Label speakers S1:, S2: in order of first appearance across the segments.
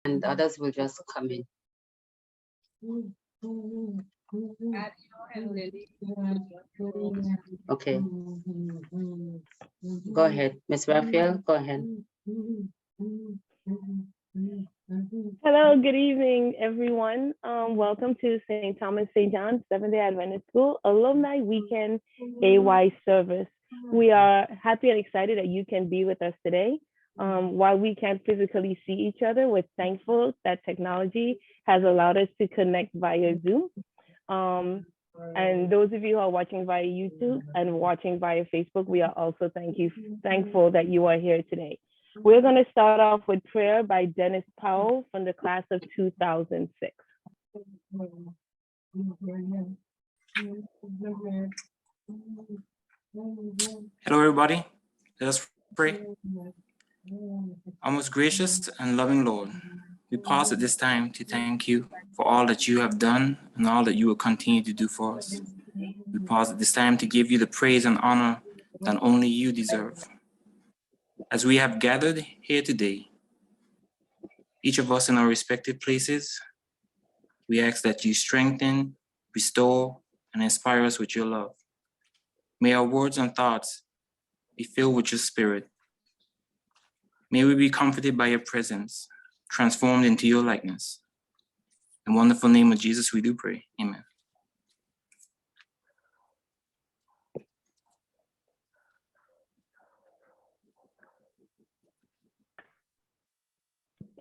S1: and others will just come in. Okay. Go ahead, Ms. Raphael, go ahead.
S2: Hello, good evening, everyone. Welcome to St. Thomas St. John's Seventh-day Adventist School Alumni Weekend AY service. We are happy and excited that you can be with us today. While we can't physically see each other, we're thankful that technology has allowed us to connect via Zoom. And those of you who are watching via YouTube and watching via Facebook, we are also thankful that you are here today. We're going to start off with prayer by Dennis Powell from the class of 2006.
S3: Hello, everybody. Let us pray. Our most gracious and loving Lord, we pause at this time to thank you for all that you have done and all that you will continue to do for us. We pause at this time to give you the praise and honor that only you deserve. As we have gathered here today, each of us in our respective places, we ask that you strengthen, restore, and inspire us with your love. May our words and thoughts be filled with your spirit. May we be comforted by your presence, transformed into your likeness. In the wonderful name of Jesus, we do pray. Amen.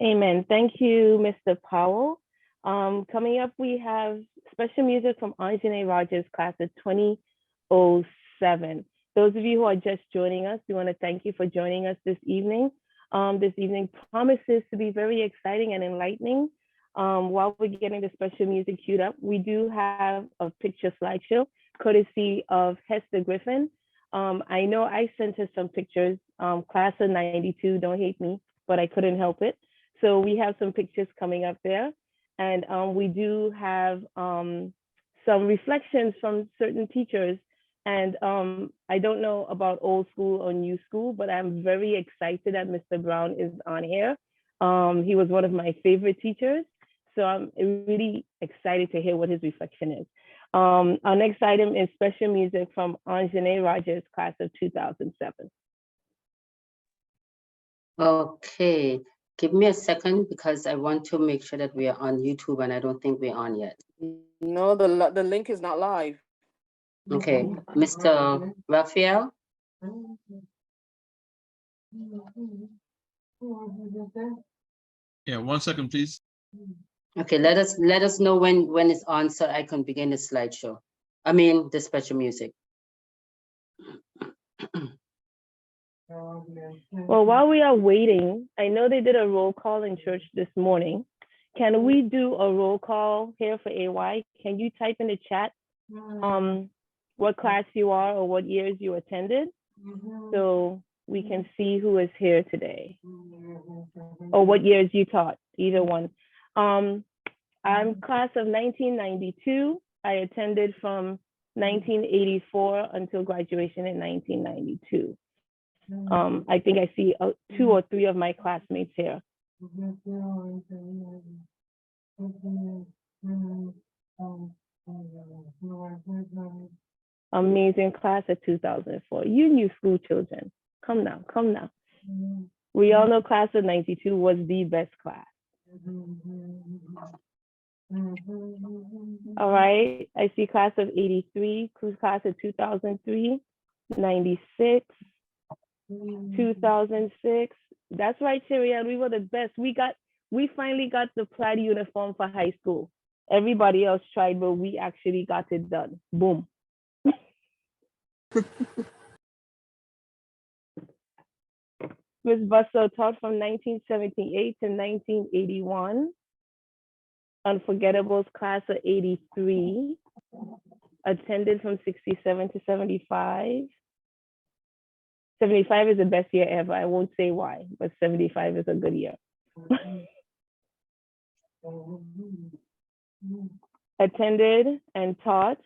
S2: Amen. Thank you, Mr. Powell. Coming up, we have special music from Anjane Rogers, class of 2007. Those of you who are just joining us, we want to thank you for joining us this evening. This evening promises to be very exciting and enlightening. While we're getting the special music queued up, we do have a picture slideshow courtesy of Hester Griffin. I know I sent her some pictures, class of 92, don't hate me, but I couldn't help it. So we have some pictures coming up there. And we do have some reflections from certain teachers. And I don't know about old school or new school, but I'm very excited that Mr. Brown is on here. He was one of my favorite teachers. So I'm really excited to hear what his reflection is. Our next item is special music from Anjane Rogers, class of 2007.
S1: Okay, give me a second because I want to make sure that we are on YouTube and I don't think we're on yet.
S4: No, the link is not live.
S1: Okay, Mr. Raphael.
S5: Yeah, 1 second, please.
S1: Okay, let us know when it's on so I can begin the slideshow. I mean the special music.
S2: Well, while we are waiting, I know they did a roll call in church this morning. Can we do a roll call here for AY? Can you type in the chat what class you are or what years you attended so we can see who is here today, or what years you taught, either one. I'm class of 1992. I attended from 1984 until graduation in 1992. I think I see 2 or 3 of my classmates here. Amazing class of 2004. You knew school children. Come now, come now. We all know class of 92 was the best class. All right, I see class of 83, class of 2003, 96, 2006. That's right, Cheria, we were the best. We finally got the plaid uniform for high school. Everybody else tried, but we actually got it done. Boom. Ms. Busso taught from 1978 to 1981. Unforgettables class of 83. Attended from 67 to 75. 75 is the best year ever. I won't say why, but 75 is a good year. Attended and taught.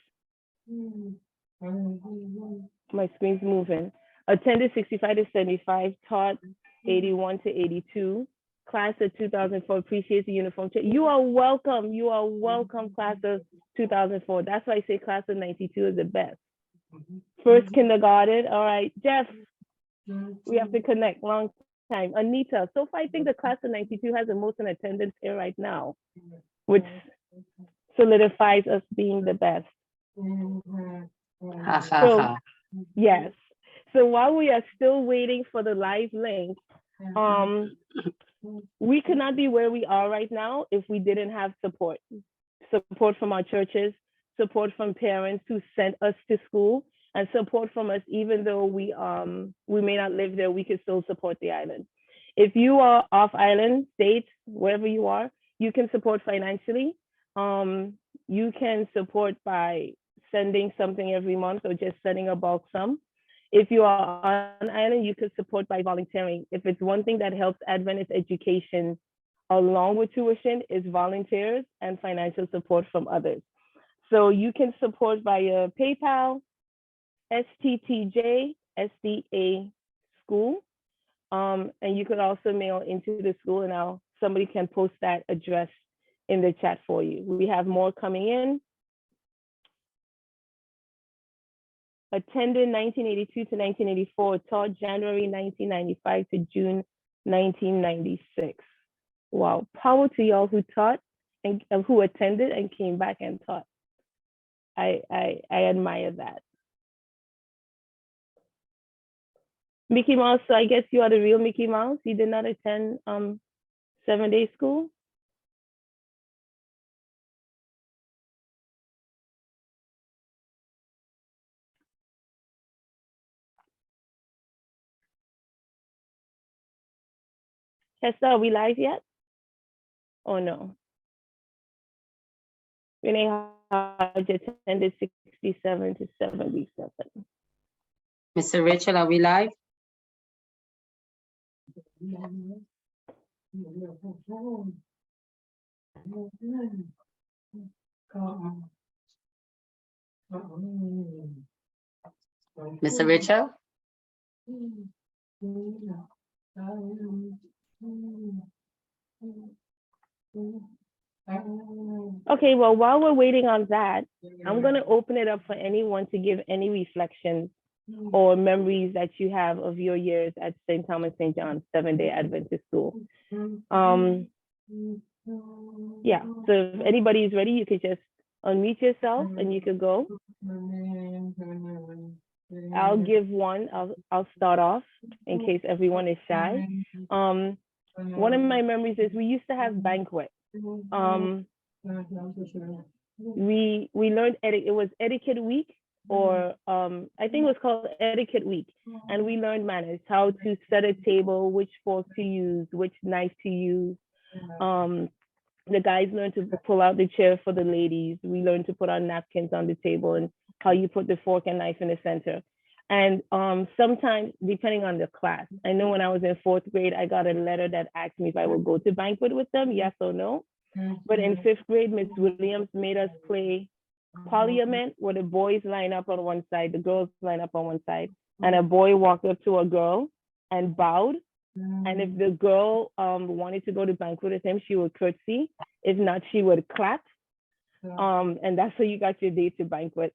S2: My screen's moving. Attended 65 to 75, taught 81 to 82, class of 2004 appreciates the uniform change. You are welcome. You are welcome, class of 2004. That's why I say class of 92 is the best. First kindergarten. All right, Jeff, we have to connect. Long time. Anita, so far I think the class of 92 has the most in attendance here right now, which solidifies us being the best.
S1: Ha, ha,
S2: So,
S1: ha.
S2: yes. So while we are still waiting for the live link, we could not be where we are right now if we didn't have support from our churches, support from parents who sent us to school, and support from us, even though we may not live there, we can still support the island. If you are off island, states, wherever you are, you can support financially. You can support by sending something every month or just sending a bulk sum. If you are on island, you can support by volunteering. If it's one thing that helps Adventist education along with tuition is volunteers and financial support from others. So you can support via PayPal, STTJ, SDA school. And you could also mail into the school, and somebody can post that address in the chat for you. We have more coming in. Attended 1982 to 1984, taught January 1995 to June 1996. Wow, power to y'all who taught and who attended and came back and taught. I admire that. Mickey Mouse, so I guess you are the real Mickey Mouse. You did not attend 7-day school? Hester, are we live yet? Or no? Renee Hodge attended 67 to 77.
S1: Mr. Rachel, are we live? Mr. Rachel?
S2: Okay, well, while we're waiting on that, I'm going to open it up for anyone to give any reflections or memories that you have of your years at St. Thomas St. John's 7-day Adventist School. Yeah, so if anybody is ready, you could just unmute yourself and you could go. I'll give one. I'll start off in case everyone is shy. One of my memories is we used to have banquet. We learned it was etiquette week, or I think it was called etiquette week, and we learned manners, how to set a table, which fork to use, which knife to use. The guys learned to pull out the chair for the ladies. We learned to put our napkins on the table and how you put the fork and knife in the center. And sometimes, depending on the class, I know when I was in 4th grade, I got a letter that asked me if I would go to banquet with them, yes or no. But in 5th grade, Miss Williams made us play Parliament, where the boys line up on one side, the girls line up on one side, and a boy walked up to a girl and bowed. And if the girl wanted to go to banquet with him, she would curtsy. If not, she would clap. And that's how you got your date to banquet.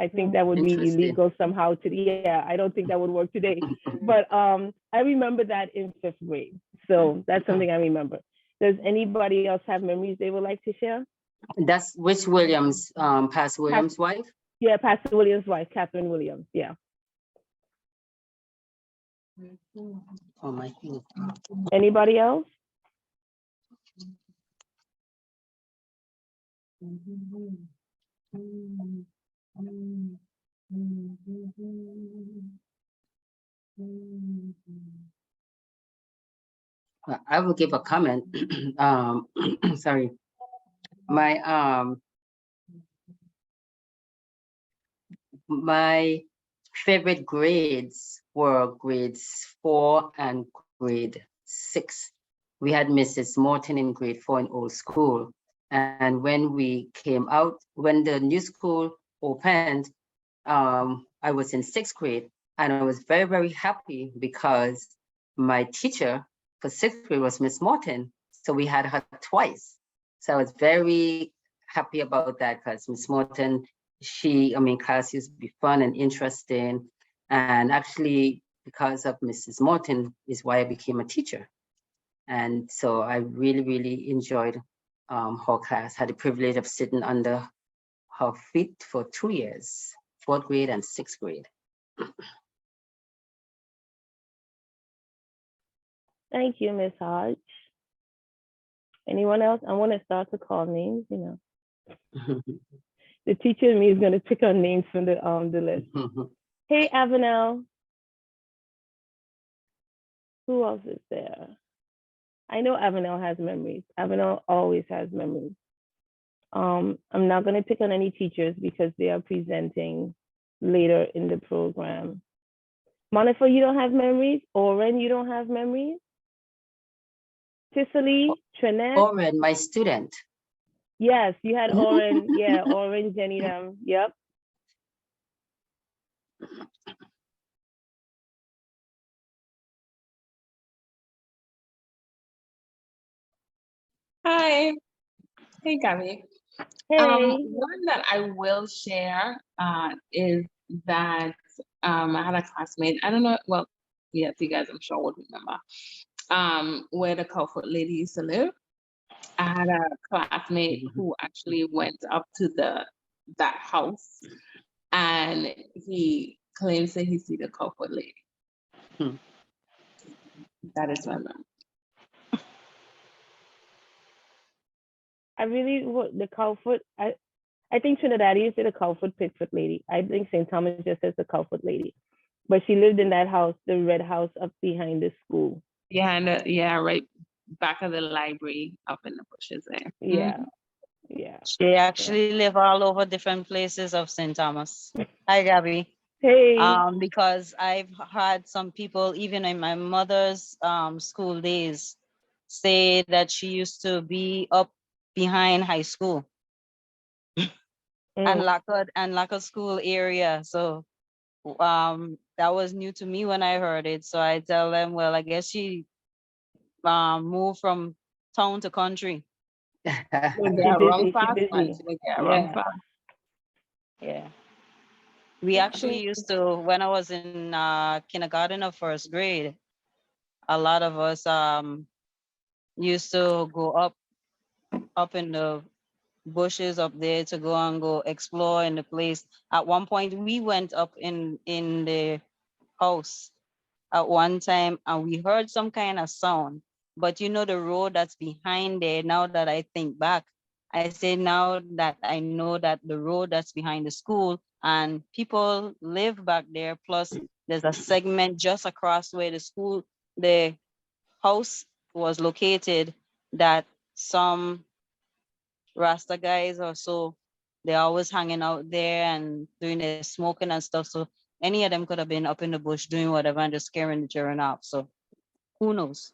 S2: I think that would be illegal somehow today. Yeah, I don't think that would work today. But I remember that in 5th grade. So that's something I remember. Does anybody else have memories they would like to share?
S1: That's which Williams, Pastor Williams' wife?
S2: Yeah, Pastor Williams' wife, Catherine Williams. Yeah.
S1: Oh, my thing.
S2: Anybody else?
S1: I will give a comment. Sorry. My favorite grades were grades 4 and grade 6. We had Mrs. Morton in grade 4 in old school. And when we came out, when the new school opened, I was in 6th grade, and I was very, very happy because my teacher for 6th grade was Miss Morton. So we had her twice. So I was very happy about that because Miss Morton, class used to be fun and interesting. And actually, because of Mrs. Morton is why I became a teacher. And so I really, really enjoyed her class. Had the privilege of sitting under her feet for 2 years, 4th grade and 6th grade.
S2: Thank you, Miss Hodge. Anyone else? I want to start to call names, you know. The teacher in me is going to pick on names from the list. Hey, Avenel. Who else is there? I know Avenel has memories. Avenel always has memories. I'm not going to pick on any teachers because they are presenting later in the program. Monica, you don't have memories? Oren, you don't have memories? Cicely, Trinette?
S1: Oren, my student.
S2: Yes, you had Oren. Yeah, Oren, Jenny, them. Yep.
S6: Hi. Hey, Gabby.
S2: Hey.
S6: One that I will share is that I had a classmate. I don't know. Well, yes, you guys, I'm sure would remember. Where the Comfort lady used to live. I had a classmate who actually went up to that house, and he claims that he see the Comfort lady. That is my memory.
S2: I really would the Comfort. I think Trinidad used to the Comfort Pitford lady. I think St. Thomas just says the Comfort lady, but she lived in that house, the red house up behind the school.
S6: Yeah, right back of the library, up in the bushes there.
S2: Yeah, yeah.
S7: They actually live all over different places of St. Thomas. Hi, Gabby.
S2: Hey.
S7: Because I've had some people, even in my mother's school days, say that she used to be up behind high school and Lockwood School area. So that was new to me when I heard it. So I tell them, well, I guess she moved from town to country. Yeah. We actually used to, when I was in kindergarten or 1st grade, a lot of us used to go up in the bushes up there to go explore in the place. At one point, we went up in the house at one time and we heard some kind of sound. But you know, the road that's behind there, now that I think back, I say now that I know that the road that's behind the school and people live back there. Plus there's a segment just across where the house was located that some Rasta guys or so, they're always hanging out there and doing their smoking and stuff. So any of them could have been up in the bush doing whatever and just scaring the children off. So who knows?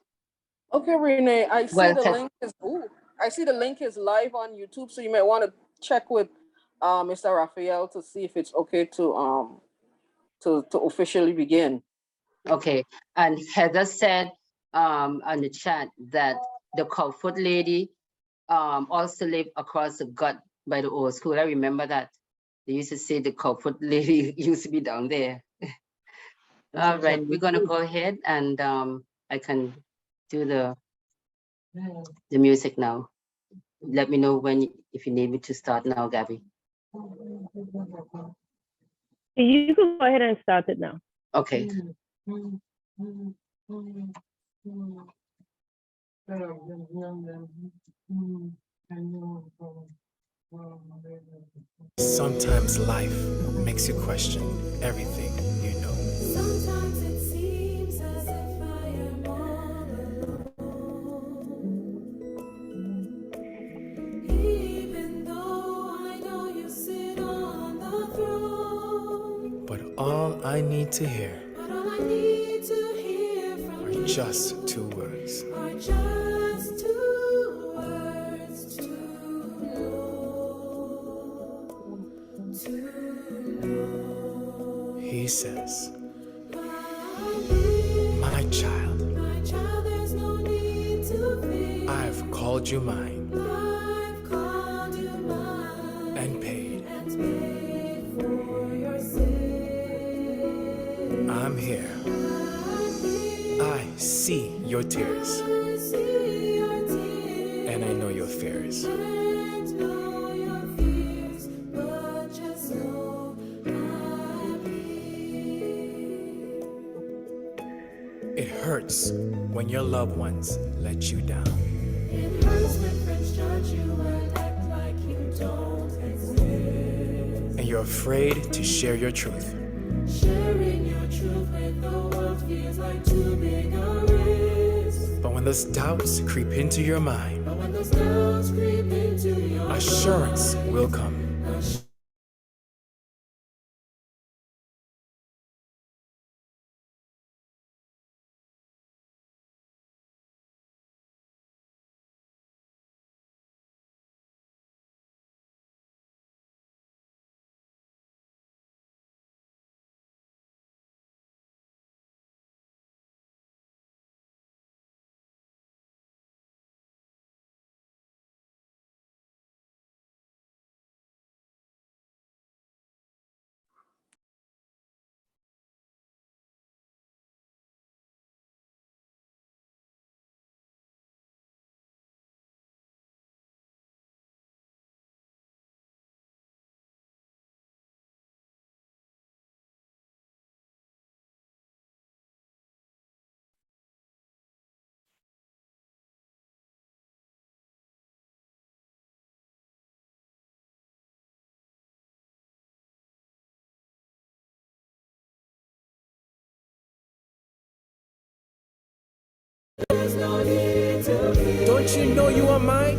S4: Okay, Renee, I see the link is live on YouTube, so you might want to check with Mr. Raphael to see if it's okay to officially begin.
S1: Okay, and Heather said on the chat that the Comfort lady also lived across the gut by the old school. I remember that. They used to say the Comfort lady used to be down there. All right, we're gonna go ahead and I can do the music now. Let me know if you need me to start now, Gabby.
S2: You can go ahead and start it now.
S1: Okay.
S8: Sometimes life makes you question everything you know.
S9: Sometimes it seems as if I am all alone. Even though I know you sit on the throne.
S8: But all I need to hear
S9: from
S8: are just 2 words.
S9: Are just 2 words to know.
S8: He says,
S9: My
S8: my child,
S9: there's no
S8: called you mine
S9: I've called you mine
S8: and paid.
S9: and paid for your sin.
S8: I'm here. I see your tears
S9: I see your tears
S8: and I know your fears.
S9: and know your fears, but just know I'm here.
S8: It hurts when your loved ones let you down.
S9: It hurts when friends judge you and act like you don't exist.
S8: And you're afraid to share your truth.
S9: Sharing your truth with the world feels like too big a risk.
S8: But when those doubts creep into your mind,
S9: But when those doubts creep into your
S8: assurance will come. Don't you know you are mine?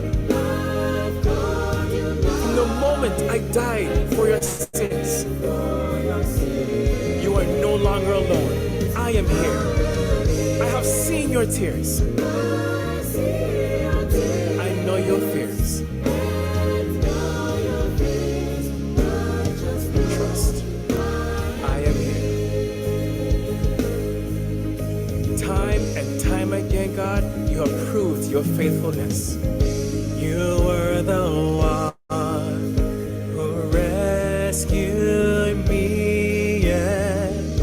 S8: From the moment I died for your sins, you are no longer alone. I am here. I have seen your tears. I know your fears. Trust. I am here. Time and time again, God, you have proved your faithfulness. You were the one who rescued me, and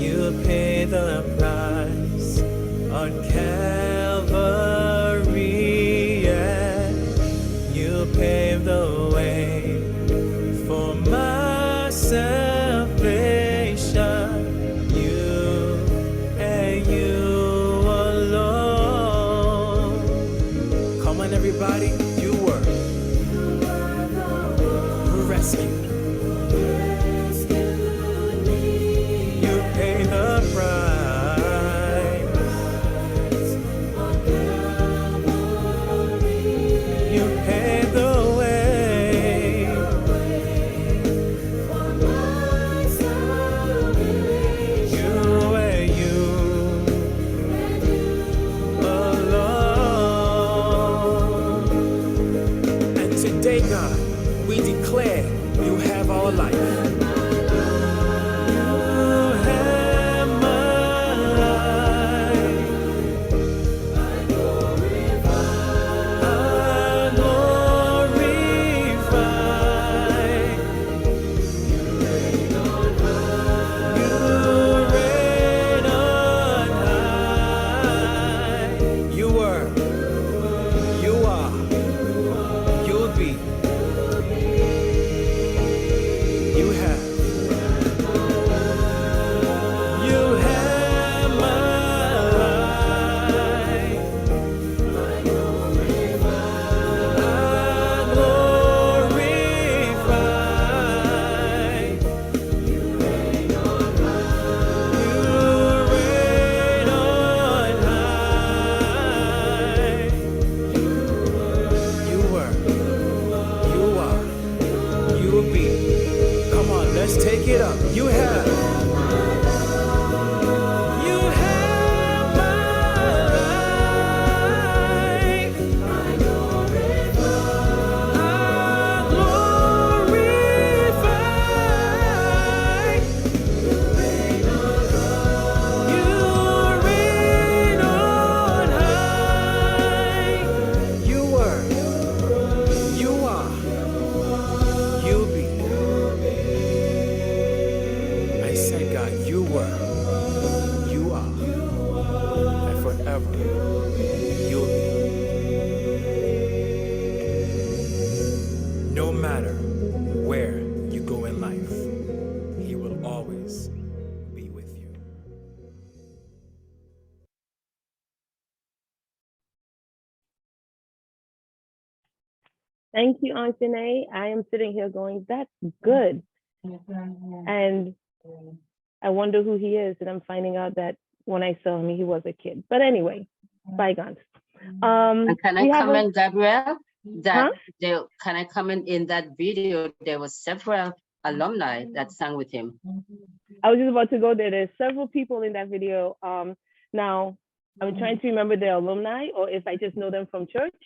S8: you paid the price on Calvary, and you paved the way for my salvation. You and you alone. Come on, everybody. You were who rescued. You paid the price. You paved the way. You and you alone. And today, God, we declare you have our life. You have my life. I glorify. You reign on high. You were, you are, you'll be. You have my life. I glorify. You reign on high. You were, you are, you will be. Come on, let's take it up. You have. You have my life. I glorify. You reign on high. You were. matter where you go in life, He will always be with you.
S2: Thank you, Aunt Janae. I am sitting here going, that's good. And I wonder who he is. And I'm finding out that when I saw him, he was a kid. But anyway, bygones.
S1: And can I
S2: we have
S1: comment, Gabrielle, that
S2: Huh?
S1: can I comment in that video, there was several alumni that sang with him.
S2: I was just about to go there. There's several people in that video. Now, I'm trying to remember their alumni or if I just know them from church.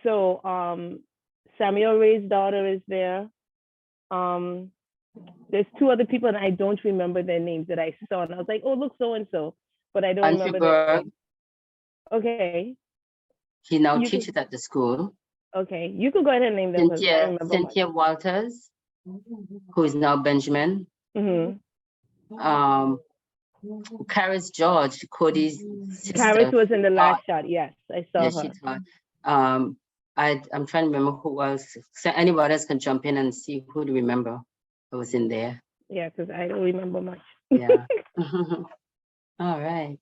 S2: So Samuel Ray's daughter is there. There's two other people and I don't remember their names that I saw. And I was like, oh, look, so-and-so, but I don't
S1: Auntie
S2: remember their
S1: Berg,
S2: name. Okay.
S1: he now
S2: You
S1: teaches at the school.
S2: Okay, you could go ahead and name them because I don't remember much.
S1: Cynthia Walters, who is now Benjamin. Caris George, Cody's sister.
S2: Caris was in the last shot. Yes, I saw her.
S1: She taught. I'm trying to remember who else. So anybody else can jump in and see who do remember who was in there.
S2: Yeah, because I don't remember much.
S1: Yeah. All right.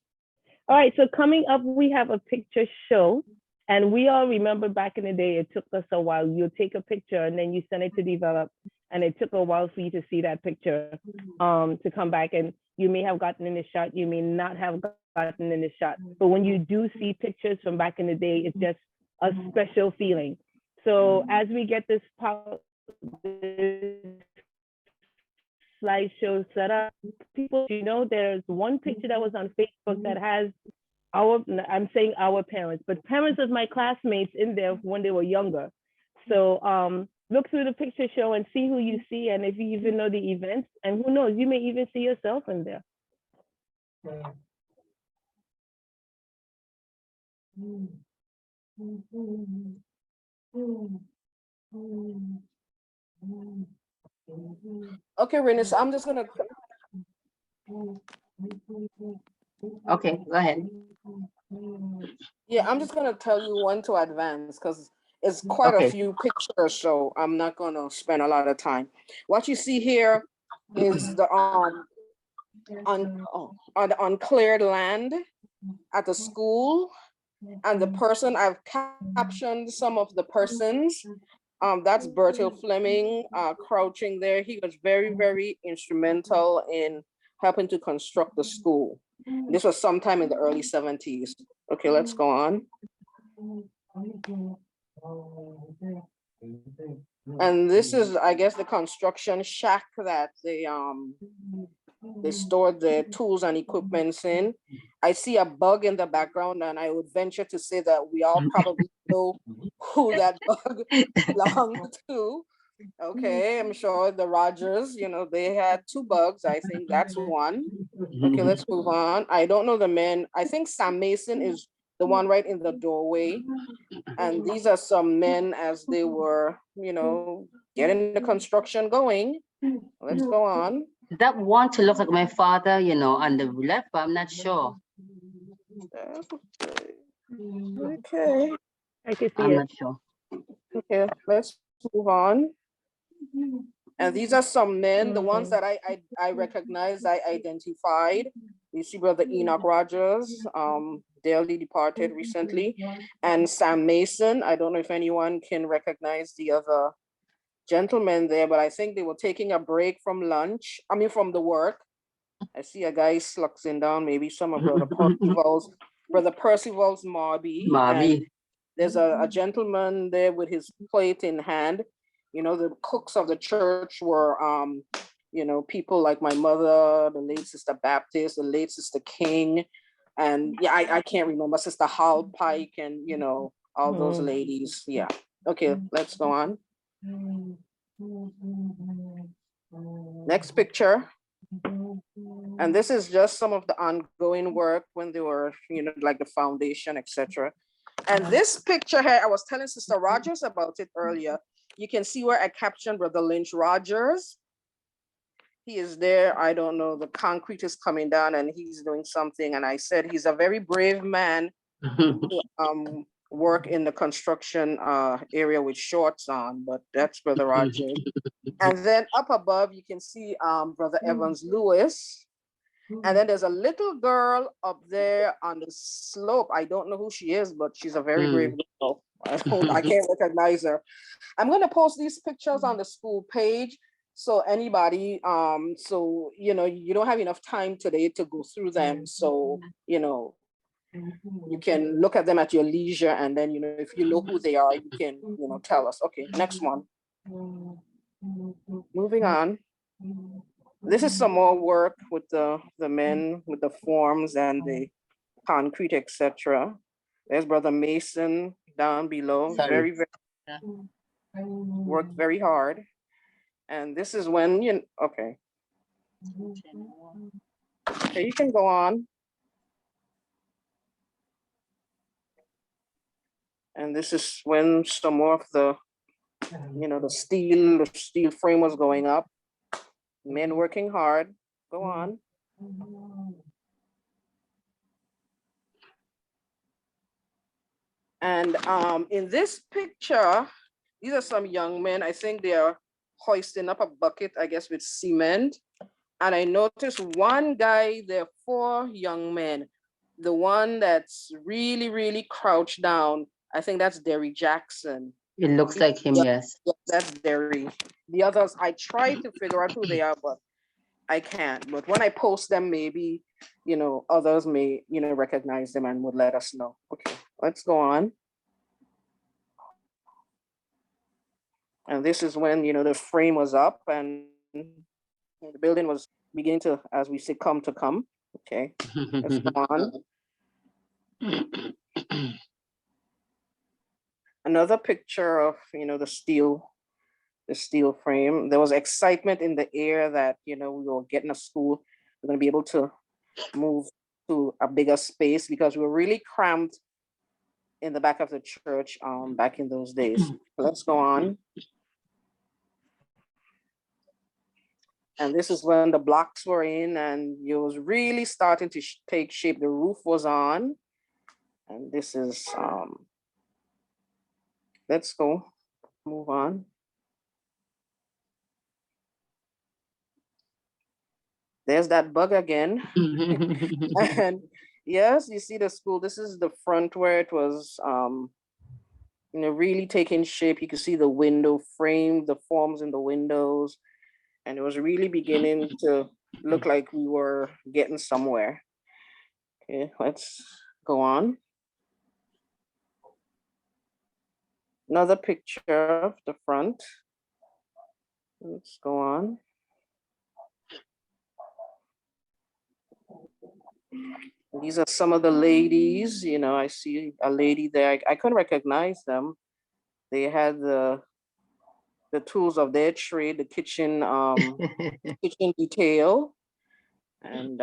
S2: All right, so coming up, we have a picture show. And we all remember back in the day, it took us a while. You take a picture and then you send it to develop. And it took a while for you to see that picture to come back. And you may have gotten in the shot, you may not have gotten in the shot. But when you do see pictures from back in the day, it's just a special feeling. So as we get this slideshow set up, people, you know, there's one picture that was on Facebook that has I'm saying our parents, but parents of my classmates in there when they were younger. So look through the picture show and see who you see and if you even know the events. And who knows, you may even see yourself in there.
S4: Okay, Renee, so I'm just gonna.
S1: Okay, go ahead.
S4: Yeah, I'm just gonna tell you when to advance because it's quite a few pictures, so I'm not gonna spend a lot of time. What you see here is the on the uncleared land at the school, and the person I've captioned some of the persons. That's Bertil Fleming crouching there. He was very, very instrumental in helping to construct the school. This was sometime in the early 70s. Okay, let's go on. And this is, I guess, the construction shack that they stored their tools and equipments in. I see a bug in the background, and I would venture to say that we all probably know who that bug belonged to. Okay, I'm sure the Rogers, you know, they had two bugs. I think that's one. Okay, let's move on. I don't know the men. I think Sam Mason is the one right in the doorway. And these are some men as they were, you know, getting the construction going. Let's go on.
S1: That one to look like my father, you know, on the left, but I'm not sure.
S4: Okay.
S2: I can see
S1: I'm
S2: it.
S1: not sure.
S4: Okay, let's move on. And these are some men, the ones that I recognize, I identified. You see Brother Enoch Rogers, dearly departed recently, and Sam Mason. I don't know if anyone can recognize the other gentlemen there, but I think they were taking a break from lunch. I mean, from the work. I see a guy sluxing down, maybe some of Brother Percival's Marby. And there's a gentleman there with his plate in hand. You know, the cooks of the church were, you know, people like my mother, the late Sister Baptist, the late Sister King, and yeah, I can't remember, Sister Hall Pike, and, you know, all those ladies. Yeah. Okay, let's go on. Next picture. And this is just some of the ongoing work when they were, you know, like the foundation, etc. And this picture here, I was telling Sister Rogers about it earlier. You can see where I captioned Brother Lynch Rogers. He is there. I don't know, the concrete is coming down and he's doing something. And I said, he's a very brave man to work in the construction area with shorts on, but that's Brother Roger. And then up above, you can see Brother Evans Lewis. And then there's a little girl up there on the slope. I don't know who she is, but she's a very brave girl. I can't recognize her. I'm going to post these pictures on the school page. So anybody, so, you know, you don't have enough time today to go through them. So, you know, you can look at them at your leisure. And then, you know, if you know who they are, you can, you know, tell us. Okay, next one. Moving on. This is some more work with the men with the forms and the concrete, etc. There's Brother Mason down below. Very, worked very hard. And this is when you, okay. Okay, you can go on. And this is when some more of the, you know, the steel frame was going up. Men working hard. Go on. And in this picture, these are some young men. I think they are hoisting up a bucket, I guess, with cement. And I noticed one guy, there are 4 young men. The one that's really, really crouched down, I think that's Derry Jackson.
S1: It looks like him, yes.
S4: That's Derry. The others, I tried to figure out who they are, but I can't. But when I post them, maybe, you know, others may, you know, recognize them and would let us know. Okay, let's go on. And this is when, you know, the frame was up and the building was beginning to, as we say, come. Okay, let's go on. Another picture of, you know, the steel frame. There was excitement in the air that, you know, we were getting a school. We're going to be able to move to a bigger space because we were really cramped in the back of the church back in those days. Let's go on. And this is when the blocks were in and it was really starting to take shape. The roof was on. And this is, let's go, move on. There's that bug again. And yes, you see the school, this is the front where it was, you know, really taking shape. You can see the window frame, the forms in the windows, and it was really beginning to look like we were getting somewhere. Okay, let's go on. Another picture of the front. Let's go on. These are some of the ladies, you know, I see a lady there. I couldn't recognize them. They had the tools of their trade, the kitchen, kitchen detail. And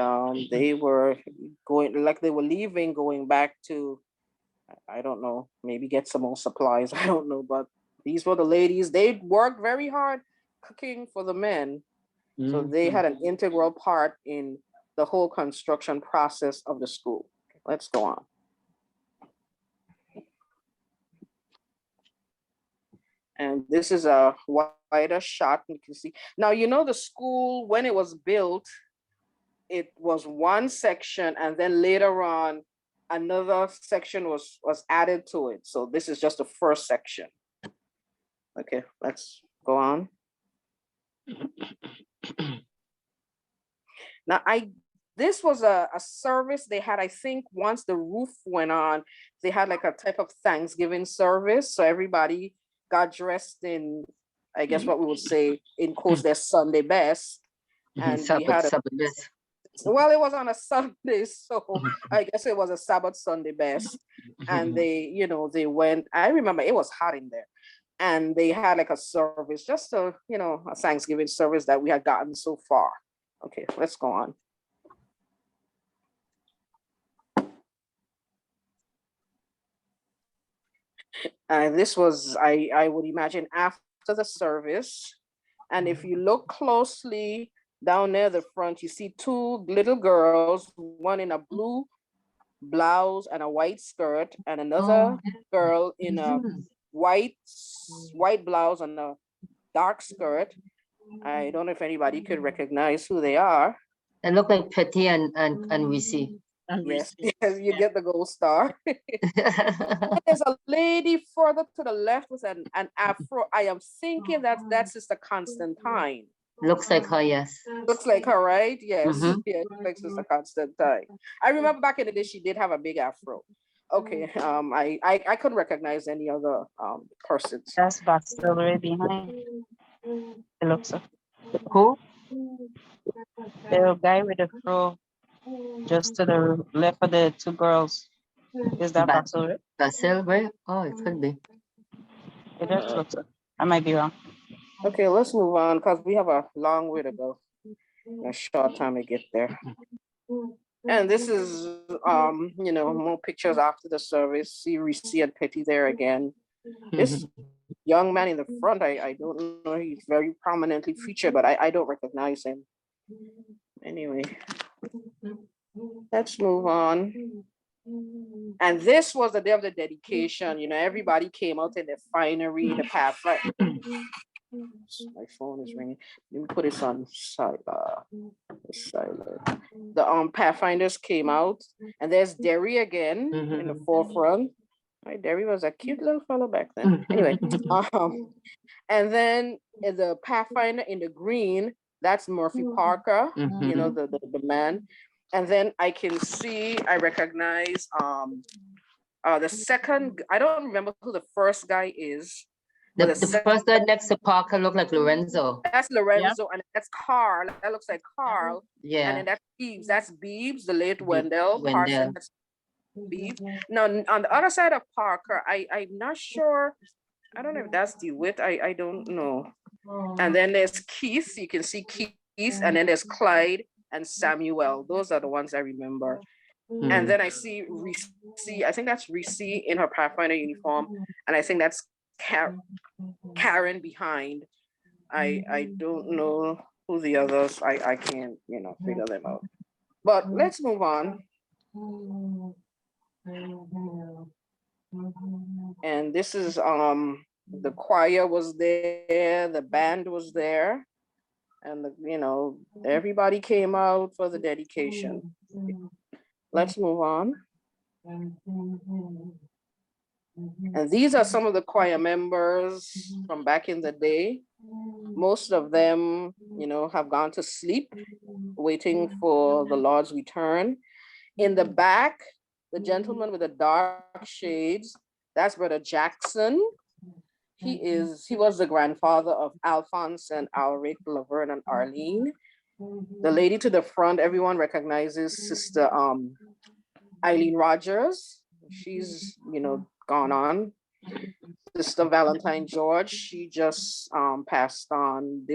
S4: they were going, like they were leaving, going back to, I don't know, maybe get some more supplies. I don't know, but these were the ladies. They worked very hard cooking for the men. So they had an integral part in the whole construction process of the school. Let's go on. And this is a wider shot. You can see. Now, you know, the school, when it was built, it was one section, and then later on, another section was added to it. So this is just the first section. Okay, let's go on. Now, this was a service they had, I think, once the roof went on, they had like a type of Thanksgiving service. So everybody got dressed in, I guess what we would say, in quotes, their Sunday best. And we had well, it was on a Sunday, so I guess it was a Sabbath Sunday best. And they, you know, they went, I remember it was hot in there. And they had like a service, just a, you know, a Thanksgiving service that we had gotten so far. Okay, let's go on. This was, I would imagine, after the service. And if you look closely down near the front, you see 2 little girls, one in a blue blouse and a white skirt, and another girl in a white blouse and a dark skirt. I don't know if anybody could recognize who they are.
S1: They look like Petty and Risi.
S4: Yes, yes, you get the gold star. There's a lady further to the left with an afro. I am thinking that's Sister Constantine.
S1: Looks like her, yes.
S4: Looks like her, right? Yes, yeah, like Sister Constantine. I remember back in the day she did have a big afro. Okay, I couldn't recognize any other persons.
S7: That's Bastille right behind. It looks like.
S1: Who?
S7: The guy with the fro just to the left of the two girls. Is that Bastille?
S1: Bastille, right? Oh, it could be.
S7: It just looks like. I might be wrong.
S4: Okay, let's move on because we have a long way to go. A short time to get there. And this is, you know, more pictures after the service. See Risi and Petty there again. This young man in the front, I don't know, he's very prominently featured, but I don't recognize him. Anyway, let's move on. And this was the day of the dedication. You know, everybody came out in their finery, the pathlight. My phone is ringing. Let me put this on silent. The Pathfinders came out, and there's Derry again in the forefront. Right, Derry was a cute little fellow back then. Anyway, and then the Pathfinder in the green, that's Murphy Parker. You know, the man. And then I can see, I recognize the second. I don't remember who the first guy is.
S1: The first guy next to Parker looked like Lorenzo.
S4: That's Lorenzo, and that's Carl. That looks like Carl.
S1: Yeah.
S4: And then that's Beebs. That's Beebs, the late Wendell. Carson, that's Beebs. Now, on the other side of Parker, I'm not sure. I don't know if that's DeWitt. I don't know. And then there's Keith. You can see Keith. And then there's Clyde and Samuel. Those are the ones I remember. And then I see Reese. I think that's Reese in her Pathfinder uniform. And I think that's Karen behind. I don't know who the others. I can't, you know, figure them out. But let's move on. And this is the choir was there, the band was there, and you know, everybody came out for the dedication. Let's move on. And these are some of the choir members from back in the day. Most of them, you know, have gone to sleep, waiting for the Lord's return. In the back, the gentleman with the dark shades, that's Brother Jackson. He was the grandfather of Alphonse and Alric, Laverne, and Arlene. The lady to the front, everyone recognizes Sister Eileen Rogers. She's, you know, gone on. Sister Valentine George, she just passed on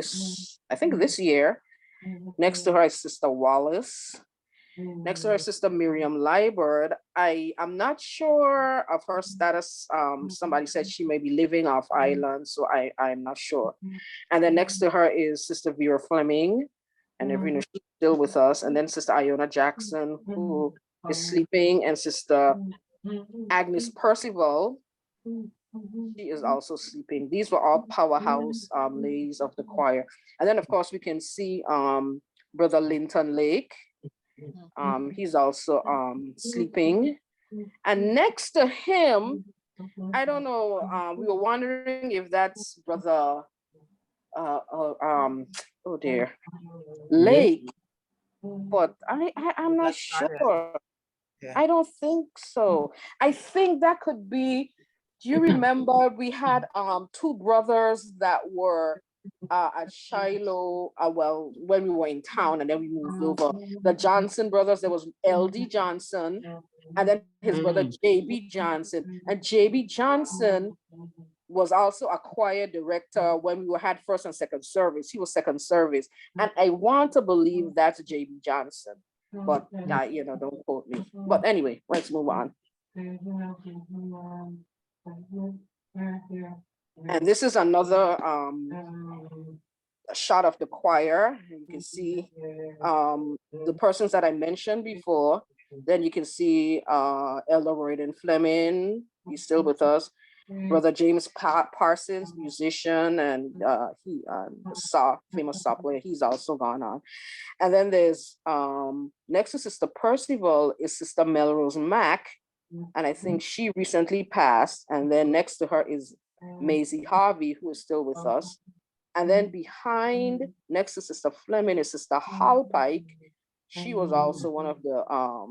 S4: I think this year. Next to her is Sister Wallace. Next to her, Sister Miriam Liebert. I'm not sure of her status. Somebody said she may be living off island, so I'm not sure. And then next to her is Sister Vera Fleming, and she's still with us. And then Sister Iona Jackson, who is sleeping, and Sister Agnes Percival, she is also sleeping. These were all powerhouse ladies of the choir. And then of course we can see Brother Linton Lake. He's also sleeping. And next to him, I don't know, we were wondering if that's Brother oh dear, Lake, but I'm not sure. I don't think so. I think that could be, do you remember we had two brothers that were at Shiloh, well, when we were in town, and then we moved over. The Johnson brothers, there was L.D. Johnson, and then his brother J.B. Johnson. And J.B. Johnson was also a choir director when we had first and second service. He was second service. And I want to believe that's J.B. Johnson. But you know, don't quote me. But anyway, let's move on. And this is another shot of the choir. You can see the persons that I mentioned before. Then you can see Elder Royden Fleming, he's still with us. Brother James Parsons, musician, and famous saw player, he's also gone on. And then there's next to Sister Percival is Sister Melrose Mack, and I think she recently passed. And then next to her is Maisie Harvey, who is still with us. And then behind, next to Sister Fleming, is Sister Hal Pike. She was also one of the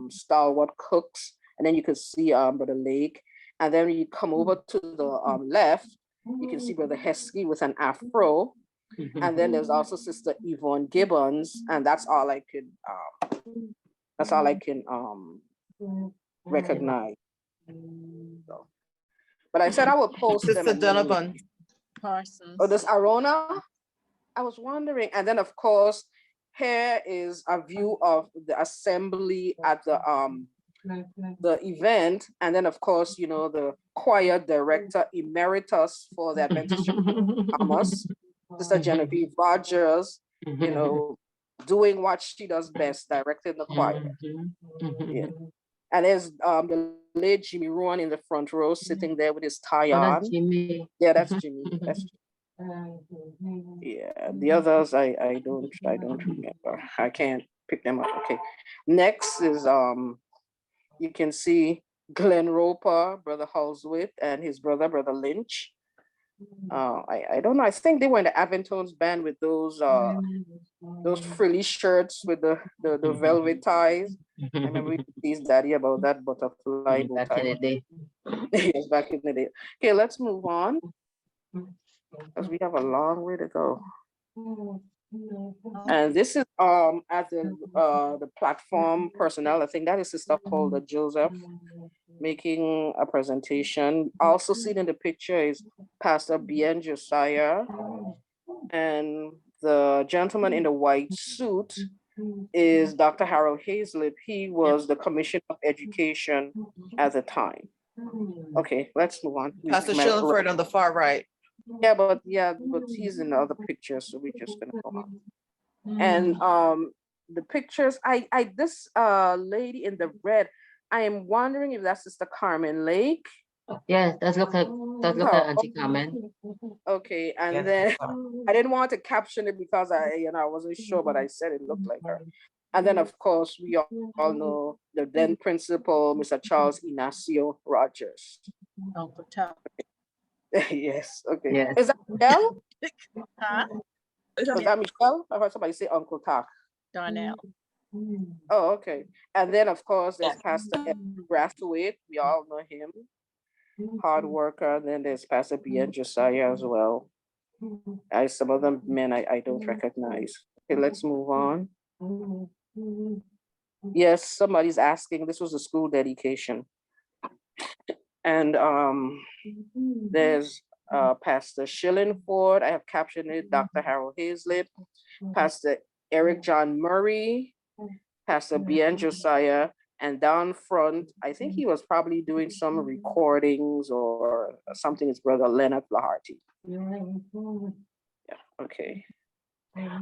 S4: stalwart cooks. And then you can see Brother Lake. And then you come over to the left, you can see Brother Heskey with an afro. And then there's also Sister Yvonne Gibbons, and that's all I can recognize. So, but I said I will post them.
S10: Sister Donovan Parsons.
S4: Oh, this Arona? I was wondering. And then of course, here is a view of the assembly at the event. And then of course, you know, the choir director emeritus for the Adventist Church of Thomas, Sister Genevieve Rogers, you know, doing what she does best, directing the choir. Yeah. And there's the late Jimmy Rowan in the front row, sitting there with his tie on.
S1: That's Jimmy.
S4: Yeah, that's Jimmy. That's Jimmy. Yeah, the others I don't remember. I can't pick them up. Okay. Next is you can see Glenn Roper, Brother Halswith, and his brother Lynch. I don't know. I think they were in the Aventones band with those frilly shirts with the velvet ties. I remember his daddy about that butterfly
S1: back in the day.
S4: Yes, back in the day. Okay, let's move on, because we have a long way to go. And this is at the platform personnel. I think that is Sister Holder Joseph making a presentation. Also seen in the picture is Pastor Bien Josiah, and the gentleman in the white suit is Dr. Harold Hazlett. He was the Commissioner of Education at the time. Okay, let's move on.
S10: Pastor Shillingford on the far right.
S4: Yeah, but he's in the other pictures, so we're just gonna go on. And the pictures, this lady in the red, I am wondering if that's Sister Carmen Lake.
S1: Yeah, does look like Auntie Carmen.
S4: Okay, and then I didn't want to caption it because I wasn't sure, but I said it looked like her. And then of course we all know the then principal, Mr. Charles Ignacio Rogers.
S10: Uncle Tom.
S4: Yes, okay.
S1: Yes.
S4: Is that Michelle?
S10: Huh?
S4: Is that Michelle? I heard somebody say Uncle Tak.
S10: Darnell.
S4: Oh, okay. And then of course there's Pastor Brathwaite. We all know him. Hard worker. And then there's Pastor Bien Josiah as well. Some of them men I don't recognize. Okay, let's move on. Yes, somebody's asking. This was a school dedication. And there's Pastor Shillingford. I have captioned it, Dr. Harold Hazlett, Pastor Eric John Murray, Pastor Bien Josiah, and down front, I think he was probably doing some recordings or something, his brother Leonard Flaherty. Yeah, okay.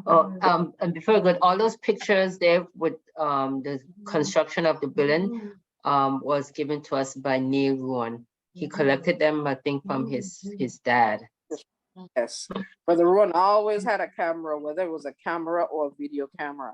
S1: Oh, and before we go, all those pictures there with the construction of the building was given to us by Neil Rowan. He collected them, I think, from his dad.
S4: Yes, but the Rowan always had a camera, whether it was a camera or a video camera.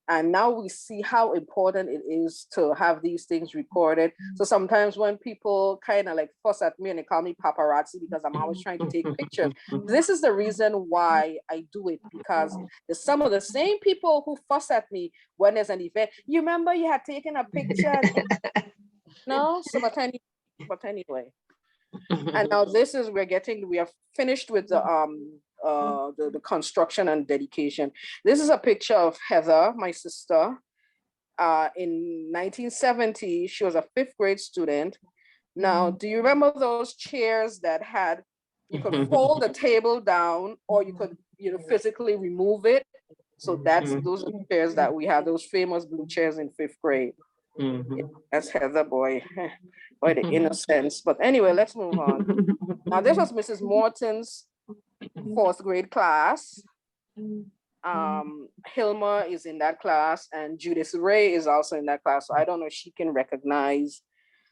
S4: And now we see how important it is to have these things recorded. So sometimes when people kind of like fuss at me and they call me paparazzi because I'm always trying to take pictures, this is the reason why I do it, because there's some of the same people who fuss at me when there's an event. You remember you had taken a picture? No, so but anyway. And now we are finished with the construction and dedication. This is a picture of Heather, my sister. In 1970, she was a 5th grade student. Now, do you remember those chairs that you could fold the table down, or you could, physically remove it? So those are the chairs that we had, those famous blue chairs in 5th grade. That's Heather, boy, the innocence. But anyway, let's move on. Now, this was Mrs. Morton's 4th grade class. Hilma is in that class, and Judith Ray is also in that class. So I don't know if she can recognize.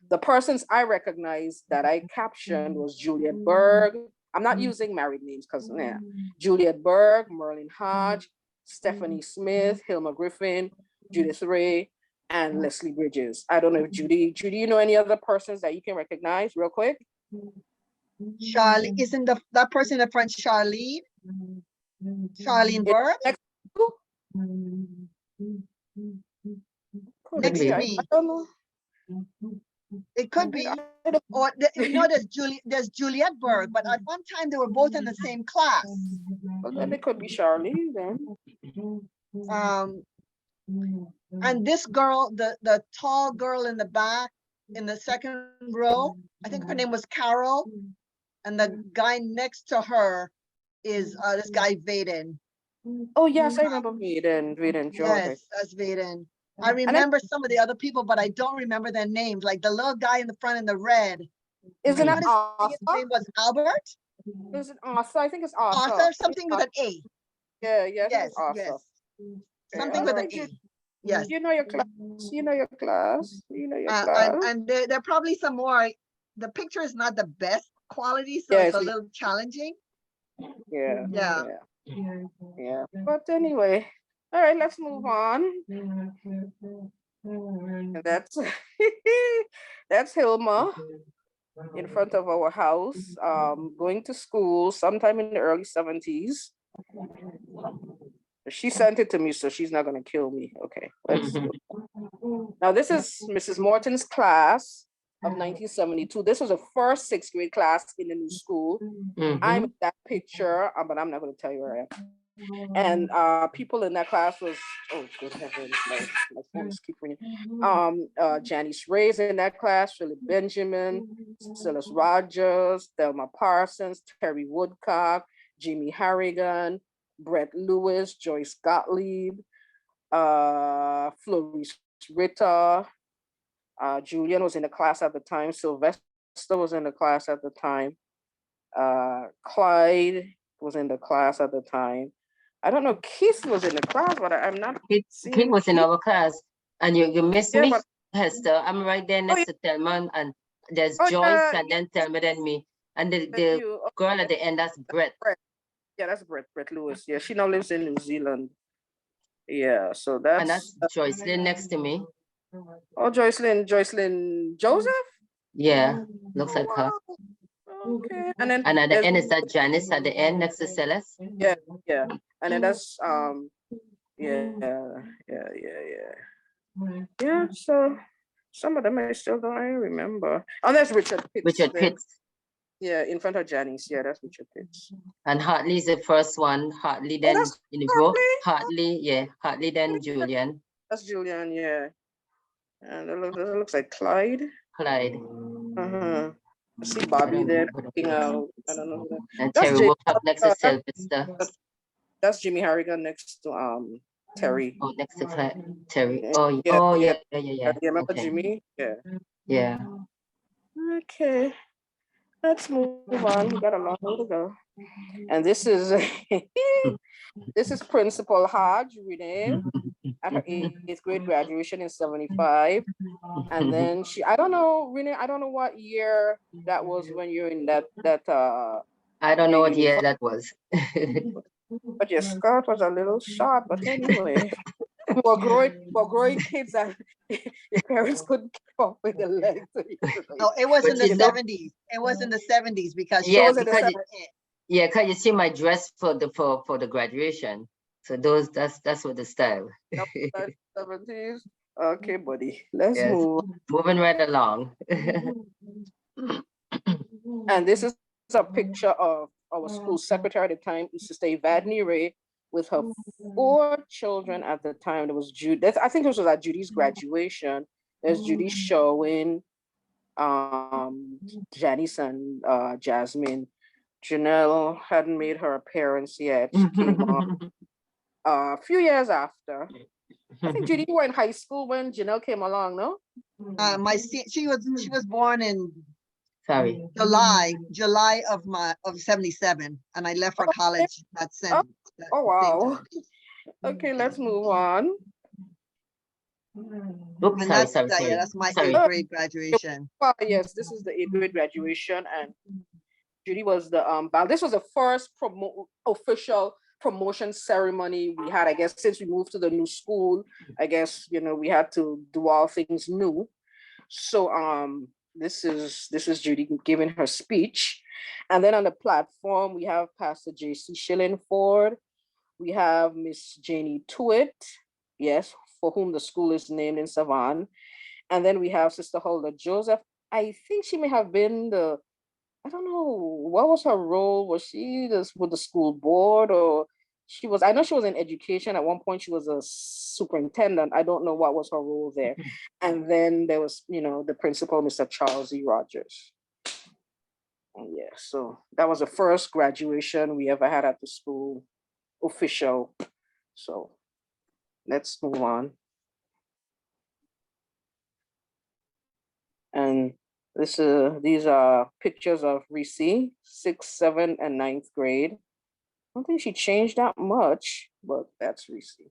S4: The persons I recognized that I captioned was Juliet Berg. I'm not using married names because Juliet Berg, Merlin Hodge, Stephanie Smith, Hilma Griffin, Judith Ray, and Leslie Bridges. I don't know if Judy, you know any other persons that you can recognize real quick?
S11: Charlie, isn't that person in the front Charlene? Charlene Berg? Next to me.
S4: I don't know.
S11: It could be. Or there's Juliet Berg, but at one time they were both in the same class.
S4: Well, then it could be Charlene then.
S11: And this girl, the tall girl in the back, in the second row, I think her name was Carol. And the guy next to her is this guy Vaden.
S4: Oh yes, I remember Vaden George.
S11: Yes, that's Vaden. I remember some of the other people, but I don't remember their names. Like the little guy in the front in the red.
S4: Isn't it Arthur?
S11: His name was Albert?
S4: Is it Arthur? I think it's Arthur.
S11: Arthur, something with an A.
S4: Yeah,
S11: Yes,
S4: Arthur.
S11: yes.
S4: Okay,
S11: Something with an A. Yes.
S4: You know your class. You know your class. You know your class.
S11: And there are probably some more. The picture is not the best quality, so
S4: Yeah,
S11: it's a little challenging.
S4: Yeah.
S11: Yeah.
S4: Yeah. But anyway, all right, let's move on. And that's that's Hilma in front of our house, going to school sometime in the early 70s. She sent it to me, so she's not gonna kill me. Okay, let's go. Now this is Mrs. Morton's class of 1972. This was the first 6th grade class in the new school. I'm in that picture, but I'm not going to tell you where I am. And people in that class was, oh good heavens, my phone is keep ringing. Janice Ray's in that class, Philip Benjamin, Silas Rogers, Thelma Parsons, Terry Woodcock, Jimmy Harrigan, Brett Lewis, Joyce Gottlieb, Flourish Ritter. Julian was in the class at the time. Sylvester was in the class at the time. Clyde was in the class at the time. I don't know, Keith was in the class, but I'm not.
S1: Keith was in our class. And you missed me, Hester. I'm right there next to Thelma, and there's Joyce, and then Thelma, then me. And the girl at the end, that's Brett.
S4: Yeah, that's Brett Lewis. Yeah, she now lives in New Zealand. Yeah, so that's.
S1: And that's Joycelyn next to me.
S4: Oh, Joycelyn Joseph?
S1: Yeah, looks like her.
S4: Okay. And then
S1: at the end is that Janice at the end next to Celeste?
S4: Yeah. And then that's yeah, so some of them I still don't remember. Oh, that's Richard Pitts. Yeah, in front of Janice. Yeah, that's Richard Pitts.
S1: And Hartley's the first one. Hartley then in the row. Hartley then Julian.
S4: That's Julian, yeah. And it looks like Clyde. I see Bobby there looking out. I don't know who that.
S1: And Terry woke up next to Sylvester.
S4: That's Jimmy Harrigan next to Terry.
S1: Oh, next to Terry. Yeah.
S4: Remember Jimmy? Yeah.
S1: Yeah.
S4: Okay. Let's move on. We got a long way to go. And this is Principal Hodge Renee at her 8th grade graduation in 75. And then I don't know, Renee, I don't know what year that was when you're in that
S1: I don't know what year that was.
S4: But your skirt was a little short, but anyway. We're growing kids and your parents couldn't keep up with the length.
S11: No, it was in the 70s. It was in the 70s because
S1: because you see my dress for the graduation. So that's what the style.
S4: 70s. Okay, buddy. Let's move.
S1: Moving right along.
S4: And this is a picture of our school secretary at the time, Sister Evadne Ray, with her 4 children at the time. There was Judy. I think this was at Judy's graduation. There's Judy showing, Janice and Jasmine. Janelle hadn't made her appearance yet. She came on a few years after. I think Judy, you were in high school when Janelle came along, no?
S11: She was born in
S1: July
S11: of 77, and I left for college that same.
S4: Oh wow. Okay, let's move on.
S1: Oops,
S11: And
S1: sorry,
S11: that's,
S1: sorry,
S11: yeah,
S1: sorry.
S11: that's my
S1: Sorry.
S11: 8th grade graduation.
S4: Yes, this is the 8th grade graduation, and Judy was the this was the first official promotion ceremony we had, I guess, since we moved to the new school. I guess, you know, we had to do all things new. So this is Judy giving her speech. And then on the platform, we have Pastor J.C. Shillingford. We have Miss Janie Tuitt, yes, for whom the school is named in Savannah. And then we have Sister Hulda Joseph. I think she may have been the, I don't know, what was her role? Was she just with the school board, or she was, I know she was in education. At one point, she was a superintendent. I don't know what was her role there. And then there was, you know, the principal, Mr. Charles E. Rogers. Yeah, so that was the first graduation we ever had at the school, official. So let's move on. And these are pictures of Reese, 6th, 7th, and 9th grade. I don't think she changed that much, but that's Reese.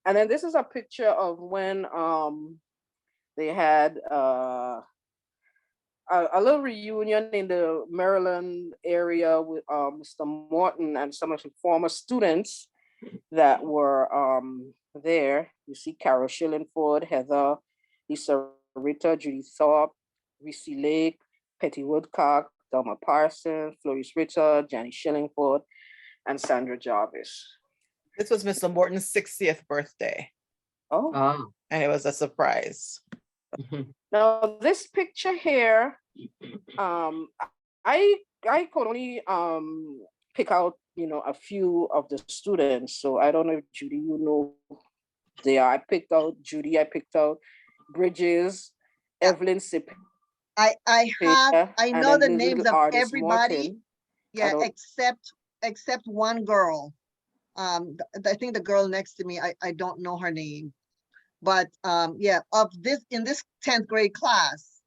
S4: And then this is a picture of when they had a little reunion in the Maryland area with Mr. Morton and some of the former students that were there. You see Carol Shillingford, Heather, Lisa Ritter, Judy Thorpe, Reese Lake, Petty Woodcock, Delma Parsons, Floris Ritter, Janie Shillingford, and Sandra Jarvis.
S10: This was Mr. Morton's 60th birthday.
S4: Oh.
S10: And it was a surprise.
S4: Now this picture here, I could only pick out, you know, a few of the students. So I don't know if Judy, you know, they are. I picked out Judy. I picked out Bridges, Evelyn Sip.
S11: I know the names of everybody.
S4: Martin.
S11: Yeah, except one girl. I think the girl next to me, I don't know her name. But yeah, in this 10th grade class,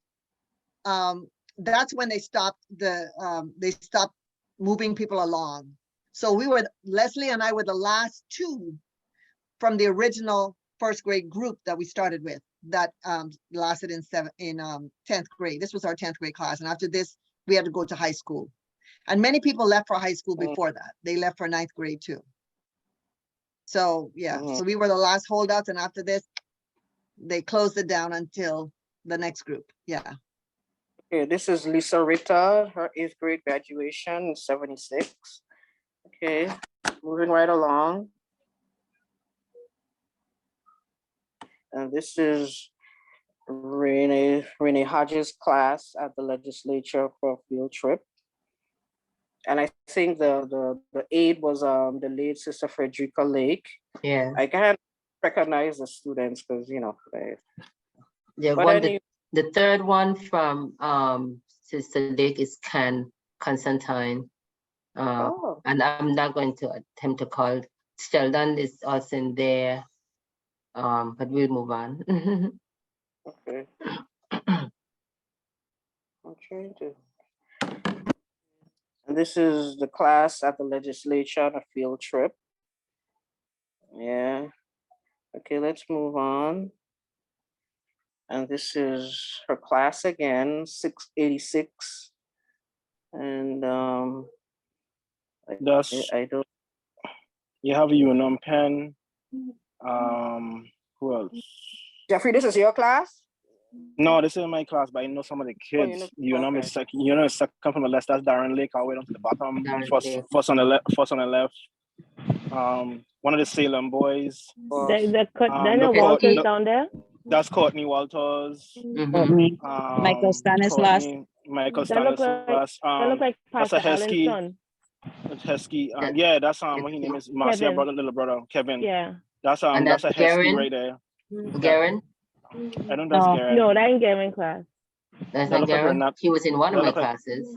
S11: that's when they stopped moving people along. So Leslie and I were the last two from the original 1st grade group that we started with that lasted in 10th grade. This was our 10th grade class. And after this, we had to go to high school. And many people left for high school before that. They left for 9th grade too. So yeah, so we were the last holdouts. And after this, they closed it down until the next group. Yeah.
S4: Okay, this is Lisa Ritter, her 8th grade graduation, 76. Okay, moving right along. And this is Renee Hodges' class at the legislature for a field trip. And I think the aide was the late Sister Frederica Lake.
S1: Yeah.
S4: I can't recognize the students because, you know.
S1: The third one from Sister Lake is Constantine. And I'm not going to attempt to call. Sheldon is also in there. But we'll move on.
S4: Okay. I'm trying to. And this is the class at the legislature on a field trip. Yeah. Okay, let's move on. And this is her class again, 686. And I don't.
S12: You have UNUM Pen. Who else?
S4: Jeffrey, this is your class?
S12: No, this isn't my class, but I know some of the kids. UNUM is second. UNUM is second from the left. That's Darren Lake all the way down to the bottom. First on the left. First on the left. One of the Salem boys.
S2: Daniel Walters down there.
S12: That's Courtney Walters.
S7: Michael Stanislaus.
S12: Michael Stanislaus.
S2: Like
S12: that's a Hesky. Hesky. Yeah, that's what his name is. Marcia brother, little brother, Kevin.
S2: Yeah.
S12: That's a Hesky right there.
S1: Garen?
S12: I don't know that's Garen.
S2: No, that ain't Garen class.
S1: That's not Garen. He was in one of my classes.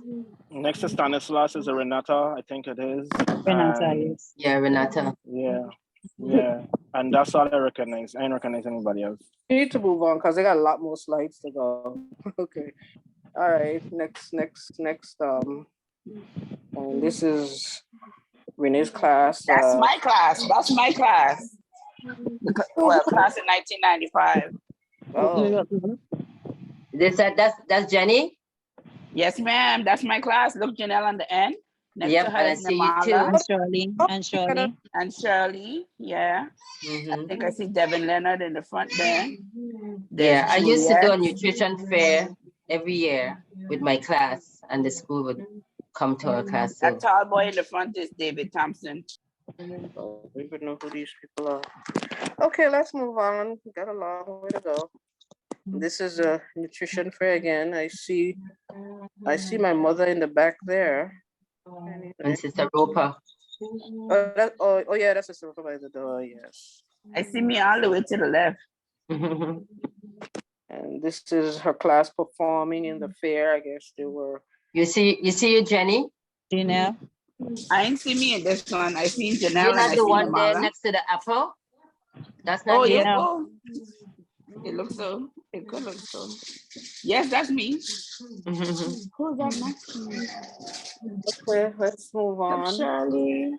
S12: Next to Stanislaus is a Renata, I think it is.
S7: Renata, yes.
S1: Yeah, Renata.
S12: Yeah. Yeah. And that's all I recognize. I ain't recognize anybody else.
S4: You need to move on because they got a lot more slides to go. Okay. All right. Next. And this is Renee's class.
S13: That's my class. That's my class. Well, class in 1995.
S4: Oh.
S1: That's Jenny?
S13: Yes, ma'am. That's my class. Look, Janelle on the end. Next
S1: Yep,
S13: to her
S1: and I
S13: is
S1: see you too.
S13: Namala.
S7: And Shirley, and Shirley.
S13: And Shirley, yeah. I think I see Devin Leonard in the front there.
S1: Yeah, I used to do a
S13: Juliet.
S1: nutrition fair every year with my class, and the school would come to our class.
S13: That tall boy in the front is David Thompson.
S4: I don't even know who these people are. Okay, let's move on. We got a long way to go. This is a nutrition fair again. I see my mother in the back there.
S1: And Sister Roper.
S4: Oh yeah, that's Sister Roper by the door. Yes.
S13: I see me all the way to the left.
S4: And this is her class performing in the fair. I guess they were.
S1: You see you, Jenny?
S7: Janelle.
S13: I ain't see me in this one. I seen Janelle.
S1: You're
S13: and
S1: not
S13: I
S1: the
S13: seen
S1: one there
S13: Namala.
S1: next to the apple? That's not
S13: Oh,
S1: you?
S13: yeah. Oh. It looks so. It could look so. Yes, that's me. Who's that next to me?
S4: Okay, let's move on.
S13: Shirley.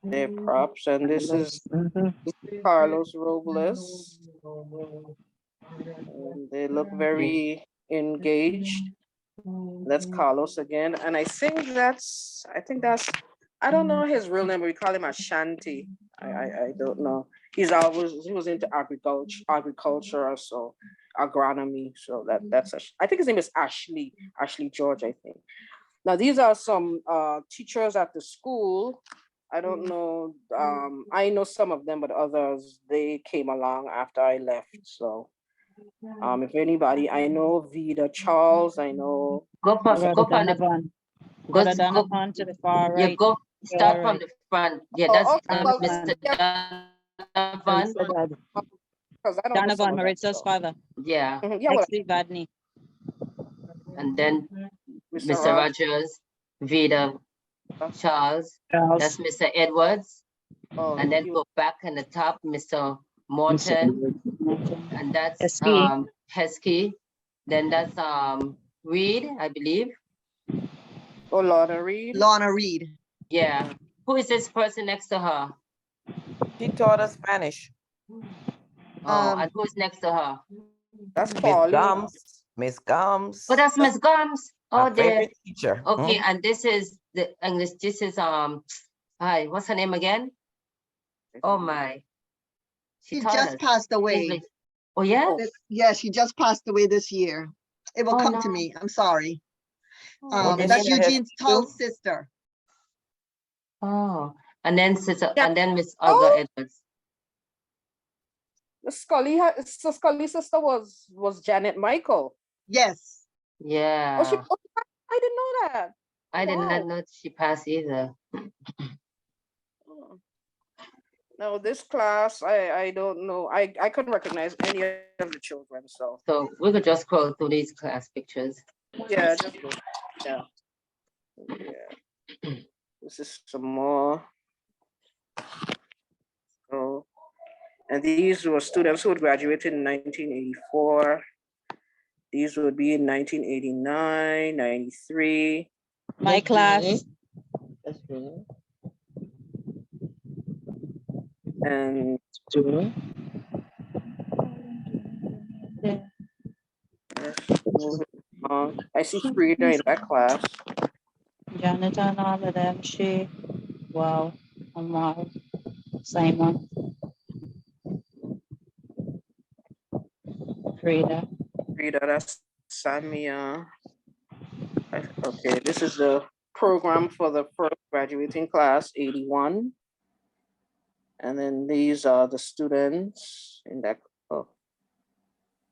S4: Their props, and this is Carlos Robles. And they look very engaged. That's Carlos again, and I think that's I don't know his real name. We call him Ashanti. I don't know. He was into agriculture or so, agronomy. So that's I think his name is Ashley George, I think. Now these are some teachers at the school. I don't know. I know some of them, but others they came along after I left. So if anybody, I know Vida Charles. I know.
S1: Go from the
S7: Donovan to the far right.
S1: You go start from the front. Yeah, that's Mr. Donovan.
S7: Donovan, Maritza's father.
S1: Yeah.
S7: Actually, Vadney.
S1: And then Mr. Rogers, Vida Charles. That's Mr. Edwards. And then go back in the top, Mr. Morton. And that's Heskey. Then that's Reed, I believe.
S4: Oh, Lorna Reed.
S11: Lorna Reed.
S1: Yeah. Who is this person next to her?
S10: She taught us Spanish.
S1: Oh, and who's next to her?
S4: That's
S10: Miss Gums. Miss Gums.
S1: Oh, that's Miss Gums. Oh,
S10: my favorite teacher.
S1: Okay, and this is the English. This is hi, what's her name again? Oh my.
S11: She just passed away.
S1: English. Oh yeah?
S11: Yeah, she just passed away this year. It will come to me. I'm sorry. That's Eugene's tall sister.
S1: Oh, and then sister, and then Miss Olga Edwards.
S4: The Scully sister was Janet Michael.
S11: Yes.
S1: Yeah.
S4: Oh, I didn't know that.
S1: I did not know she passed either.
S4: No, this class, I don't know. I couldn't recognize any of the children. So
S1: we could just scroll through these class pictures.
S4: Yeah, just go. Yeah. This is some more. So, and these were students who graduated in 1984. These would be in 1989, 93.
S7: My class.
S4: And I see Frida in that class.
S7: Jonathan, all of them. She, wow, Omar, Simon, Frida,
S4: that's Samia. Okay, this is the program for the first graduating class, 81. And then these are the students in that,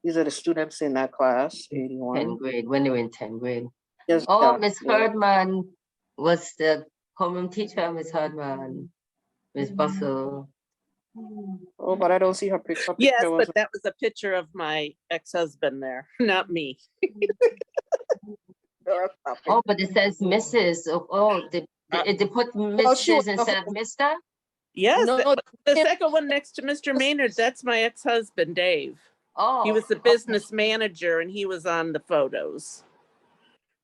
S4: these are the students in that class, 81.
S1: 10th grade, when they were in 10th grade.
S4: Yes,
S1: oh, Miss Herdman was the homeroom teacher, Miss Herdman. Miss Bustle.
S4: Oh, but I don't see her picture.
S14: Yes, but that was a picture of my ex-husband there, not me.
S1: Oh, but it says Mrs. Oh, they put Mrs. instead of Mr.?
S14: Yes, the second one next to Mr. Maynard, that's my ex-husband, Dave.
S1: Oh.
S14: He was the business manager and he was on the photos.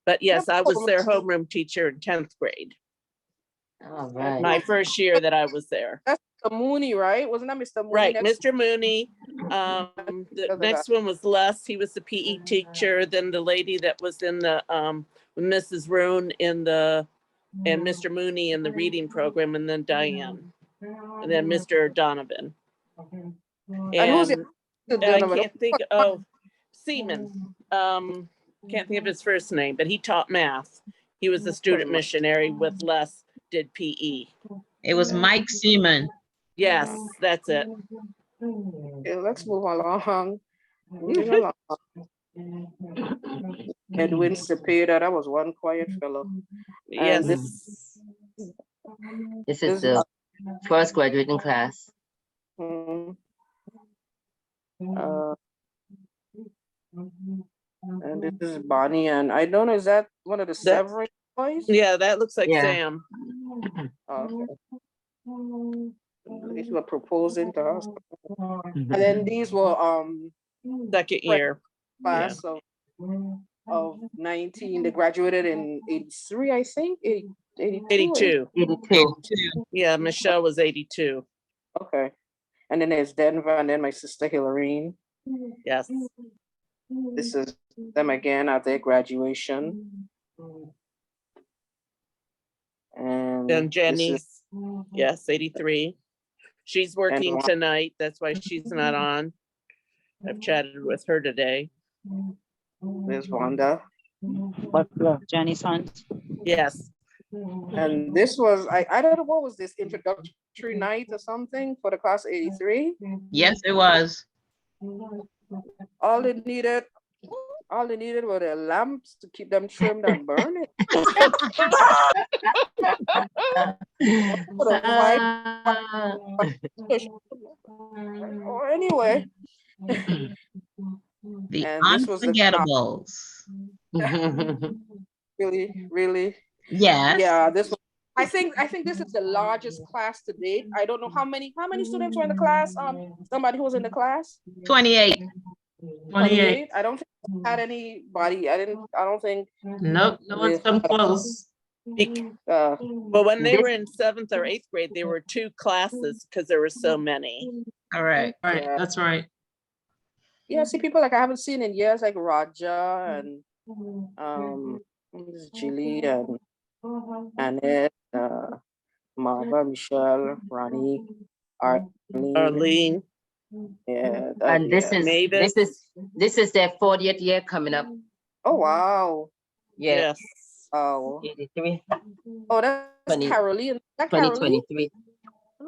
S14: But yes, I was their homeroom teacher in 10th grade.
S1: All right.
S14: My first year that I was there.
S4: That's Mr. Mooney, right? Wasn't that Mr. Mooney?
S14: Right,
S4: next-
S14: Mr. Mooney. The next one was Les. He was the PE teacher. Then the lady that was in the Mrs. Roon in the and Mr. Mooney in the reading program, and then Diane, and then Mr. Donovan.
S4: And who's
S14: And I can't think. Oh, Seaman. Can't think of his first name, but he taught math. He was a student missionary with Les. Did PE.
S15: It was Mike Seaman.
S14: Yes, that's it.
S4: Okay, let's move along. Moving along. Edwin Cepeda, that was one quiet fellow.
S14: Yes.
S4: And
S1: This is the first graduating class.
S4: And this is Bonnie, and I don't know, is that one of the Severin boys?
S14: Yeah, that looks like Sam.
S4: Okay. These were proposing to us. And then these were
S14: second year
S4: class of 19. They graduated in 83, I think. 82.
S14: 82. Yeah, Michelle was 82.
S4: Okay. And then there's Denver, and then my sister Hillarine.
S14: Yes.
S4: This is them again at their graduation. And
S14: Jenny,
S4: this is,
S14: yes, 83. She's working
S4: And-
S14: tonight. That's why she's not on. I've chatted with her today.
S4: there's Wanda.
S7: Jenny's hunt.
S14: Yes.
S4: And this was, I don't know, what was this, introductory night or something for the class 83?
S15: Yes, it was.
S4: All they needed were the lamps to keep them trimmed and burning. Or anyway.
S15: The
S4: And this was the
S15: unforgettables.
S4: really.
S15: Yes.
S4: Yeah, this one. I think this is the largest class to date. I don't know how many students were in the class. Somebody who was in the class?
S15: 28.
S4: 28. I don't think I had anybody. I don't think.
S15: Nope, no one's come close.
S14: But when they were in 7th or 8th grade, there were 2 classes because there were so many.
S15: All right.
S5: Right,
S4: Yeah.
S5: that's right.
S4: Yeah, see people like I haven't seen in years, like Raja and Julie and Annette, Marva, Michelle, Ronnie,
S14: Arlene.
S4: Yeah.
S1: And this is their 40th year coming up.
S4: Oh wow.
S1: Yeah.
S14: Yes.
S4: Oh.
S1: 83.
S4: Oh, that's Caroline. That
S1: 2023.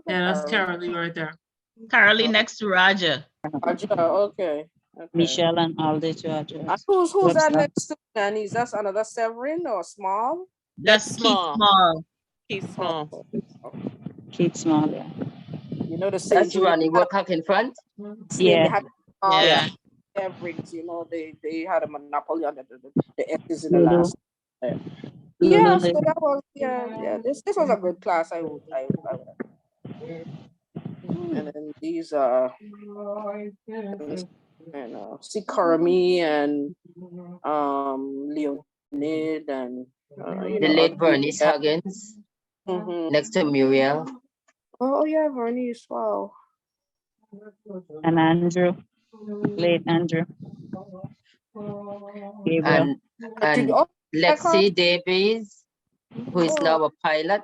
S5: Yeah, that's Carolee right there.
S15: Carolee next to Roger.
S4: Raja, okay.
S7: Michelle and Aldi to
S4: And who's that next to Nanny's? That's another Severin or Small?
S15: That's Small.
S14: Keith Small.
S7: Keith Small, yeah.
S4: You know the
S1: That's Ronnie Wilcock in front.
S7: Yeah.
S15: Yeah.
S4: Severins, you know, they had a monopoly on the X's in the
S7: Lulu.
S4: last. Yeah, so that was This was a good class. I would. And then these see Karami and Leonid and
S1: The late Bernice Huggins next to Muriel.
S4: Oh yeah, Bernice. Wow.
S7: And Andrew, late Andrew. Gabriel.
S1: And Lexi Davies, who is now a pilot.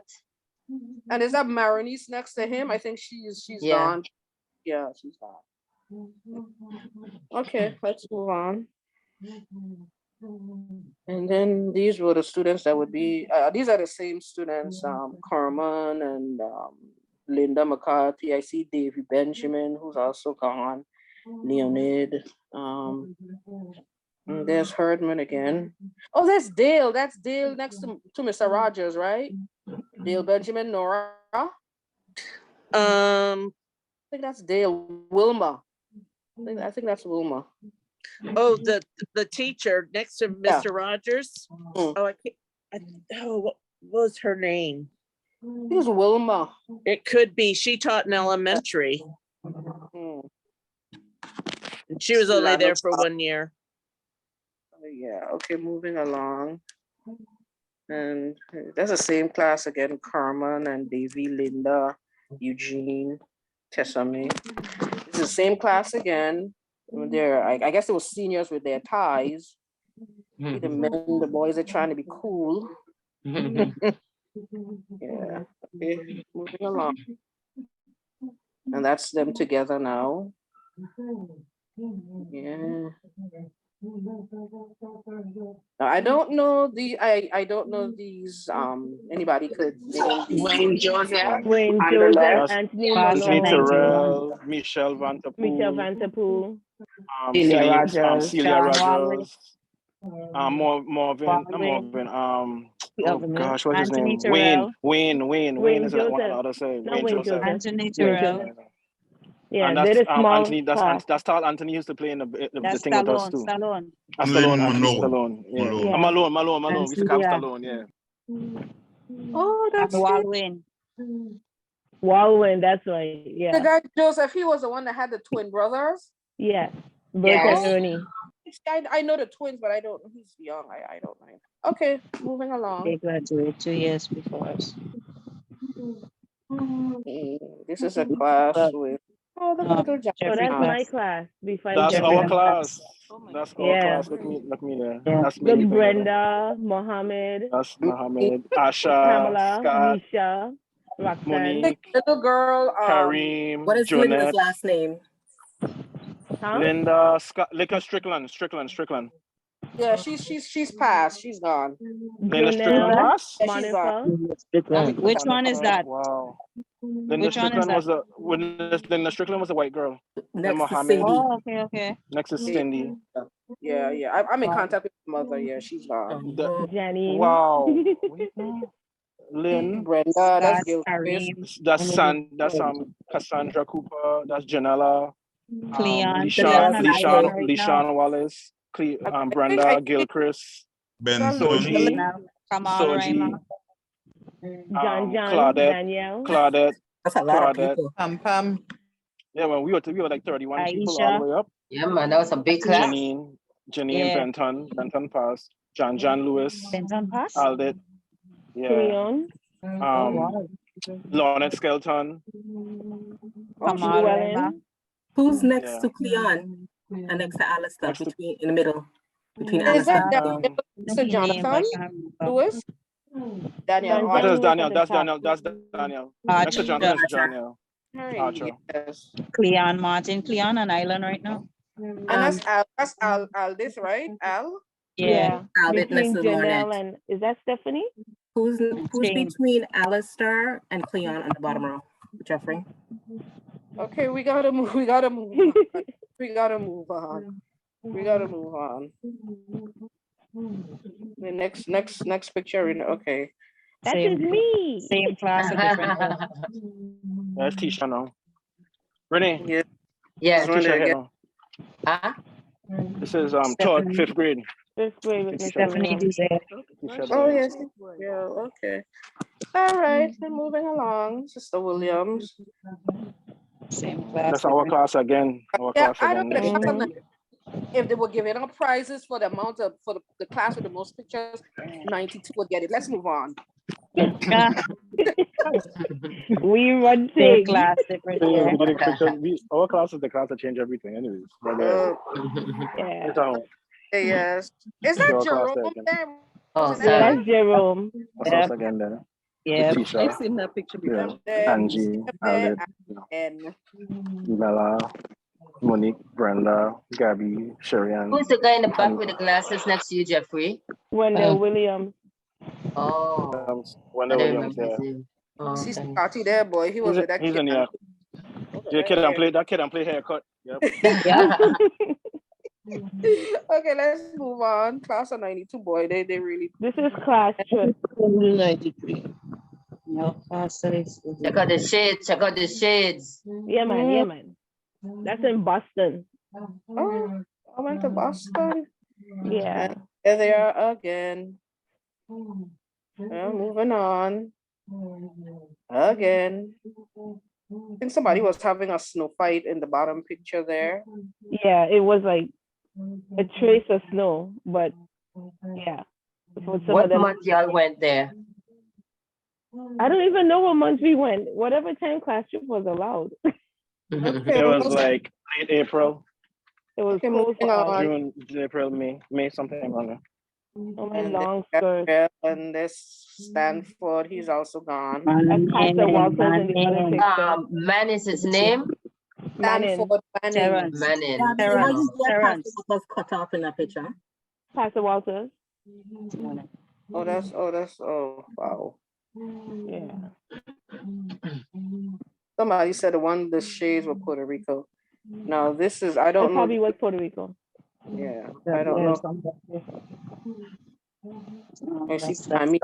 S4: And is that Marinice next to him? I think she's gone. Yeah, she's gone. Okay, let's move on. And then these were the students that would be, these are the same students, Carmen and Linda McCarthy. I see Davy Benjamin, who's also gone, Leonid. And there's Herdman again. Oh, that's Dale. That's Dale next to Mr. Rogers, right? Dale Benjamin, Nora. I think that's Dale. Wilma. I think that's Wilma.
S14: Oh, the teacher next to Mr. Rogers. Oh, I can't. What was her name?
S4: It was Wilma.
S14: It could be. She taught in elementary. And she was only there for 1 year.
S4: Yeah. Okay, moving along. And that's the same class again, Carmen and Davy, Linda, Eugene, Tessame. It's the same class again. I guess they were seniors with their ties. The men, the boys are trying to be cool. Yeah, okay, moving along. And that's them together now. Yeah. Now, I don't know I don't know these anybody could
S13: Wayne Joseph.
S2: Wayne
S4: on the
S2: Joseph,
S4: left.
S2: Anthony
S12: Anthony
S2: Malone,
S12: Terrell, Michelle
S2: Michelle
S12: Vanterpool,
S2: Vanterpool,
S12: Celia Rogers, Marvin, oh gosh, what's his
S7: Anthony
S12: name?
S7: Terrell.
S12: Wayne is one on the other side.
S2: Not
S12: Wayne
S2: Wayne
S12: Joseph.
S7: Anthony
S12: Yeah,
S7: Terrell.
S2: Yeah,
S12: and
S2: they're
S12: that's
S2: the small
S12: Anthony.
S2: class.
S12: That's tall Anthony used to play in the
S7: That's
S12: thing with us
S7: Stallone.
S12: too.
S7: Stallone.
S12: Stallone, Anthony
S16: Malone.
S12: Stallone. Yeah.
S16: Malone.
S12: Malone.
S7: And
S12: We used to call him
S7: Celia.
S12: Stallone. Yeah.
S4: Oh,
S7: And
S4: that's it.
S7: Walwyn.
S2: Walwyn, that's right.
S4: The
S2: Yeah.
S4: guy Joseph, he was the one that had the twin brothers.
S2: Yeah. Bert and Ernie.
S4: I know the twins, but I don't. He's young. I don't know. Okay, moving along.
S7: They graduated 2 years before us.
S4: This is a class with the little
S2: So that's
S7: Jeffrey
S2: my class. Before
S12: That's
S2: Jeffrey
S12: our
S2: class.
S12: class. That's our
S2: Yeah.
S12: class. Look me there.
S7: Yeah.
S12: That's me.
S2: Look, Brenda, Mohammed,
S12: That's Mohammed, Asha,
S2: Pamela,
S12: Scott,
S2: Misha, Roxanne.
S12: Monique,
S4: little girl.
S12: Kareem,
S11: What is
S12: Jonette,
S11: Linda's last name?
S2: Huh?
S12: Linda, Scott, Strickland.
S4: Yeah, she's passed. She's gone.
S12: Linda Strickland
S2: Janelle,
S12: pass?
S4: Yeah, she's gone.
S7: Which one is that?
S12: Wow. Linda
S7: Which one is
S12: Strickland
S7: that?
S12: Linda Strickland was a white girl. Then
S11: Next to
S12: Mohammed.
S11: Cindy.
S7: Oh, okay.
S12: Next is Cindy.
S4: Yeah. I'm in contact with her mother. Yeah, she's gone.
S2: Janine.
S12: Wow. Lynn.
S4: Brenda, that's
S7: Scott,
S4: Gilchrist.
S7: Kareem.
S12: That's Cassandra Cooper. That's Janella.
S7: Cleon.
S11: Cleon and Island
S7: right
S12: Leishan Wallace. Brenda Gilchrist.
S16: Benson.
S12: Soji.
S7: Kamal Raymond.
S2: John,
S12: Claudette.
S2: Danielle.
S11: That's a lot of
S12: Claudette.
S11: people.
S10: Pam.
S12: Yeah, when we were like 31 people all
S7: Aisha.
S12: the way up.
S1: Yeah, man, that was a big class.
S12: Janine
S7: Yeah.
S12: Benton Pass. John Lewis.
S7: Benton Pass.
S12: Aldit. Yeah.
S2: Cleon.
S12: Lornette Skelton.
S7: Kamal Raymond.
S2: Llewellyn.
S11: Who's next
S12: Yeah.
S11: to Cleon and next to Alistair?
S12: Next to-
S11: In the middle. Between
S4: Is
S11: Alistair
S4: that
S11: and
S4: Mr. Jonathan Lewis? Daniel.
S12: That is
S2: Lewis
S12: Daniel.
S2: at the
S12: That's
S2: top.
S12: Daniel. That's Daniel. Next to Jonathan is Daniel. Archer.
S4: Yes.
S7: Cleon Martin. Cleon on Island right now.
S4: And that's Al this, right? Al?
S7: Yeah.
S11: Albert
S2: Between
S11: next to
S2: Janelle
S11: Lornette.
S2: and, is that Stephanie?
S11: Who's
S7: Shane.
S11: between Alistair and Cleon on the bottom row? Jeffrey.
S4: Okay, we gotta move. We gotta move on. We gotta move on. The next picture. Okay.
S2: That
S7: Same-
S2: is me.
S7: Same class, a different room.
S12: That's Tisha now. Renee.
S4: Yeah.
S1: Yeah.
S12: This is Tisha here now.
S1: Huh?
S12: This is
S7: Stephanie.
S12: third, 5th grade.
S2: Fifth grade with Miss
S7: Stephanie
S2: Williams.
S7: Duzet.
S12: Tisha
S4: Oh
S12: there.
S4: yes. Yeah. Okay. All right. Then moving along, Sister Williams.
S7: Same class.
S12: That's our class again. Our
S4: Yeah,
S12: class
S4: I
S12: again.
S4: don't know if they were giving out prizes for the amount of the class with the most pictures. 92 would get it. Let's move on.
S2: We run
S7: Same
S2: things.
S7: class, different
S12: Yeah,
S7: year.
S12: we getting pictures. Our class is the class that change everything, anyways. But,
S2: Yeah.
S4: Yes. Is
S12: Your
S4: that
S12: class
S4: Jerome
S12: there again.
S4: there?
S1: Oh,
S4: Wasn't
S2: Yeah,
S1: sorry.
S2: that's Jerome.
S12: That's us again there.
S7: Yeah.
S12: Tisha.
S11: I've seen that picture before.
S12: Yeah. Angie, Aldit,
S4: And
S12: Mela, Monique, Brenda, Gabby, Sherian.
S1: Who's the guy in the back with the glasses next to you, Jeffrey?
S2: Wendell Williams.
S1: Oh,
S12: Wendell
S1: I don't
S12: Williams,
S1: remember
S12: yeah.
S1: his name. Oh,
S4: see
S1: okay.
S4: Scotty there, boy. He was with that
S12: He's
S4: kid.
S12: in here. The kid and play haircut. Yep.
S4: Okay, let's move on. Class of 92, boy. They really.
S2: This is class trip.
S7: 93. No class studies.
S1: Check out the shades. Check out the shades.
S2: Yeah, man. Yeah, man. That's in Boston.
S4: Oh, I went to Boston.
S2: Yeah.
S4: And there they are again. Moving on. Again. I think somebody was having a snow fight in the bottom picture there.
S2: Yeah, it was like a trace of snow, but yeah. For some
S1: What
S2: of them,
S1: month y'all went there?
S2: I don't even know what month we went. Whatever time class trip was allowed.
S12: It was like late April.
S2: It was
S4: Okay,
S2: cold
S4: moving
S2: for us.
S12: June, April, May, something on there.
S2: Oh, my
S4: And
S2: long
S4: then
S2: skirt.
S4: Gabriel and this Stanford, he's also gone.
S2: And Pastor Walters in the other picture.
S1: Man is his name?
S2: Manning.
S4: Stanford Manning.
S7: Terrence.
S1: Manning.
S7: Terrence. Terrence.
S16: was cut off in that picture.
S2: Pastor Walters.
S4: Oh, wow.
S2: Yeah.
S4: Somebody said the shades were Puerto Rico. Now this is, I
S2: That
S4: don't know.
S2: probably was Puerto Rico.
S4: Yeah, I don't know. I see. I mean,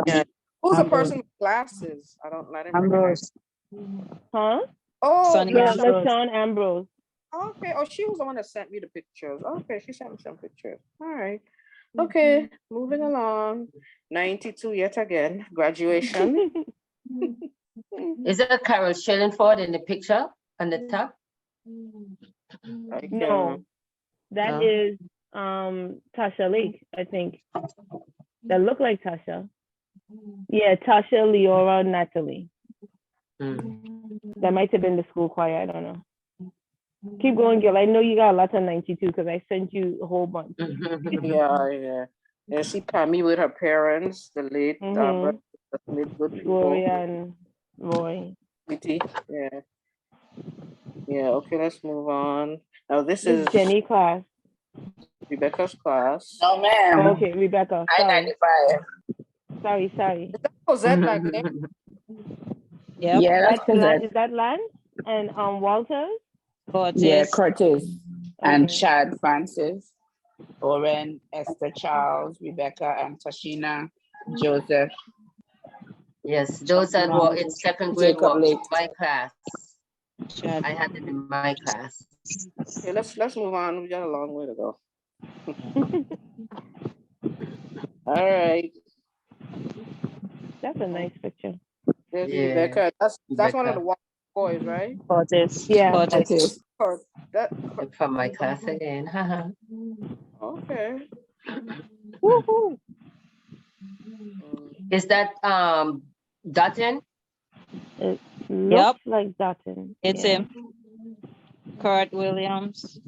S4: who's the person with glasses? I didn't recognize.
S2: Huh?
S4: Oh,
S7: Sonny
S2: Yeah,
S7: Ambrose.
S2: LaShawn Ambrose.
S4: Okay. Oh, she was the one that sent me the pictures. Okay, she sent me some pictures. All right. Okay, moving along. 92 yet again. Graduation.
S1: Is that Carol Shillingford in the picture on the top?
S2: No, that is Tasha Lake, I think. That look like Tasha. Yeah, Tasha, Leora, Natalie. That might have been the school choir. I don't know. Keep going, Gil. I know you got a lot of 92 because I sent you a whole bunch.
S4: Yeah. Yeah, see Pammy with her parents, the late good people.
S2: Gloria and Roy.
S4: Yeah. Yeah, okay, let's move on. Now this
S2: This
S4: is
S2: is Jenny class.
S4: Rebecca's class.
S16: No, ma'am.
S2: Oh, okay, Rebecca. Sorry.
S16: I-95.
S2: Sorry.
S4: Cosette back there.
S2: Yep.
S16: Yeah, that's Cosette.
S2: Is that Lance and Walters?
S16: Yeah, Curtis and
S2: Okay.
S16: Chad Francis, Oren, Esther Charles, Rebecca, and Tashina, Joseph.
S1: Yes, those that were in second grade
S16: Jacob
S1: were
S16: Lake.
S1: my class. I had them in my class.
S4: Okay, let's move on. We got a long way to go. All right.
S2: That's a nice picture.
S4: There's
S1: Yeah.
S4: Rebecca. That's one of
S1: Rebecca.
S4: the white boys, right?
S7: Curtis.
S2: Yeah.
S7: Curtis.
S1: From my class again.
S4: Okay.
S2: Woohoo.
S1: Is that Dutton?
S2: It looks
S7: Yep.
S2: like Dutton.
S7: It's
S2: Yeah.
S7: him. Kurt Williams.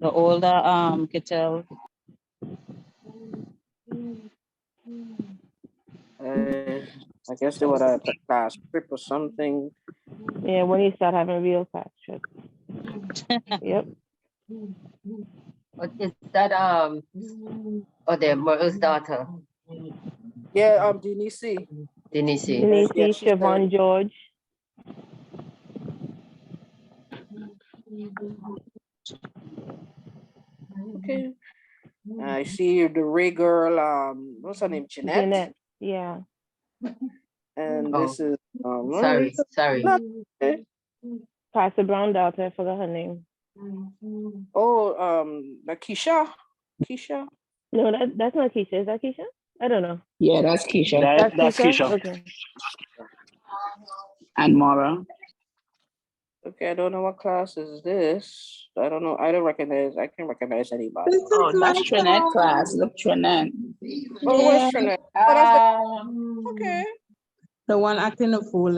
S7: The older Kittel.
S4: I guess they would have a class trip or something.
S2: Yeah, when you start having real class trips. Yep.
S1: What is that their Merle's daughter?
S4: Yeah, Denise.
S1: Denise.
S2: Denise,
S4: Yeah, she's
S2: Siobhan George.
S4: Okay. I see the Ray girl, what's her name? Jeanette.
S2: Yeah.
S4: And this is
S1: sorry.
S4: Okay.
S2: Pastor Brown daughter, I forgot her name.
S4: Oh, Keisha.
S2: No, that's not Keisha. Is that Keisha? I don't know.
S16: Yeah, that's Keisha.
S12: That's Keisha.
S2: Okay.
S16: And Maura.
S4: Okay, I don't know what class is this. I don't know. I can't recognize anybody.
S16: Oh, that's Trinette class. Look, Trinette.
S4: Oh, where's Trinette? Oh, that's okay.
S13: The one acting a fool.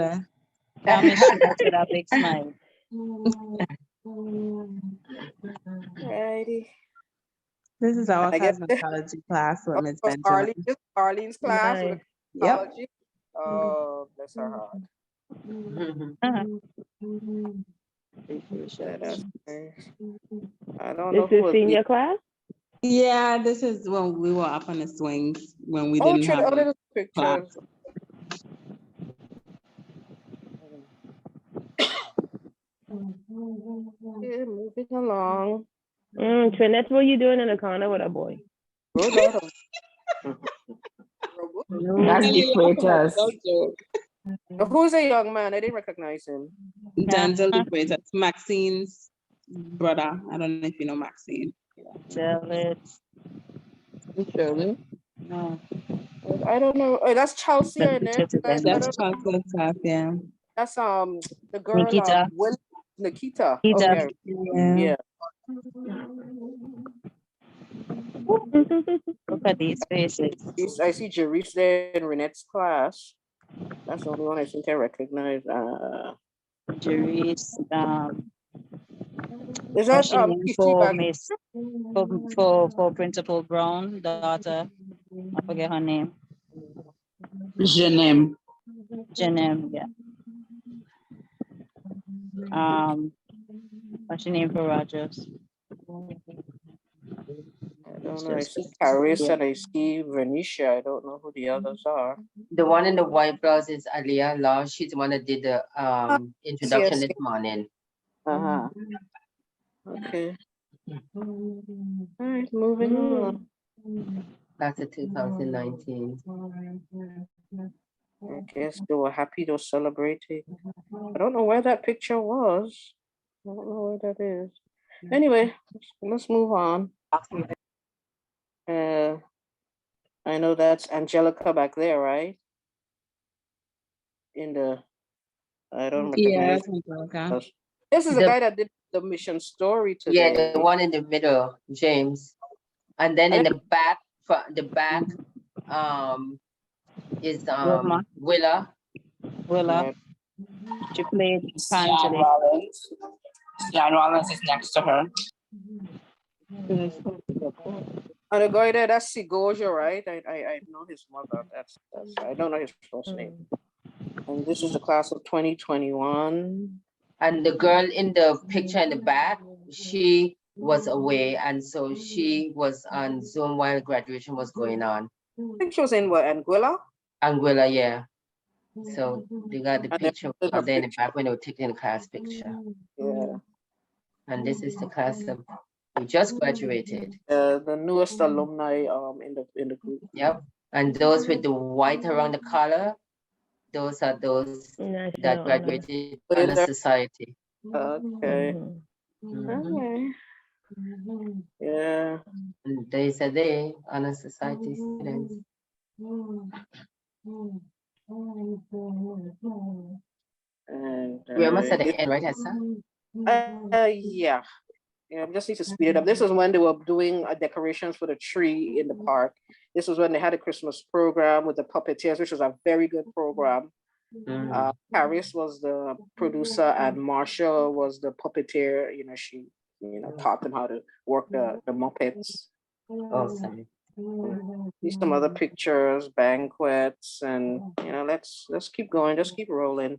S7: Tommy Schubert with a big smile.
S4: Righty.
S13: This is our
S4: I guess
S13: cosmetology class with Miss
S4: this
S13: Benjamin.
S4: Arlene's class with
S13: Yep.
S4: cosmetology. Oh, bless her heart. Yeah, that's nice. I don't know
S2: This is
S4: who
S2: senior class?
S13: Yeah, this is when we were up on the swings when we
S4: Oh,
S13: didn't have
S4: there's
S13: a class.
S4: pictures. Yeah, moving along.
S2: Trinette, what are you doing in the corner with a boy?
S4: That's
S16: the Freitas.
S4: Who's a young man? I didn't recognize him.
S13: Denzel the Freitas, Maxine's brother. I don't know if you know Maxine.
S7: Shirley.
S13: No.
S4: I don't know. Oh, that's Chelsea in there.
S13: That's Chelsea class, yeah.
S4: That's the girl
S7: Nikita.
S4: Nikita.
S7: Nikita.
S4: Okay. Yeah.
S7: Look at these faces.
S4: I see Jerice there in Renette's class. That's the only one I think I recognize.
S7: Jerice,
S4: Is that
S7: what's her name
S4: Kissy
S7: for
S4: back?
S7: Miss for Principal Brown, daughter? I forget her name.
S16: Jenem.
S7: Jenem, yeah. What's your name for Rogers?
S4: I don't know. I see Caris and I see Venetia. I don't know who the others are.
S1: The one in the white blouse is Aliyah Law. She's the one that did the introduction this morning.
S4: Okay. All right, moving on.
S1: That's a 2019.
S4: I guess they were happy, they were celebrating. I don't know where that picture was. I don't know where that is. Anyway, let's move on. I know that's Angelica back there, right? In the, I don't recognize. This is the guy that did the mission story today.
S1: Yeah, the one in the middle, James. And then in the back, is Willa.
S7: Willa. She played
S16: Jan Rollins. Jan Rollins is next to her.
S4: And the guy there, that's Sigoja, right? I know his mother. That's I don't know his first name. And this is the class of 2021.
S1: And the girl in the picture in the back, she was away, and so she was on Zoom while graduation was going on.
S4: I think she was in what, Anguilla?
S1: Anguilla, yeah. So they got the picture of there in the back when they were taking the class picture.
S4: Yeah.
S1: And this is the class of who just graduated.
S4: The newest alumni in the group.
S1: Yep. And those with the white around the collar, those are those that graduated honor society.
S4: Okay. Okay. Yeah.
S1: And they said they honor society students.
S4: And
S1: We almost at the end, right, Hassan?
S4: Yeah. Yeah, I just need to speed it up. This is when they were doing decorations for the tree in the park. This was when they had a Christmas program with the puppeteers, which was a very good program. Paris was the producer and Marsha was the puppeteer. You know, she taught them how to work the Muppets.
S1: Awesome.
S4: See some other pictures, banquets, and let's keep going. Just keep rolling.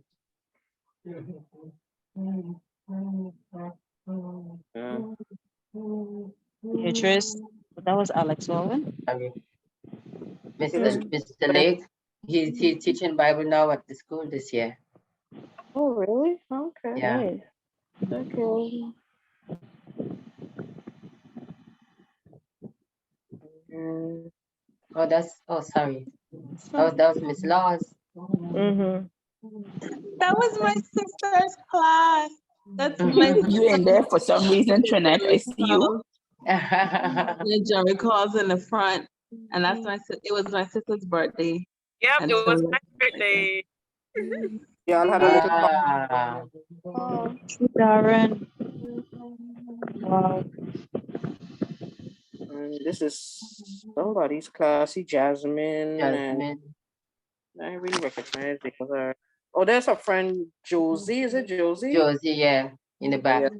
S7: Beatrice, that was Alex Owen.
S1: Mr. Lake, he's teaching Bible now at the school this year.
S4: Oh, really? Okay.
S1: Yeah.
S4: Okay.
S1: Oh, sorry. That was Miss Laws.
S6: That was my sister's class. That's my
S16: You in there for some reason, Trinette. I see you.
S6: Jerry calls in the front, and that's it was my sister's birthday.
S14: Yep,
S6: And
S14: it was
S6: so-
S14: my birthday.
S4: Yeah, I'll have a little
S7: Darren. Wow.
S4: And this is somebody's class. See Jasmine. And I really recognize the other. Oh, there's a friend Josie. Is it Josie?
S1: Josie, yeah, in the back.
S4: Yeah,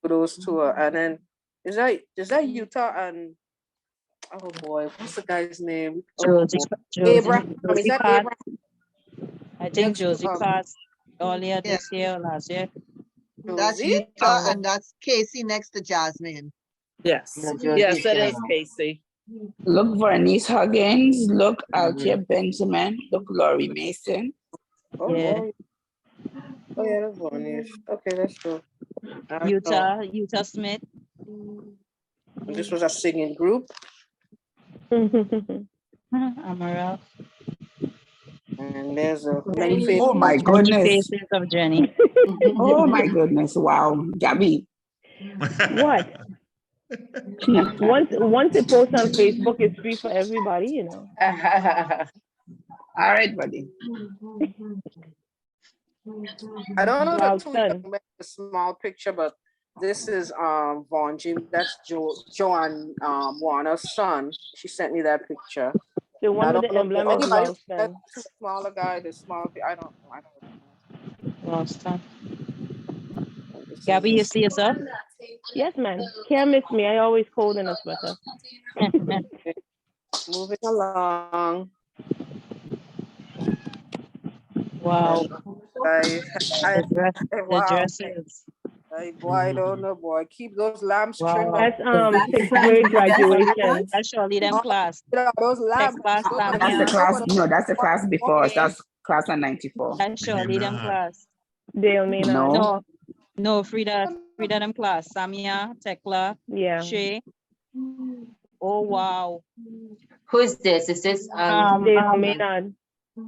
S4: those two are, and then is that Utah and oh boy, what's the guy's name?
S7: Josie,
S4: Abraham. Is
S7: Josie
S4: that
S7: Pat.
S4: Abraham?
S7: I think
S4: Yes,
S7: Josie passed earlier
S11: Yeah.
S7: this year or last year.
S11: That's
S4: Josie?
S11: Utah, and that's Casey next to Jasmine.
S14: Yes. Yes, that is Casey.
S16: Look, Vernice Huggins. Look, Althea Benjamin. Look, Laurie Mason.
S4: Oh,
S7: Yeah.
S4: boy. Oh yeah, that's one. Okay, let's go.
S7: Utah Smith.
S4: This was a singing group.
S7: Amaral.
S4: And there's a many faces.
S16: Oh my
S7: Many
S16: goodness.
S7: faces of Jenny.
S16: Oh my goodness. Wow. Gabby.
S2: What? Once it posts on Facebook, it's free for everybody, you know.
S16: All right, buddy.
S4: I don't know
S2: Wow,
S4: the two a small picture, but This is Vaughn Jim. That's Joanne Warner's son. She sent me that picture.
S2: The one
S4: I
S2: with
S4: don't
S2: the
S4: know if
S2: emblem is
S4: anybody
S2: Ralston.
S4: that smaller guy, the small. I don't.
S7: Ralston. Gabby, you see us up?
S2: Yes, man. Can't miss me. I always cold in a sweater.
S4: Moving along.
S7: Wow.
S4: The
S7: dresses.
S4: Boy, I don't know, boy. Keep those lamps trimmed
S7: Wow.
S4: up.
S2: That's sixth grade graduation.
S7: That's surely them class.
S4: Those lamps.
S7: Class,
S16: That's the class. No, that's the class before us. That's class of 94.
S7: That's surely them class.
S2: Dale Maynard.
S16: No.
S7: No, Frida them class. Samia, Tekla,
S2: Yeah.
S7: Shay. Oh wow.
S1: Who's this? Is this
S2: Dale Maynard.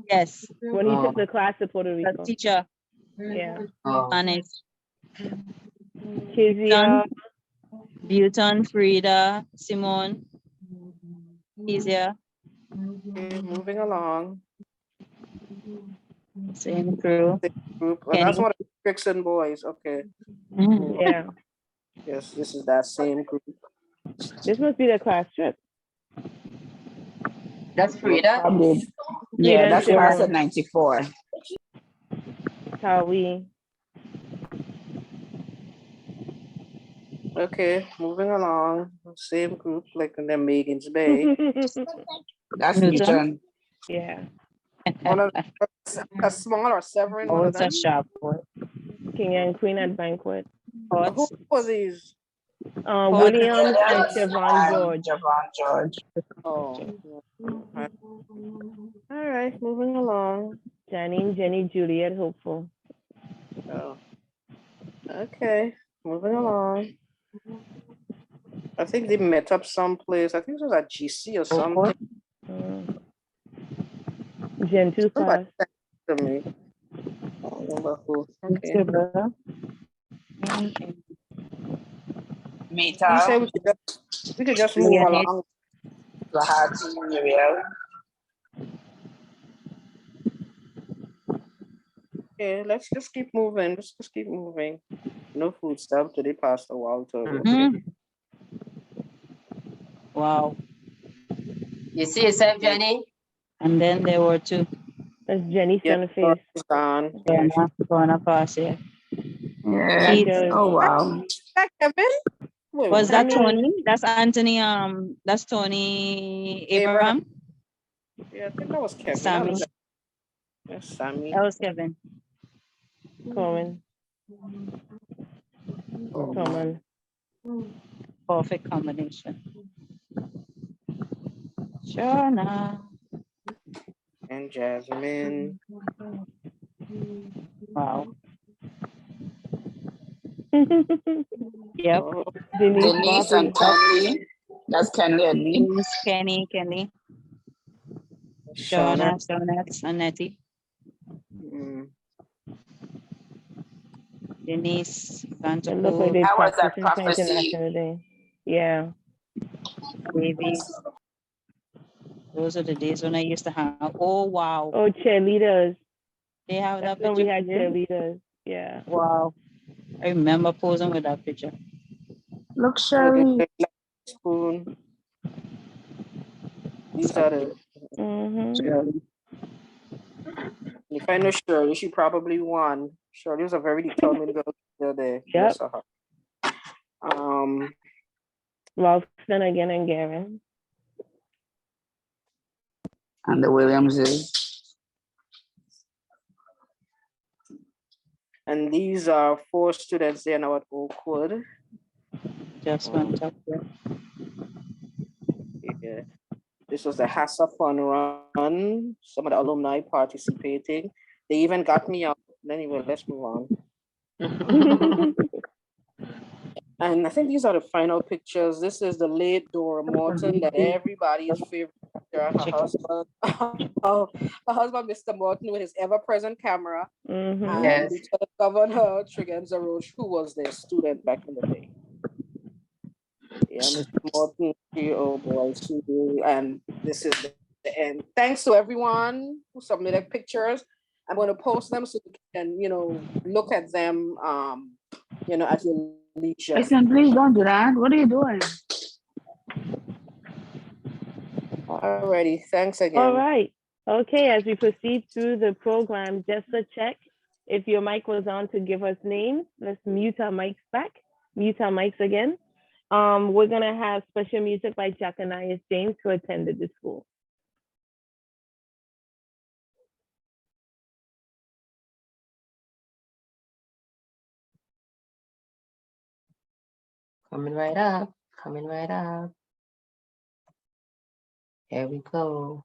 S7: Yes.
S2: When he took the class to Puerto Rico.
S7: The teacher.
S2: Yeah.
S7: Spanish.
S2: Kezia.
S7: Buton, Frida, Simone. Easier.
S4: Okay, moving along.
S7: Same crew.
S4: Group. Well, that's one of the Dixon boys. Okay.
S2: Yeah.
S4: Yes, this is that same group.
S2: This must be the class trip.
S1: That's Frida?
S16: Yeah, that's
S2: Frida
S16: class
S2: Simone.
S16: of 94.
S2: Tawi.
S4: Okay, moving along. Same group, like in the Megan's Bay.
S16: That's Newton.
S2: Yeah.
S4: One of a smaller Severin.
S7: Oh,
S4: One of
S7: it's a
S4: them.
S7: sharp boy.
S2: King and Queen at banquet.
S4: Who were these?
S2: Williams and Siobhan George.
S16: Siobhan George.
S4: Oh. All right, moving along.
S2: Janine, Jenny, Juliet, Hopeful.
S4: Oh. Okay, moving along. I think they met up someplace. I think it was at GC or something.
S2: Gen 2 class.
S4: Somebody sent it to me. I don't remember who. Okay.
S16: Meta.
S4: You said we could just move along.
S16: Lahati, Muriel.
S4: Okay, let's just keep moving. Let's just keep moving. No food stamp till they pass the Walter.
S7: Mm-hmm. Wow.
S1: You see yourself, Jenny?
S7: And then there were two.
S2: That's Jenny's face.
S4: Gone.
S7: Gonna pass here.
S16: Yeah. Oh wow.
S4: Kevin?
S7: Was that Tony? That's Anthony. That's Tony Abraham.
S4: Yeah, I think that was Kevin.
S7: Sammy.
S4: Yes, Sammy.
S7: That was Kevin.
S2: Coleman. Coleman.
S7: Perfect combination. Shona.
S4: And Jasmine.
S7: Wow. Yep.
S16: Denise and Kenley. That's Kenley and me.
S7: Kenny. Shona, and Nettie. Denise, Santa
S2: It looked like they
S16: How was that
S2: practicing
S16: prophecy?
S2: International Day. Yeah.
S7: Babies. Those are the days when I used to hang out. Oh wow.
S2: Oh, cheerleaders.
S7: They have that
S2: That's when we
S7: picture.
S2: had cheerleaders. Yeah.
S7: Wow. I remember posing with that picture.
S16: Look, Sherry.
S4: Spoon. These are the. If I know Shirley, she probably won. Shirley was a very determined girl the other day.
S2: Yep. Ralston again and Garen.
S16: And the Williamses.
S4: And these are 4 students there now at Oakwood.
S7: Just went up there.
S4: Yeah. This was the HASA Fun Run. Some of the alumni participating. They even got me out. Anyway, let's move on. And I think these are the final pictures. This is the late Dora Morton, that everybody's favorite picture. Her husband, Mr. Morton, with his ever-present camera. And
S1: Yes.
S4: Lieutenant Governor Tregenza Roche, who was their student back in the day. Yeah, Mr. Morton, oh boy, and this is the end. Thanks to everyone who submitted pictures. I'm going to post them so you can, look at them, at your Alicia.
S13: Listen, please don't do that. What are you doing?
S4: Alrighty, thanks again.
S2: All right. Okay, as we proceed through the program, just a check. If your mic was on to give us names, let's mute our mics back, mute our mics again. We're gonna have special music by Jaconias James, who attended the school.
S1: Coming right up, coming right up. Here we go.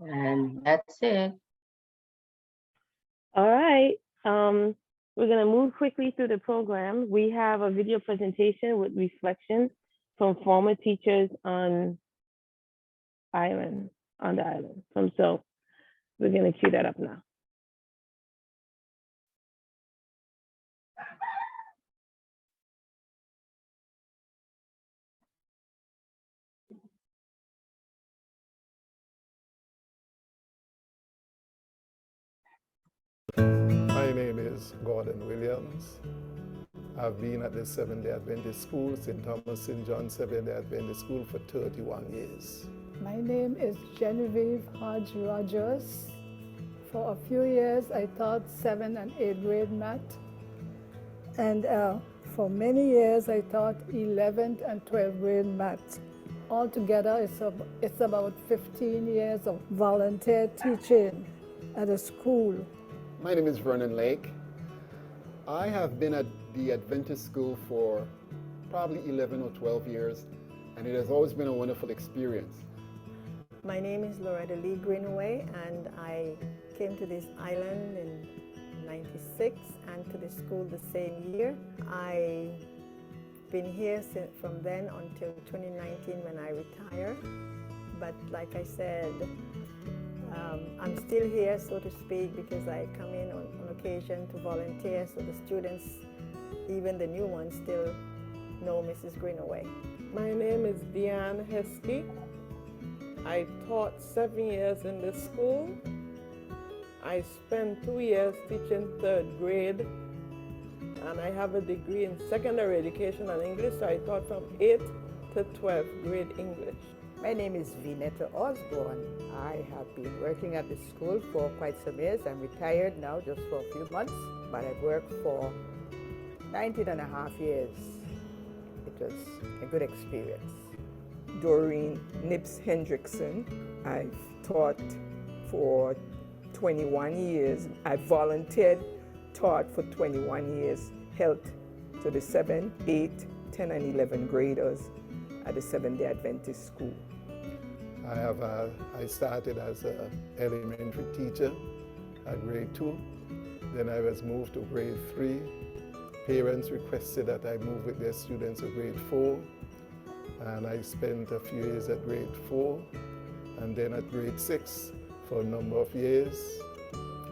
S1: And that's it.
S2: All right. We're going to move quickly through the program. We have a video presentation with reflections from former teachers on the island. So we're going to cue that up now.
S17: My name is Gordon Williams. I've been at the Seventh-day Adventist School, St. Thomas St. John Seventh-day Adventist School for 31 years.
S18: My name is Genevieve Hodge Rogers. For a few years, I taught 7th and 8th grade math. And for many years, I taught 11th and 12th grade math. Altogether, it's about 15 years of volunteer teaching at a school.
S17: My name is Vernon Lake. I have been at the Adventist School for probably 11 or 12 years, and it has always been a wonderful experience.
S19: My name is Loretta Lee Greenaway, and I came to this island in '96 and to the school the same year. I've been here from then until 2019 when I retired. But like I said, I'm still here, so to speak, because I come in on occasion to volunteer, so the students, even the new ones, still know Mrs. Greenaway.
S20: My name is Deanne Heskey. I taught 7 years in this school. I spent 2 years teaching 3rd grade, and I have a degree in secondary education and English, so I taught from 8th to 12th grade English.
S21: My name is Vinetta Osborne. I have been working at the school for quite some years. I'm retired now just for a few months, but I've worked for 19 and a half years. It was a good experience.
S22: Doreen Nips Hendrickson. I've taught for 21 years. I volunteered, taught for 21 years, helped to the 7, 8, 10, and 11 graders at the Seventh-day Adventist School.
S17: I started as an elementary teacher at grade 2. Then I was moved to grade 3. Parents requested that I move with their students to grade 4. And I spent a few years at grade 4. And then at grade 6 for a number of years.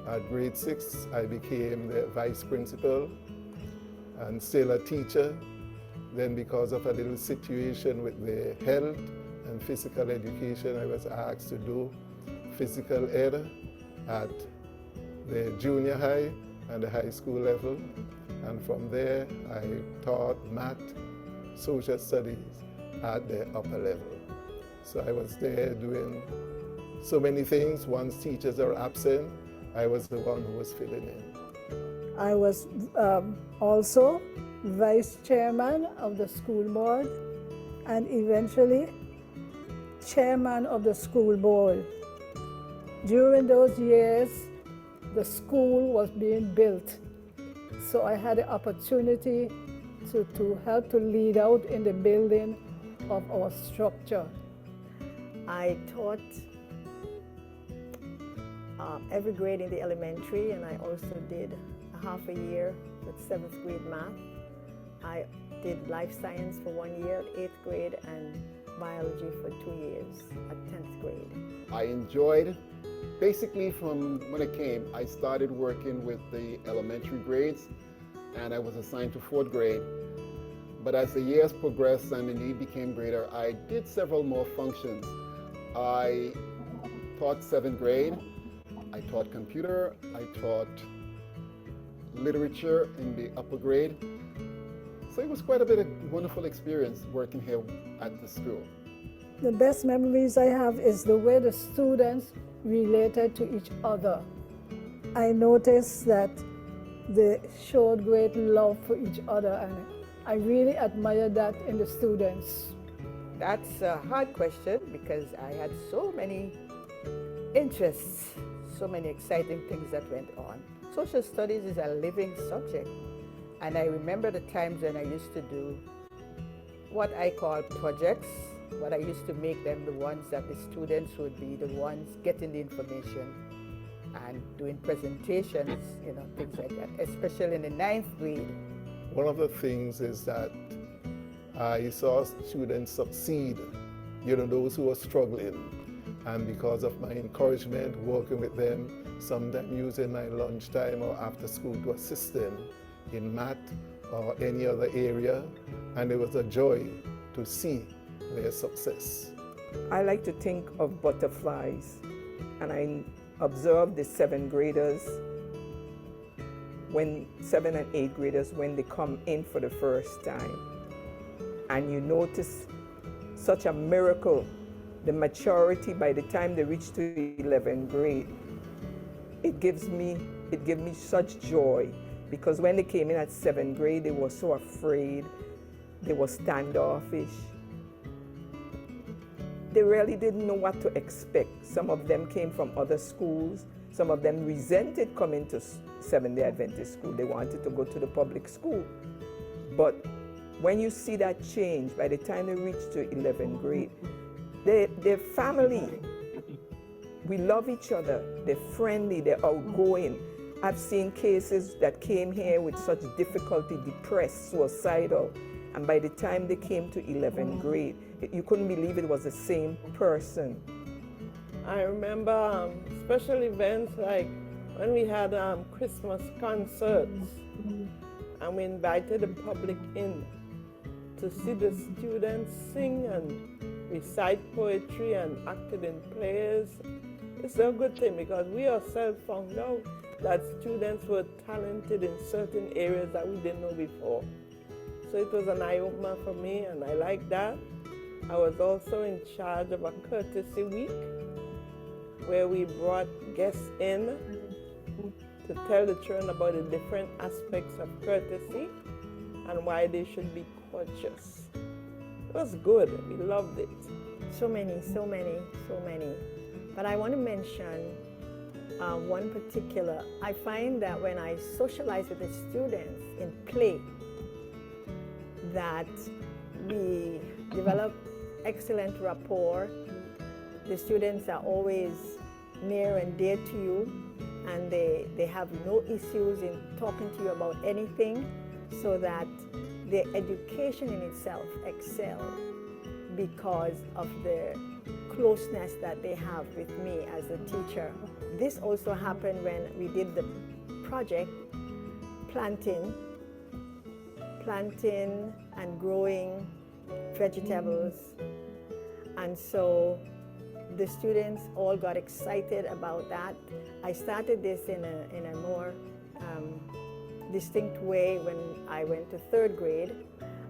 S17: At grade 6, I became the vice principal and still a teacher. Then because of a little situation with the health and physical education, I was asked to do physical ed at the junior high and the high school level. And from there, I taught math, social studies at the upper level. So I was there doing so many things. Once teachers are absent, I was the one who was filling in.
S18: I was also vice chairman of the school board and eventually chairman of the school board. During those years, the school was being built, so I had the opportunity to help to lead out in the building of our structure.
S19: I taught every grade in the elementary, and I also did a half a year with 7th grade math. I did life science for 1 year at 8th grade and biology for 2 years at 10th grade.
S17: I enjoyed, basically from when I came, I started working with the elementary grades and I was assigned to 4th grade. But as the years progressed and the need became greater, I did several more functions. I taught 7th grade, I taught computer, I taught literature in the upper grade. So it was quite a bit of wonderful experience working here at the school.
S18: The best memories I have is the way the students related to each other. I noticed that they showed great love for each other, and I really admire that in the students.
S21: That's a hard question because I had so many interests, so many exciting things that went on. Social studies is a living subject, and I remember the times when I used to do what I call projects what I used to make them the ones that the students would be the ones getting the information and doing presentations, you know, things like that, especially in the 9th grade.
S17: One of the things is that I saw students succeed, you know, those who are struggling. And because of my encouragement, working with them, sometimes using my lunchtime or after school to assist them in math or any other area. And it was a joy to see their success.
S22: I like to think of butterflies, and I observe the 7th graders, when 7th and 8th graders, when they come in for the first time. And you notice such a miracle, the maturity by the time they reach to 11th grade. It gives me such joy, because when they came in at 7th grade, they were so afraid, they were standoffish. They really didn't know what to expect. Some of them came from other schools. Some of them resented coming to Seventh-day Adventist school. They wanted to go to the public school. But when you see that change, by the time they reach to 11th grade, they're family. We love each other. They're friendly. They're outgoing. I've seen cases that came here with such difficulty, depressed, suicidal. And by the time they came to 11th grade, you couldn't believe it was the same person.
S20: I remember special events like when we had Christmas concerts, and we invited the public in to see the students sing and recite poetry and acted in plays. It's a good thing because we ourselves found out that students were talented in certain areas that we didn't know before. So it was an eye-opener for me, and I like that. I was also in charge of a courtesy week where we brought guests in to tell the children about the different aspects of courtesy and why they should be courteous. It was good. We loved it.
S19: So many. But I want to mention one particular. I find that when I socialize with the students in play, that we develop excellent rapport. The students are always near and dear to you, and they have no issues in talking to you about anything, so that their education in itself excels because of the closeness that they have with me as a teacher. This also happened when we did the project planting and growing vegetables. And so the students all got excited about that. I started this in a more distinct way when I went to 3rd grade.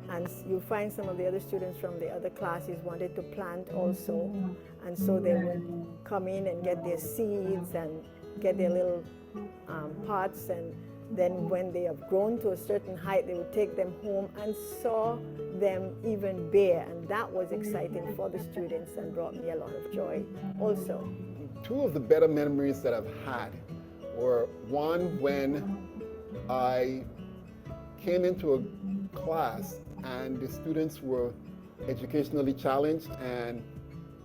S19: And you find some of the other students from the other classes wanted to plant also. And so they would come in and get their seeds and get their little pots, and then when they have grown to a certain height, they would take them home and saw them even bear. And that was exciting for the students and brought me a lot of joy also.
S17: Two of the better memories that I've had were one when I came into a class and the students were educationally challenged, and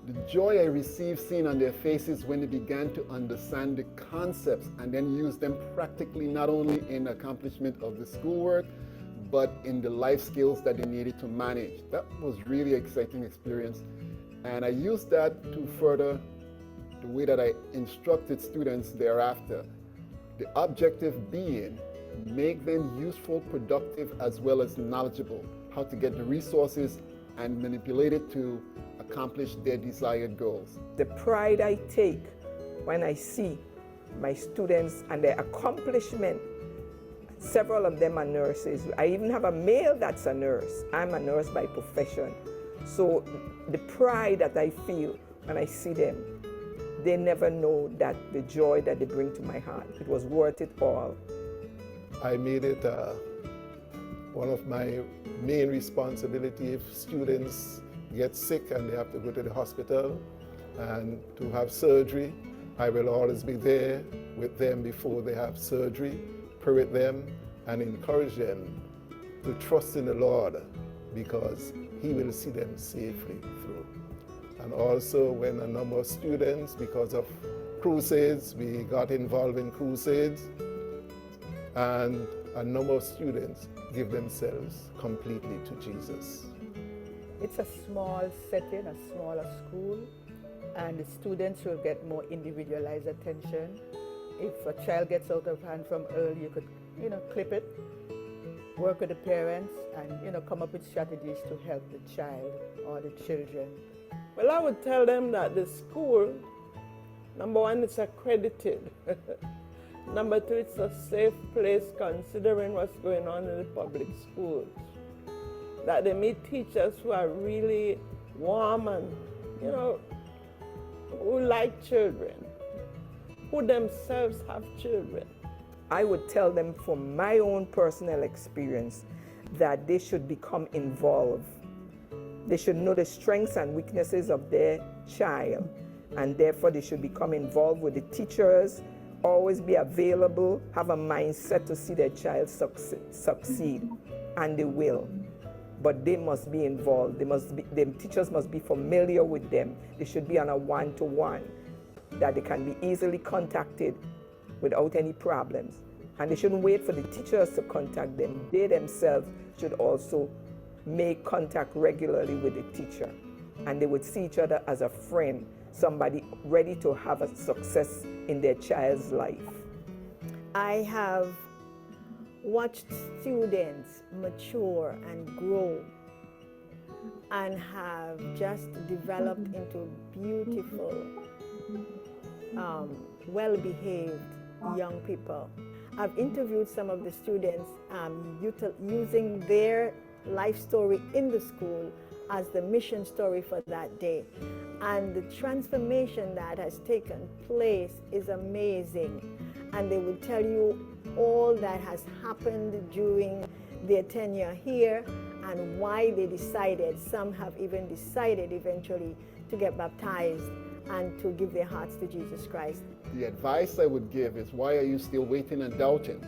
S17: the joy I received seeing on their faces when they began to understand the concepts and then use them practically, not only in accomplishment of the schoolwork, but in the life skills that they needed to manage. That was really exciting experience. And I used that to further the way that I instructed students thereafter. The objective being, make them useful, productive, as well as knowledgeable, how to get the resources and manipulate it to accomplish their desired goals.
S22: The pride I take when I see my students and their accomplishment. Several of them are nurses. I even have a male that's a nurse. I'm a nurse by profession. So the pride that I feel when I see them, they never know that the joy that they bring to my heart. It was worth it all.
S17: I made it one of my main responsibility if students get sick and they have to go to the hospital and to have surgery. I will always be there with them before they have surgery, pray with them and encourage them to trust in the Lord, because He will see them safely through. And also when a number of students, because of crusades, we got involved in crusades, and a number of students give themselves completely to Jesus.
S21: It's a small setting, a smaller school, and the students will get more individualized attention. If a child gets out of hand from early, you could, clip it, work with the parents, and, come up with strategies to help the child or the children.
S20: Well, I would tell them that the school, number one, it's accredited. Number two, it's a safe place considering what's going on in the public schools. That they meet teachers who are really warm and, who like children, who themselves have children.
S21: I would tell them from my own personal experience that they should become involved. They should know the strengths and weaknesses of their child, and therefore they should become involved with the teachers, always be available, have a mindset to see their child succeed, and they will. But they must be involved. The teachers must be familiar with them. They should be on a one-to-one, that they can be easily contacted without any problems. And they shouldn't wait for the teachers to contact them. They themselves should also make contact regularly with the teacher. And they would see each other as a friend, somebody ready to have a success in their child's life.
S19: I have watched students mature and grow and have just developed into beautiful, well-behaved young people. I've interviewed some of the students using their life story in the school as the mission story for that day. And the transformation that has taken place is amazing. And they will tell you all that has happened during their tenure here and why they decided. Some have even decided eventually to get baptized and to give their hearts to Jesus Christ.
S17: The advice I would give is, why are you still waiting and doubting?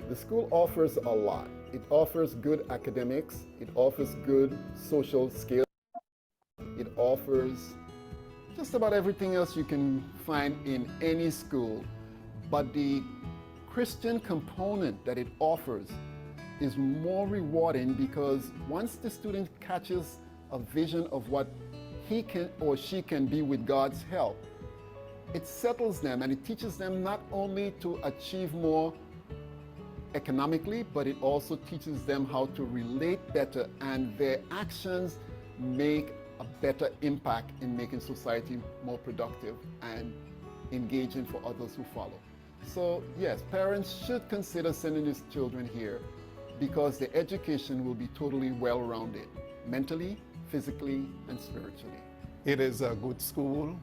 S17: The school offers a lot. It offers good academics. It offers good social skills. It offers just about everything else you can find in any school. But the Christian component that it offers is more rewarding, because once the student catches a vision of what he can or she can be with God's help, it settles them and it teaches them not only to achieve more economically, but it also teaches them how to relate better, and their actions make a better impact in making society more productive and engaging for others who follow. So yes, parents should consider sending these children here, because the education will be totally well-rounded, mentally, physically, and spiritually. It is a good school.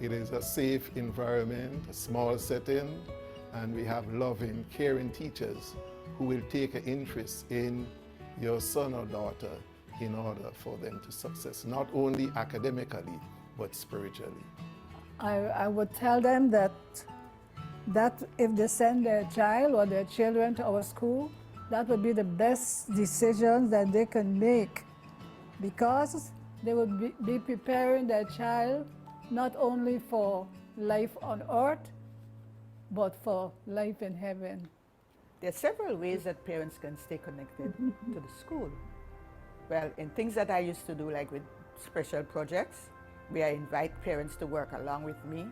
S17: It is a safe environment, a small setting, and we have loving, caring teachers who will take an interest in your son or daughter in order for them to success, not only academically, but spiritually.
S18: I would tell them that if they send their child or their children to our school, that would be the best decision that they can make, because they would be preparing their child not only for life on earth, but for life in heaven.
S21: There are several ways that parents can stay connected to the school. Well, in things that I used to do, like with special projects, where I invite parents to work along with me,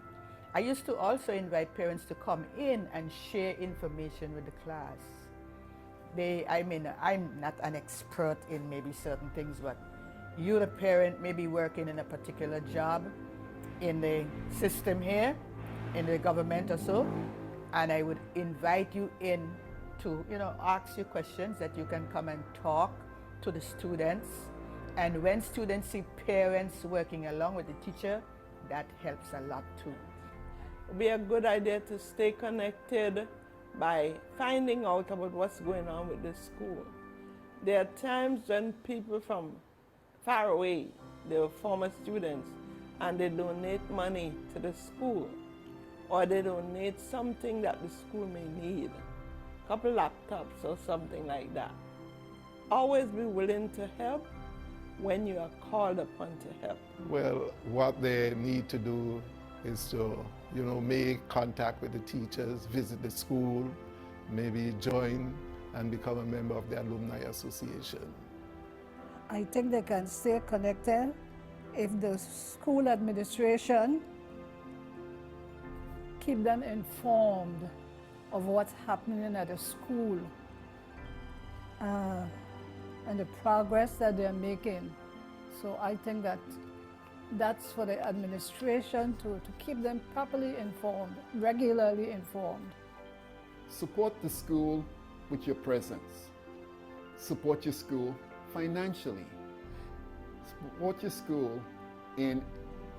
S21: I used to also invite parents to come in and share information with the class. I'm not an expert in maybe certain things, but you, the parent, may be working in a particular job in the system here, in the government or so, and I would invite you in to, ask you questions that you can come and talk to the students. And when students see parents working along with the teacher, that helps a lot too.
S20: It would be a good idea to stay connected by finding out about what's going on with the school. There are times when people from far away, they were former students, and they donate money to the school, or they donate something that the school may need, a couple laptops or something like that. Always be willing to help when you are called upon to help?
S17: Well, what they need to do is to, make contact with the teachers, visit the school, maybe join and become a member of the Alumni Association.
S18: I think they can stay connected if the school administration keep them informed of what's happening at the school and the progress that they're making. So I think that that's for the administration to keep them properly informed, regularly informed.
S3: Support the school with your presence. Support your school financially. Support your school in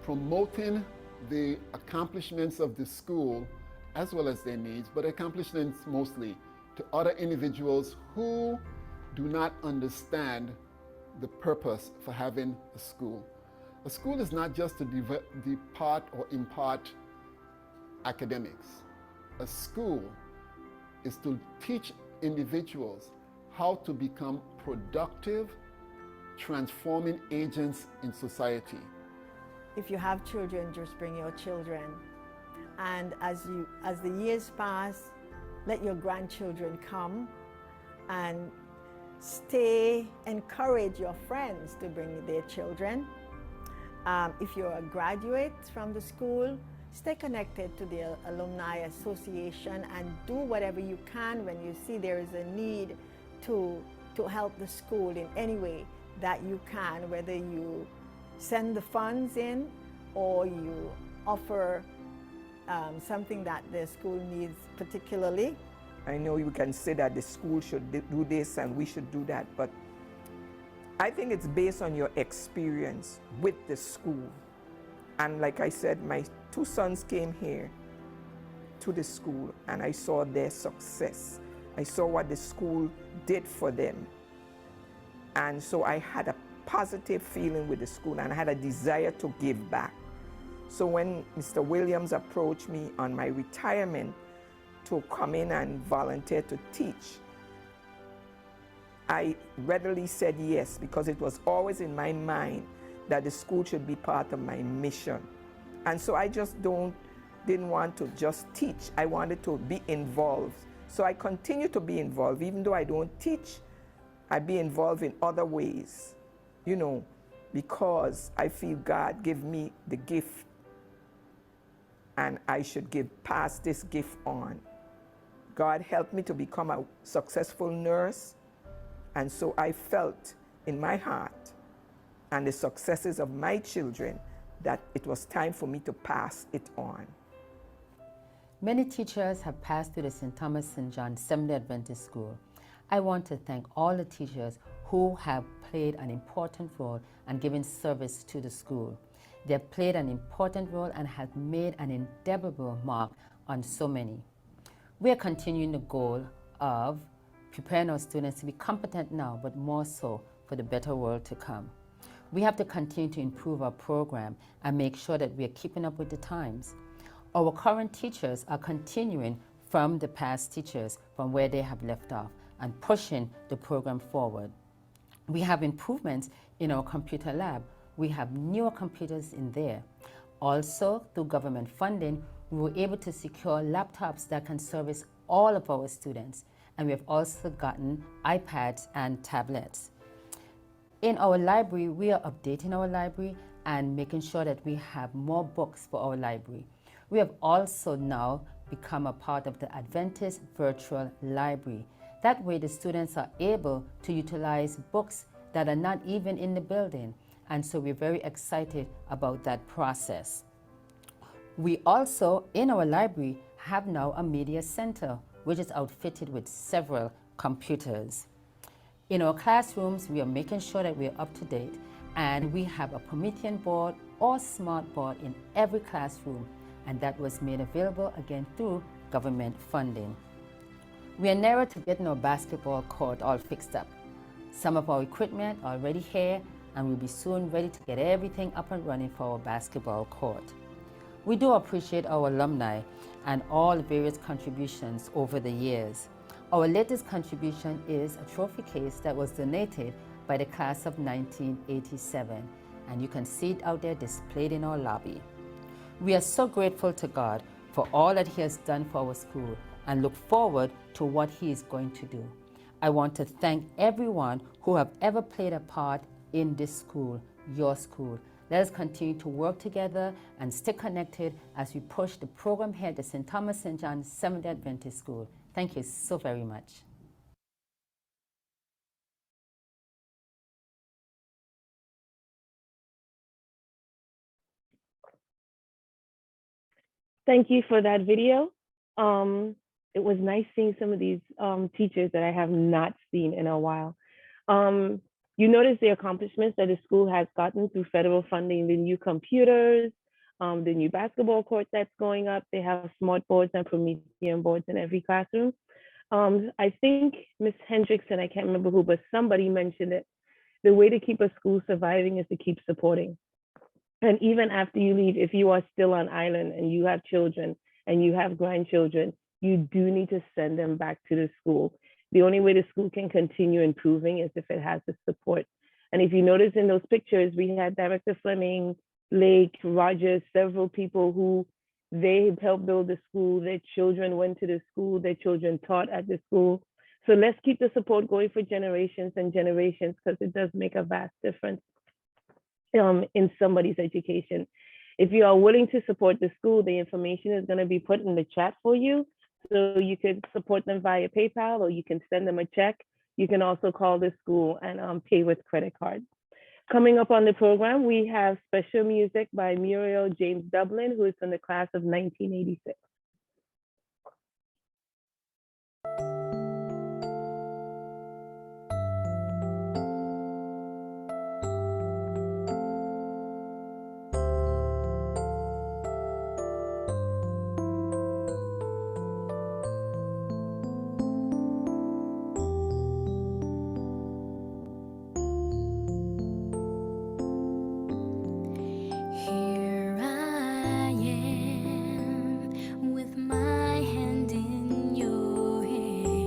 S3: promoting the accomplishments of the school as well as their needs, but accomplishments mostly to other individuals who do not understand the purpose for having a school. A school is not just to depart or impart academics. A school is to teach individuals how to become productive, transforming agents in society.
S19: If you have children, just bring your children. And as the years pass, let your grandchildren come and encourage your friends to bring their children. If you're a graduate from the school, stay connected to the Alumni Association and do whatever you can when you see there is a need to help the school in any way that you can, whether you send the funds in or you offer something that the school needs particularly.
S21: I know you can say that the school should do this and we should do that, but I think it's based on your experience with the school. And like I said, my two sons came here to the school and I saw their success. I saw what the school did for them. And so I had a positive feeling with the school and I had a desire to give back. So when Mr. Williams approached me on my retirement to come in and volunteer to teach, I readily said yes, because it was always in my mind that the school should be part of my mission. And so I just didn't want to just teach. I wanted to be involved. So I continue to be involved. Even though I don't teach, I be involved in other ways, because I feel God gave me the gift and I should pass this gift on. God helped me to become a successful nurse. And so I felt in my heart and the successes of my children that it was time for me to pass it on.
S1: Many teachers have passed through the St. Thomas St. John Seventh-day Adventist School. I want to thank all the teachers who have played an important role and given service to the school. They have played an important role and have made an indelible mark on so many. We are continuing the goal of preparing our students to be competent now, but more so for the better world to come. We have to continue to improve our program and make sure that we are keeping up with the times. Our current teachers are continuing from the past teachers from where they have left off and pushing the program forward. We have improvements in our computer lab. We have newer computers in there. Also, through government funding, we were able to secure laptops that can service all of our students. And we have also gotten iPads and tablets. In our library, we are updating our library and making sure that we have more books for our library. We have also now become a part of the Adventist Virtual Library. That way the students are able to utilize books that are not even in the building. And so we're very excited about that process. We also, in our library, have now a media center, which is outfitted with several computers. In our classrooms, we are making sure that we are up to date, and we have a Promethean board or smart board in every classroom, and that was made available again through government funding. We are nearer to getting our basketball court all fixed up. Some of our equipment are already here, and we'll be soon ready to get everything up and running for our basketball court. We do appreciate our alumni and all various contributions over the years. Our latest contribution is a trophy case that was donated
S8: by the class of 1987, and you can see it out there displayed in our lobby. We are so grateful to God for all that He has done for our school and look forward to what He is going to do. I want to thank everyone who have ever played a part in this school, your school. Let us continue to work together and stay connected as we push the program here at the St. Thomas St. John Seventh-day Adventist School. Thank you so very much.
S2: Thank you for that video. It was nice seeing some of these teachers that I have not seen in a while. You notice the accomplishments that the school has gotten through federal funding, the new computers, the new basketball court that's going up. They have smart boards and Promethean boards in every classroom. I think Ms. Hendrickson, I can't remember who, but somebody mentioned it. The way to keep a school surviving is to keep supporting. And even after you leave, if you are still on island and you have children and you have grandchildren, you do need to send them back to the school. The only way the school can continue improving is if it has the support. And if you notice in those pictures, we had Director Fleming, Lake, Rogers, several people who they helped build the school. Their children went to the school. Their children taught at the school. So let's keep the support going for generations and generations, because it does make a vast difference in somebody's education. If you are willing to support the school, the information is going to be put in the chat for you. So you could support them via PayPal, or you can send them a check. You can also call the school and pay with credit cards. Coming up on the program, we have special music by Muriel James Dublin, who is from the class of 1986.
S9: Here I am with my hand in your hand.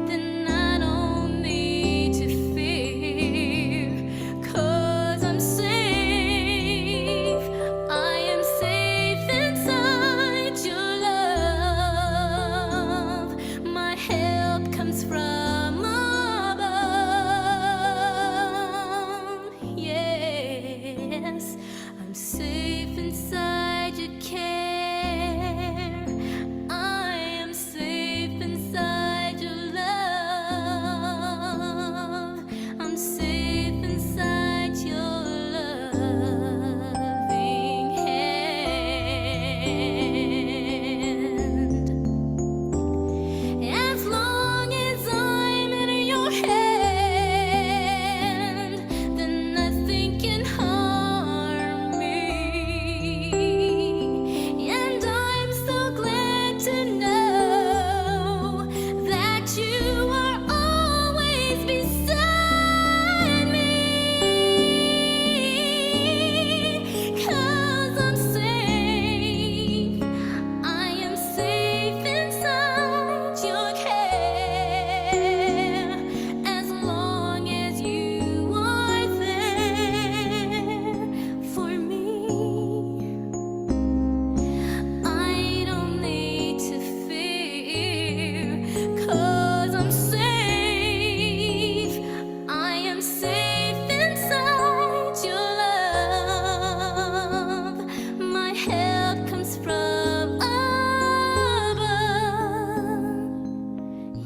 S9: then I don't need to fear, 'cause I'm safe. I am safe inside your love. My help comes from above. Yes, I'm safe inside your care. I am safe inside your love. I'm safe inside your loving hand. As long as I'm in your hand, then nothing can harm me. And I'm so glad to know that you are always beside me. 'Cause I'm safe. I am safe inside your care. As long as you are there for me, I don't need to fear, 'cause I'm safe. I am safe inside your love. My help comes from above.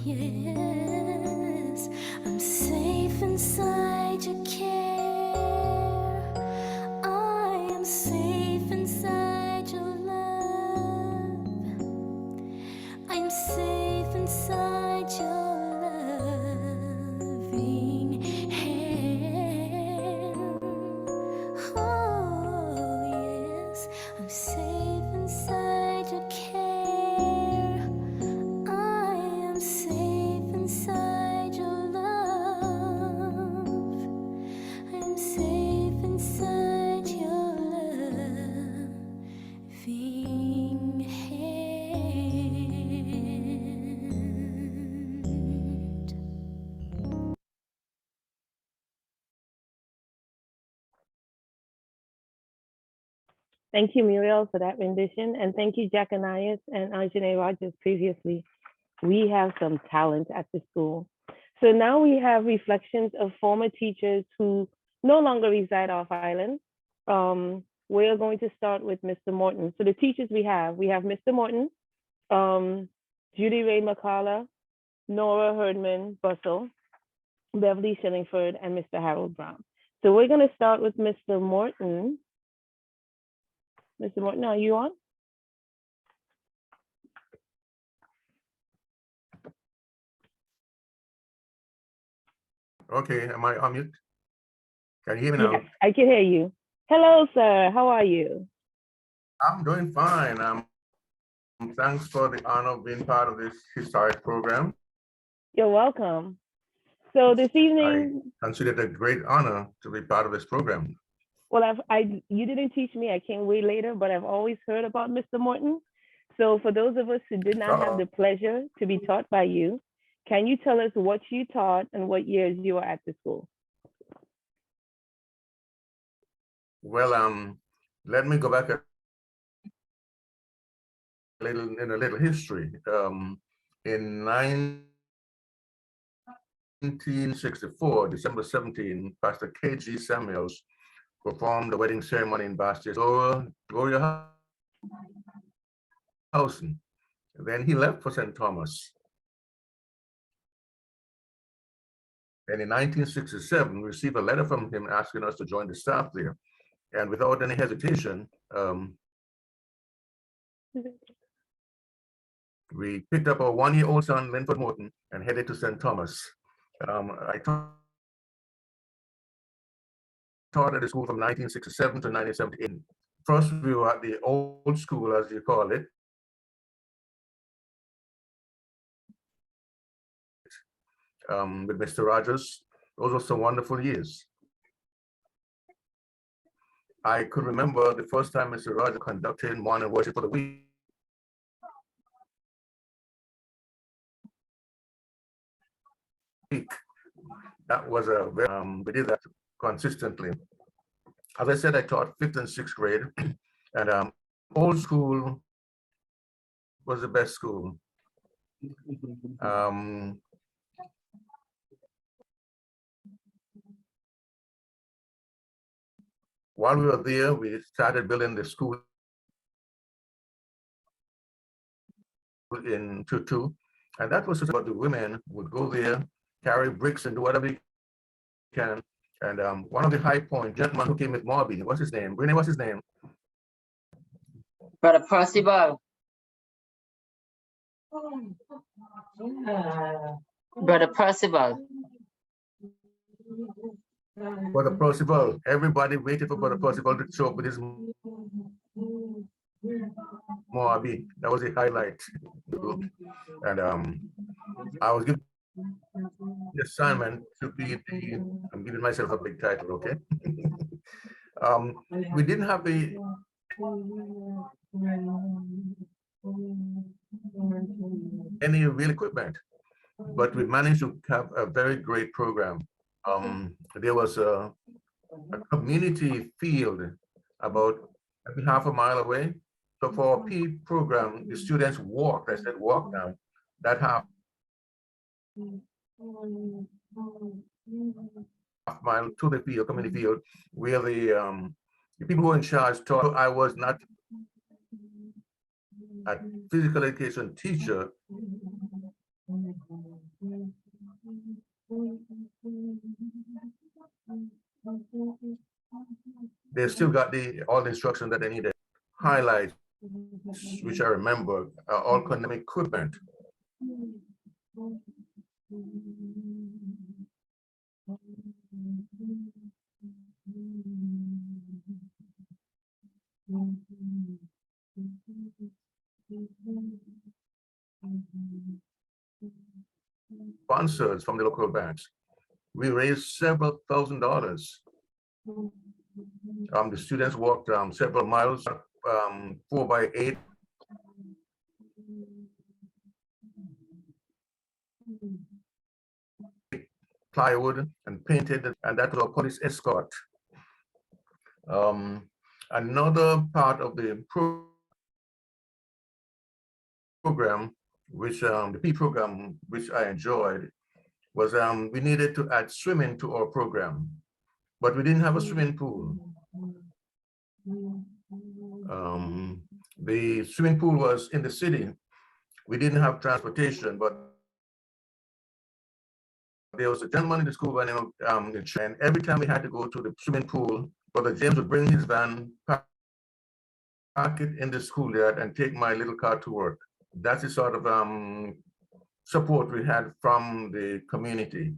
S9: Yes, I'm safe inside your care. I am safe inside your love. I'm safe inside your loving hand. Oh, yes, I'm safe inside your care. I am safe inside your love. I'm safe inside your loving hand.
S2: Thank you, Muriel, for that rendition. And thank you, Jack Ananias and Anjane Rogers previously. We have some talent at the school. So now we have reflections of former teachers who no longer reside off island. We're going to start with Mr. Morton. So the teachers we have Mr. Morton, Judy Ray McCullough, Nora Herdman Bussell, Beverly Shillingford, and Mr. Harold Brown. So we're going to start with Mr. Morton. Mr. Morton, are you on?
S5: Okay, am I on mute? Can you hear me now?
S2: Yes, I can hear you. Hello, sir. How are you?
S5: I'm doing fine. Thanks for the honor of being part of this historic program.
S2: You're welcome. So this evening,
S5: I consider it a great honor to be part of this program.
S2: well, you didn't teach me. I came way later, but I've always heard about Mr. Morton. So for those of us who did not have the pleasure to be taught by you, can you tell us what you taught and what years you were at the school?
S5: Well, let me go back a little history. In 1964, December 17, Pastor K.G. Samuels performed the wedding ceremony in Bastion's Gloria Housen. Then he left for St. Thomas. And in 1967, we received a letter from him asking us to join the staff there. And without any hesitation, we picked up our one-year-old son, Linford Morton, and headed to St. Thomas. I taught at the school from 1967 to 1978. First, we were at the old school, as you call it. With Mr. Rogers. Those were some wonderful years. I could remember the first time Mr. Rogers conducted morning worship for the week. week. That was a very, we did that consistently. As I said, I taught 5th and 6th grade, and old school was the best school. While we were there, we started building the school in Tutu, and that was what the women would go there, carry bricks and do whatever they can. And one of the high point gentlemen who came with Morby, what's his name? Renee, what's his name?
S1: Brother Percival. Brother Percival.
S5: Brother Percival. Everybody waited for Brother Percival to show up with his Moabi. That was a highlight. And I was given the assignment to be the, I'm giving myself a big title, okay? We didn't have the any real equipment, but we managed to have a very great program. There was a community field about maybe half a mile away. So for our P program, the students walked. I said, walk now. That half mile to the field, community field, where the people who were in charge taught. I was not a physical education teacher. They still got all the instruction that they needed. Highlights, which I remember, all kind of equipment. Sponsors from the local banks. We raised several $1,000s. The students walked several miles, 4x8. Plywood and painted, and that was a police escort. Another part of the program, which the P program, which I enjoyed, was we needed to add swimming to our program, but we didn't have a swimming pool. The swimming pool was in the city. We didn't have transportation, but there was a gentleman in the school by the name of and every time we had to go to the swimming pool, Brother James would bring his van, park it in the schoolyard, and take my little car to work. That's the sort of support we had from the community.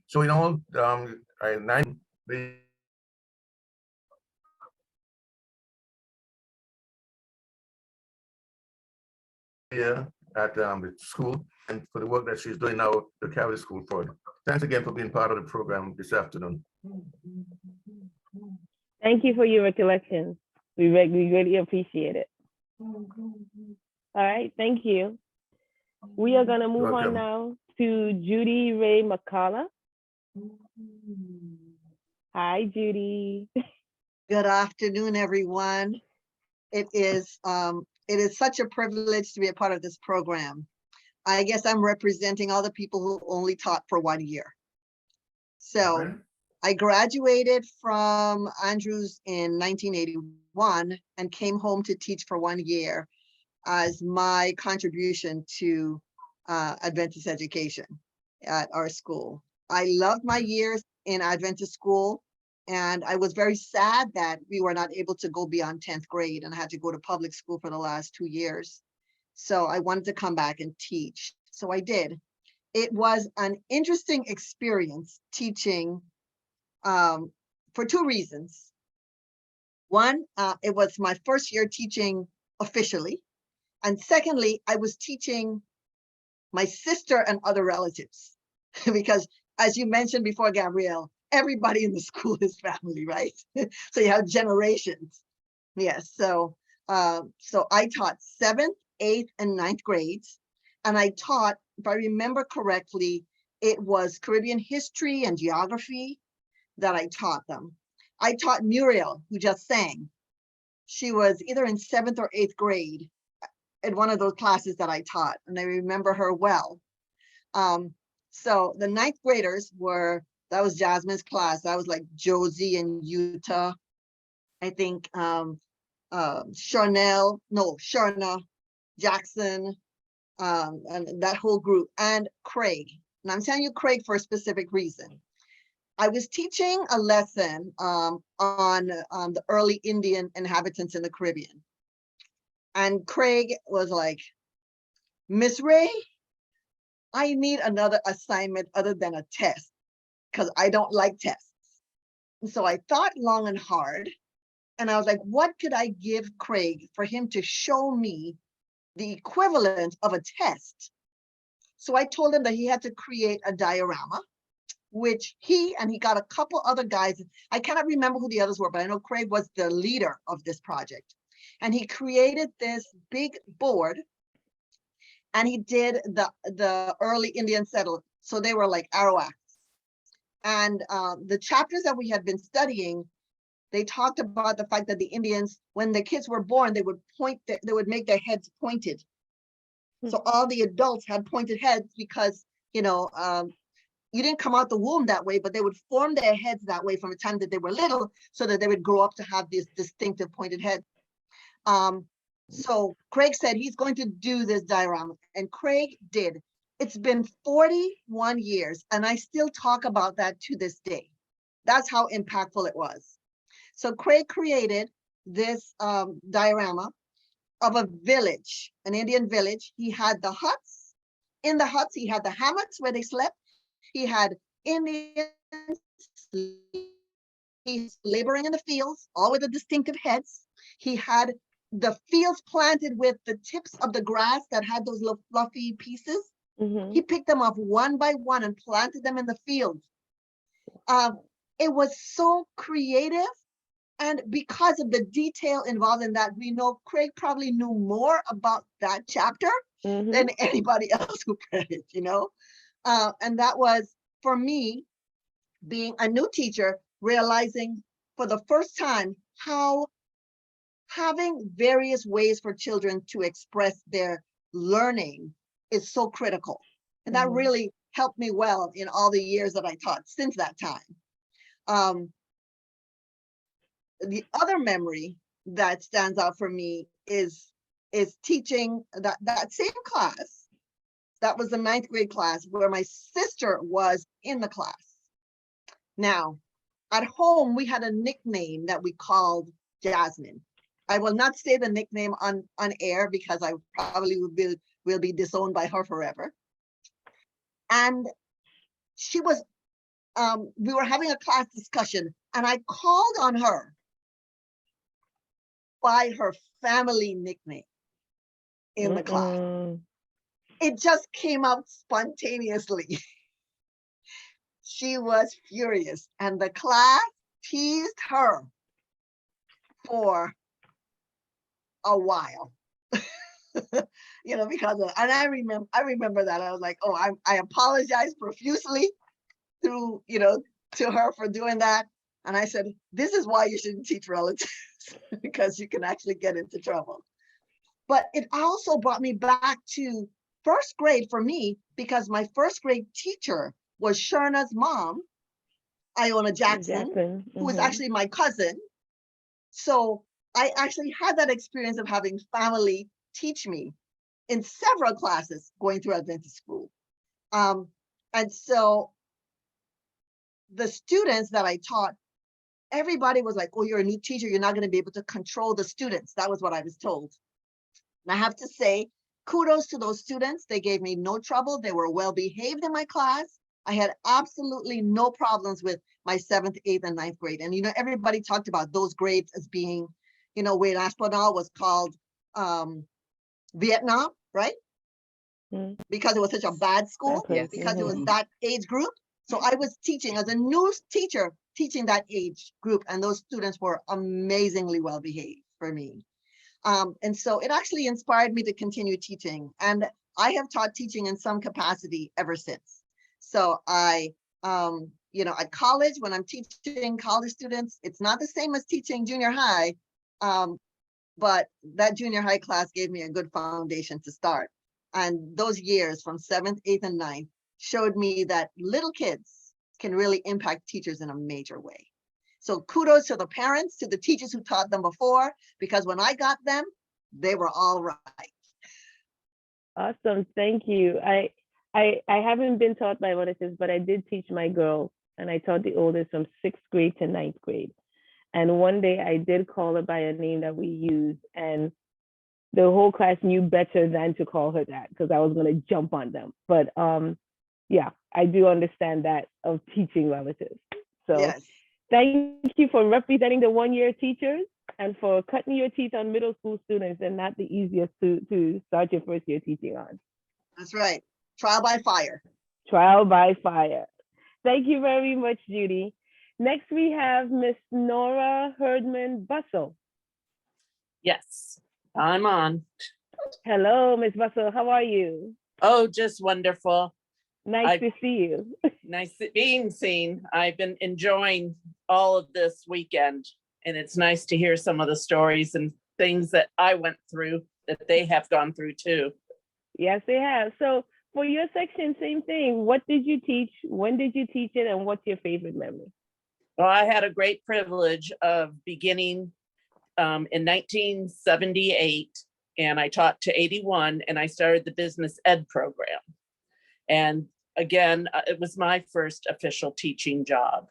S5: So in all, here at the school, and for the work that she's doing now to carry the school forward. Thanks again for being part of the program this afternoon.
S2: Thank you for your recollections. We really appreciate it. All right, thank you. We are going to move on now to Judy Ray McCullough. Hi, Judy.
S11: Good afternoon, everyone. It is such a privilege to be a part of this program. I guess I'm representing all the people who only taught for 1 year. So I graduated from Andrews in 1981 and came home to teach for 1 year as my contribution to Adventist education at our school. I loved my years in Adventist school, and I was very sad that we were not able to go beyond 10th grade and I had to go to public school for the last 2 years. So I wanted to come back and teach. So I did. It was an interesting experience teaching for 2 reasons. One, it was my first year teaching officially. And secondly, I was teaching my sister and other relatives because, as you mentioned before, Gabrielle, everybody in the school is family, right? So you have generations. Yes, so I taught 7th, 8th and 9th grades. And I taught, if I remember correctly, it was Caribbean history and geography that I taught them. I taught Muriel, who just sang. She was either in 7th or 8th grade in one of those classes that I taught, and I remember her well. So the 9th graders were, that was Jasmine's class. That was like Josie and Utah. I think Sharna, Jackson, and that whole group, and Craig. And I'm telling you Craig for a specific reason. I was teaching a lesson on the early Indian inhabitants in the Caribbean. And Craig was like, Miss Ray, I need another assignment other than a test because I don't like tests. And so I thought long and hard, and I was like, what could I give Craig for him to show me the equivalent of a test? So I told him that he had to create a diorama, which he got a couple other guys. I cannot remember who the others were, but I know Craig was the leader of this project. And he created this big board, and he did the early Indian settlers. So they were like Arawaks. And the chapters that we had been studying, they talked about the fact that the Indians, when the kids were born, they would make their heads pointed. So all the adults had pointed heads because, you didn't come out the womb that way, but they would form their heads that way from the time that they were little so that they would grow up to have this distinctive pointed head. So Craig said he's going to do this diorama, and Craig did. It's been 41 years, and I still talk about that to this day. That's how impactful it was. So Craig created this diorama of a village, an Indian village. He had the huts. In the huts, he had the hammocks where they slept. He had Indians laboring in the fields, all with the distinctive heads. He had the fields planted with the tips of the grass that had those little fluffy pieces. He picked them off one by one and planted them in the fields. It was so creative. And because of the detail involved in that, we know Craig probably knew more about that chapter than anybody else who read it, And that was, for me, being a new teacher, realizing for the first time how having various ways for children to express their learning is so critical. And that really helped me well in all the years that I taught since that time. The other memory that stands out for me is teaching that same class. That was the 9th grade class where my sister was in the class. Now, at home, we had a nickname that we called Jasmine. I will not say the nickname on air because I probably will be disowned by her forever. And she was, we were having a class discussion, and I called on her by her family nickname in the class. It just came out spontaneously. She was furious, and the class teased her for a while. Because and I remember that I was like, oh, I apologize profusely to her for doing that. And I said, this is why you shouldn't teach relatives, because you can actually get into trouble. But it also brought me back to 1st grade for me, because my 1st grade teacher was Sharna's mom, Iona Jackson, who was actually my cousin. So I actually had that experience of having family teach me in several classes going through Adventist school. And so the students that I taught, everybody was like, oh, you're a new teacher, you're not going to be able to control the students. That was what I was told. And I have to say, kudos to those students. They gave me no trouble. They were well behaved in my class. I had absolutely no problems with my 7th, 8th, and 9th grade. And, everybody talked about those grades as being, Wayne Aspinall was called Vietnam, right? Because it was such a bad school, because it was that age group. So I was teaching as a new teacher, teaching that age group, and those students were amazingly well behaved for me. And so it actually inspired me to continue teaching. And I have taught teaching in some capacity ever since. So at college, when I'm teaching college students, it's not the same as teaching junior high, but that junior high class gave me a good foundation to start. And those years from 7th, 8th, and 9th showed me that little kids can really impact teachers in a major way. So kudos to the parents, to the teachers who taught them before, because when I got them, they were all right.
S2: Awesome, thank you. I haven't been taught by one of this, but I did teach my girls, and I taught the oldest from 6th grade to 9th grade. And one day I did call her by a name that we use, and the whole class knew better than to call her that because I was going to jump on them. But yeah, I do understand that of teaching relatives. So yes. Thank you for representing the one-year teachers and for cutting your teeth on middle school students, and not the easiest to start your first year teaching on.
S11: That's right. Trial by fire.
S2: Trial by fire. Thank you very much, Judy. Next, we have Miss Nora Herdman Bussell.
S14: Yes, I'm on.
S2: Hello, Miss Bussell. How are you?
S14: Oh, just wonderful.
S2: Nice to see you.
S14: Nice being seen. I've been enjoying all of this weekend, and it's nice to hear some of the stories and things that I went through that they have gone through too.
S2: Yes, they have. So for your section, same thing. What did you teach? When did you teach it? And what's your favorite memory?
S14: Well, I had a great privilege of beginning in 1978, and I taught to 81, and I started the business ed program. And again, it was my first official teaching job.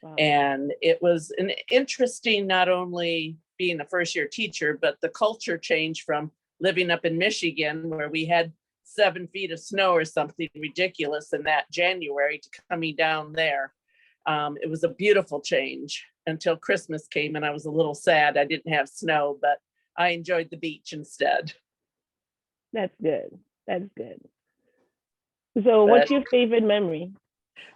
S14: Wow. And it was an interesting, not only being a first year teacher, but the culture change from living up in Michigan, where we had 7 feet of snow or something ridiculous in that January, to coming down there. It was a beautiful change until Christmas came, and I was a little sad I didn't have snow, but I enjoyed the beach instead.
S2: That's good. That's good. So what's your favorite memory?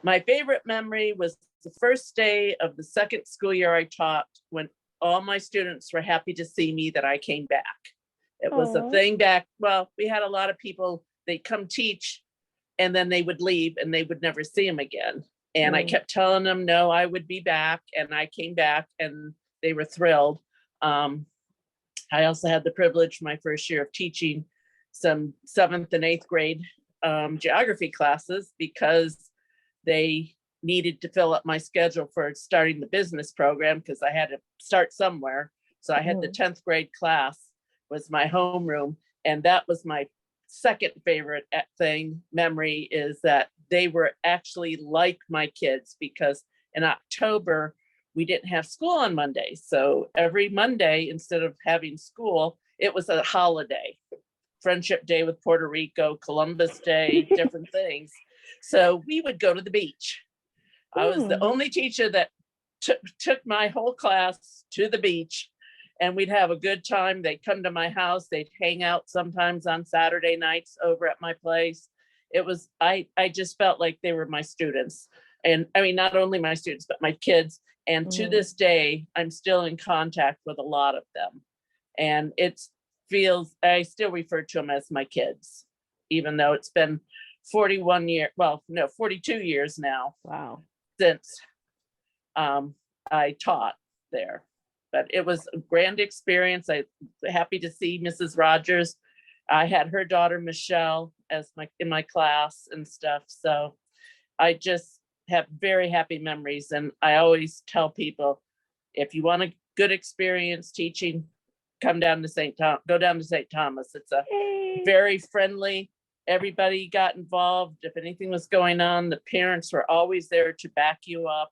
S14: My favorite memory was the first day of the second school year I taught, when all my students were happy to see me that I came back. It was a thing back, well, we had a lot of people, they'd come teach and then they would leave and they would never see them again. And I kept telling them, no, I would be back. And I came back and they were thrilled. I also had the privilege my first year of teaching some 7th and 8th grade geography classes, because they needed to fill up my schedule for starting the business program, because I had to start somewhere. So I had the 10th grade class was my homeroom. And that was my second favorite memory, is that they were actually like my kids, because in October, we didn't have school on Mondays. So every Monday, instead of having school, it was a holiday. Friendship Day with Puerto Rico, Columbus Day, different things. So we would go to the beach. I was the only teacher that took my whole class to the beach, and we'd have a good time. They'd come to my house. They'd hang out sometimes on Saturday nights over at my place. It was, I just felt like they were my students. And I mean, not only my students, but my kids. And to this day, I'm still in contact with a lot of them. And I still refer to them as my kids, even though it's been 42 years now.
S2: Wow.
S14: Since I taught there. But it was a grand experience. I'm happy to see Mrs. Rogers. I had her daughter, Michelle, in my class and stuff. So I just have very happy memories. And I always tell people, if you want a good experience teaching, go down to St. Thomas. It's a very friendly, everybody got involved. If anything was going on, the parents were always there to back you up.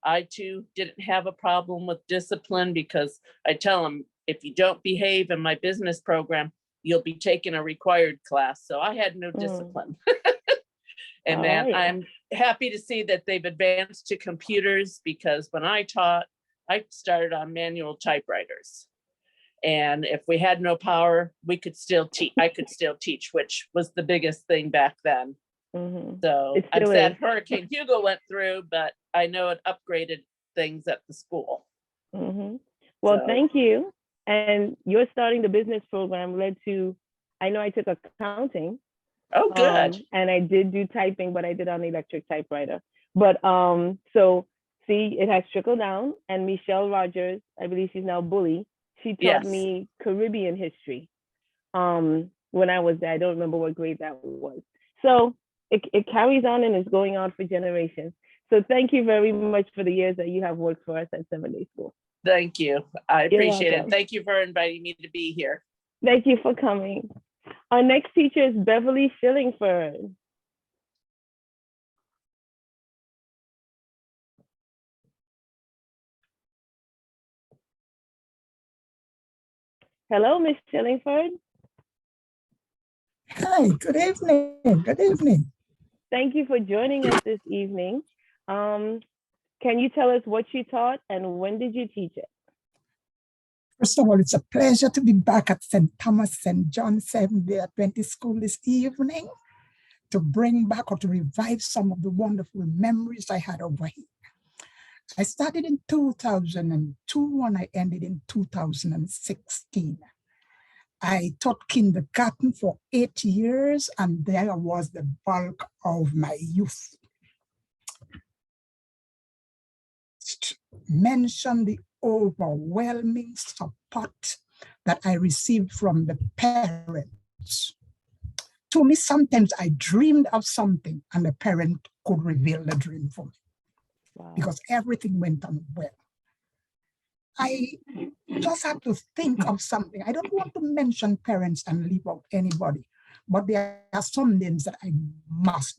S14: I too didn't have a problem with discipline, because I tell them, if you don't behave in my business program, you'll be taking a required class. So I had no discipline. And then I'm happy to see that they've advanced to computers, because when I taught, I started on manual typewriters. And if we had no power, we could still teach. I could still teach, which was the biggest thing back then. So I'm sad Hurricane Hugo went through, but I know it upgraded things at the school.
S2: Well, thank you. And your starting the business program led to, I know I took accounting.
S14: Oh, good.
S2: And I did do typing, but I did on the electric typewriter. But so see, it has trickled down. And Michelle Rogers, I believe she's now Bully, she taught me Caribbean history when I was there. I don't remember what grade that was. So it carries on and is going on for generations. So thank you very much for the years that you have worked for us at 7-Day School.
S14: Thank you. I
S2: You're
S14: appreciate it.
S2: welcome.
S14: Thank you for inviting me to be here.
S2: Thank you for coming. Our next teacher is Beverly Shillingford. Hello, Ms. Shillingford.
S10: Hi, good evening. Good evening.
S2: Thank you for joining us this evening. Can you tell us what you taught and when did you teach it?
S10: First of all, it's a pleasure to be back at St. Thomas St. John 7th-day Adventist School this evening to bring back or to revive some of the wonderful memories I had over here. I started in 2002 and I ended in 2016. I taught kindergarten for 8 years, and there was the bulk of my youth. Mention the overwhelming support that I received from the parents. To me, sometimes I dreamed of something and the parent could reveal the dream for me. Wow. Because everything went on well. I just have to think of something. I don't want to mention parents and leave out anybody, but there are some names that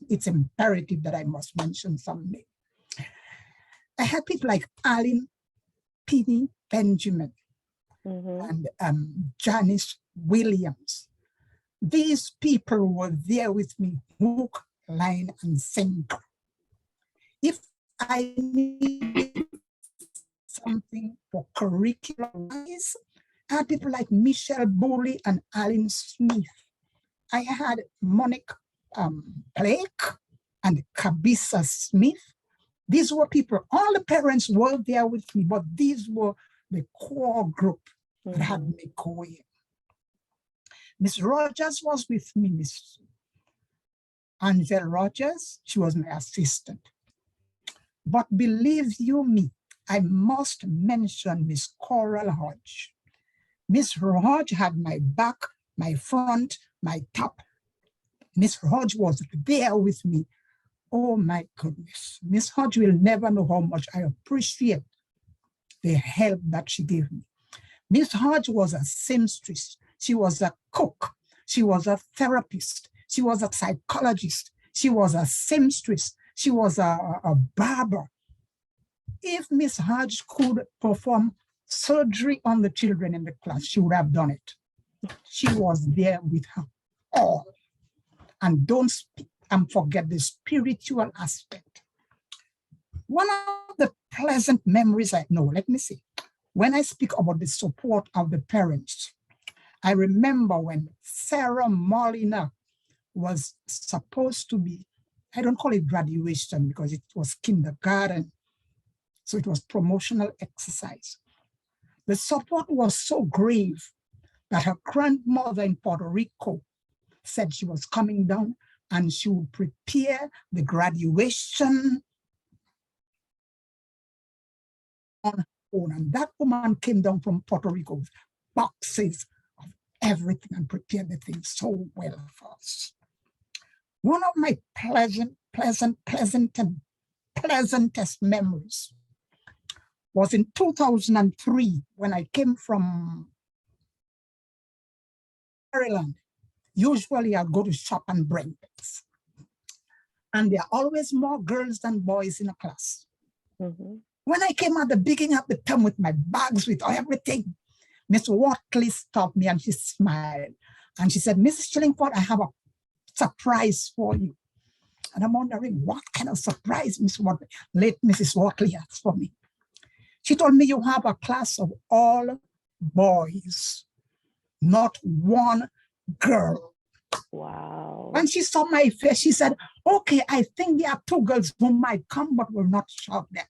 S10: it's imperative that I must mention some names. I had people like Alan, Penny, Benjamin, and Janice Williams. These people were there with me, hook, line, and sinker. If I needed something for curriculum-wise, I had people like Michelle Bowley and Alan Smith. I had Monique Blake and Kabisa Smith. These were people, all the parents were there with me, but these were the core group that had me going. Miss Rogers was with me, Miss Angel Rogers. She was my assistant. But believe you me, I must mention Miss Coral Hodge. Miss Hodge had my back, my front, my top. Miss Hodge was there with me. Oh my goodness. Miss Hodge will never know how much I appreciate the help that she gave me. Miss Hodge was a seamstress. She was a cook. She was a therapist. She was a psychologist. She was a seamstress. She was a barber. If Miss Hodge could perform surgery on the children in the class, she would have done it. She was there with her all. And don't speak and forget the spiritual aspect. One of the pleasant memories I know, let me see. When I speak about the support of the parents, I remember when Sarah Molina was supposed to be, I don't call it graduation because it was kindergarten. So it was promotional exercise. The support was so grave that her grandmother in Puerto Rico said she was coming down and she would prepare the graduation on her own. And that woman came down from Puerto Rico with boxes of everything and prepared the thing so well for us. One of my pleasantest memories was in 2003 when I came from Maryland. Usually I go to shop and bring things. And there are always more girls than boys in a class. When I came at the beginning of the term with my bags, with everything, Miss Watley stopped me and she smiled. And she said, Mrs. Shillingford, I have a surprise for you. And I'm wondering, what kind of surprise Miss Watley, late Mrs. Watley has for me? She told me, you have a class of all boys, not one girl.
S2: Wow.
S10: When she saw my face, she said, okay, I think there are 2 girls who might come, but will not shout them.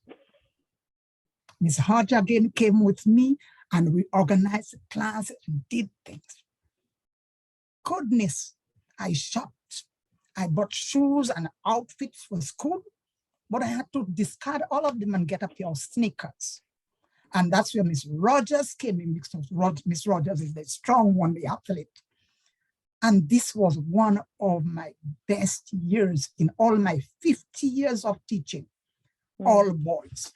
S10: Miss Hodge again came with me And we organized the class and did things. Goodness, I shopped. I bought shoes and outfits for school, but I had to discard all of them and get a pair of sneakers. And that's where Miss Rogers came in, because Miss Rogers is the strong one, the athlete. And this was one of my best years in all my 50 years of teaching, all boys.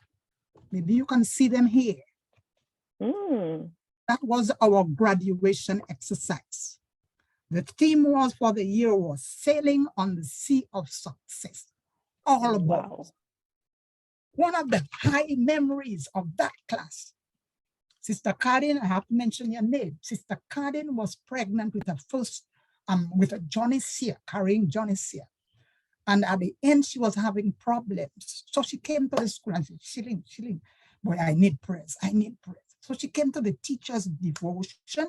S10: Maybe you can see them here. That was our graduation exercise. The theme was for the year was Sailing on the Sea of Success, all boys. One of the high memories of that class, Sister Cardin, I have to mention your name. Sister Cardin was pregnant with her first, with a Johnny Sear, carrying Johnny Sear. And at the end, she was having problems. So she came to the school and said, Shilling, boy, I need prayers, I need prayers. So she came to the teacher's devotion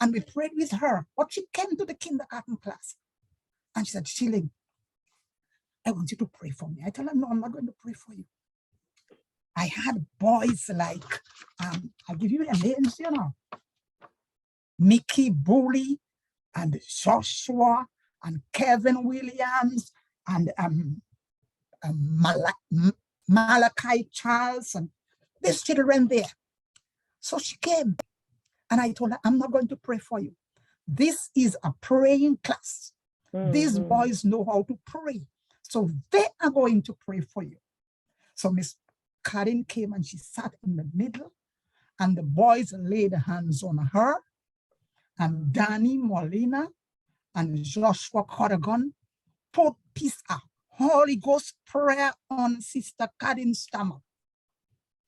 S10: and we prayed with her. But she came to the kindergarten class and she said, Shilling, I want you to pray for me. I tell her, no, I'm not going to pray for you. I had boys like, I'll give you their names, you know, Mickey Bully and Joshua and Kevin Williams and Malachi Charles and these children there. So she came and I told her, I'm not going to pray for you. This is a praying class. These boys know how to pray. So they are going to pray for you. So Miss Karen came and she sat in the middle and the boys laid hands on her, and Danny Molina and Joshua Corrigan put peace out. Holy Ghost prayer on Sister Karin's stomach.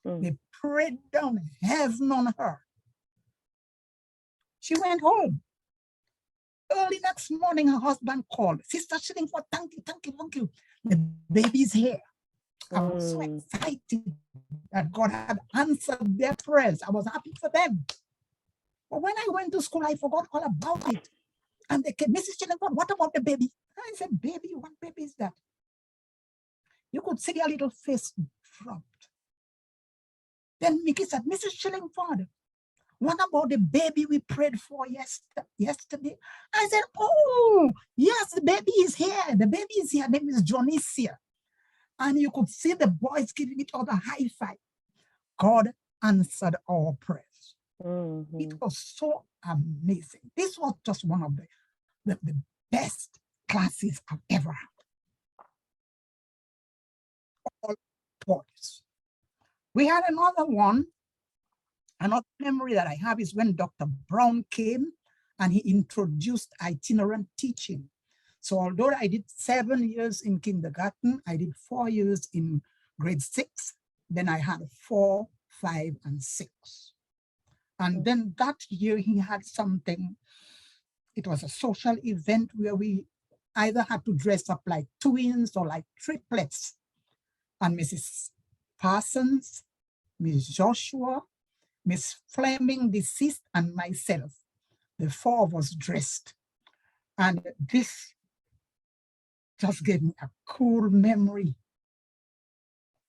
S10: They prayed down heaven on her. She went home. Early next morning, her husband called. Sister Shilling, thank you. The baby's here. I was so excited that God had answered their prayers. I was happy for them. But when I went to school, I forgot all about it. And they came, Mrs. Chillingford, what about the baby? I said, baby, what baby is that? You could see their little face dropped. Then Mickey said, Mrs. Chillingford, what about the baby we prayed for yesterday? I said, oh, yes, the baby is here. The baby is here. Her name is Johnny Sear. And you could see the boys giving each other high five. God answered our prayers. It was so amazing. This was just one of the best classes I've ever had. All boys. We had another one. Another memory that I have is when Dr. Brown came and he introduced itinerant teaching. So although I did 7 years in kindergarten, I did 4 years in grade 6. Then I had 4, 5, and 6. And then that year he had something, it was a social event where we either had to dress up like twins or like triplets. And Mrs. Parsons, Miss Joshua, Miss Fleming, deceased, and myself, the 4 of us dressed. And this just gave me a cool memory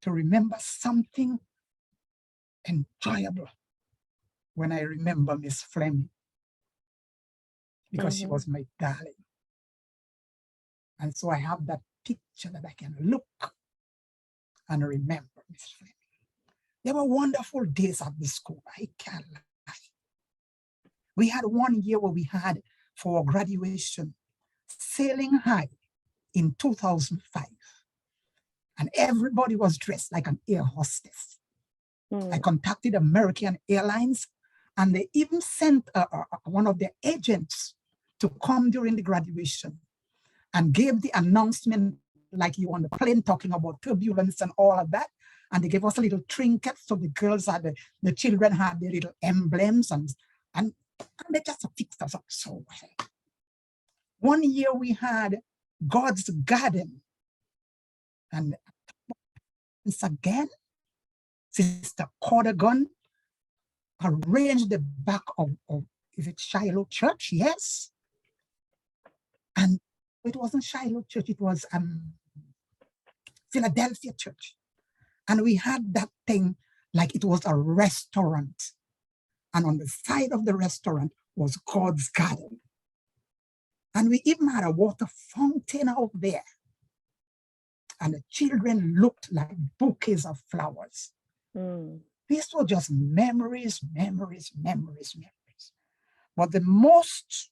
S10: to remember something enjoyable when I remember Miss Fleming, because she was my darling. And so I have that picture that I can look and remember Miss Fleming. They were wonderful days at the school, I can't lie. We had 1 year where we had for graduation, sailing high in 2005. And everybody was dressed like an air hostess. I contacted American Airlines and they even sent one of their agents to come during the graduation and gave the announcement like you on the plane talking about turbulence and all of that. And they gave us a little trinket. So the girls had, the children had their little emblems and they just fixed us up so well. 1 year we had God's Garden. And once again, Sister Corrigan arranged the back of is it Shiloh Church? Yes. And it wasn't Shiloh Church, it was Philadelphia Church. And we had that thing like it was a restaurant. And on the side of the restaurant was God's garden. And we even had a water fountain out there. And the children looked like bouquets of flowers. These were just memories, memories, memories, memories. But the most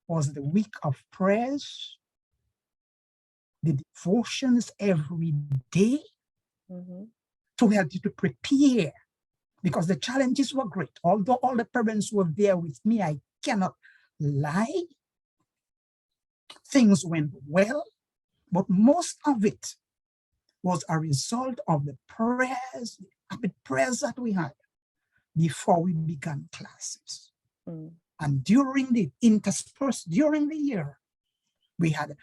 S10: was the week of prayers, the devotions every day to help you to prepare, because the challenges were great. Although all the parents were there with me, I cannot lie. Things went well, but most of it was a result of the prayers, that we had before we began classes. And during the interspersed, during the year, we had a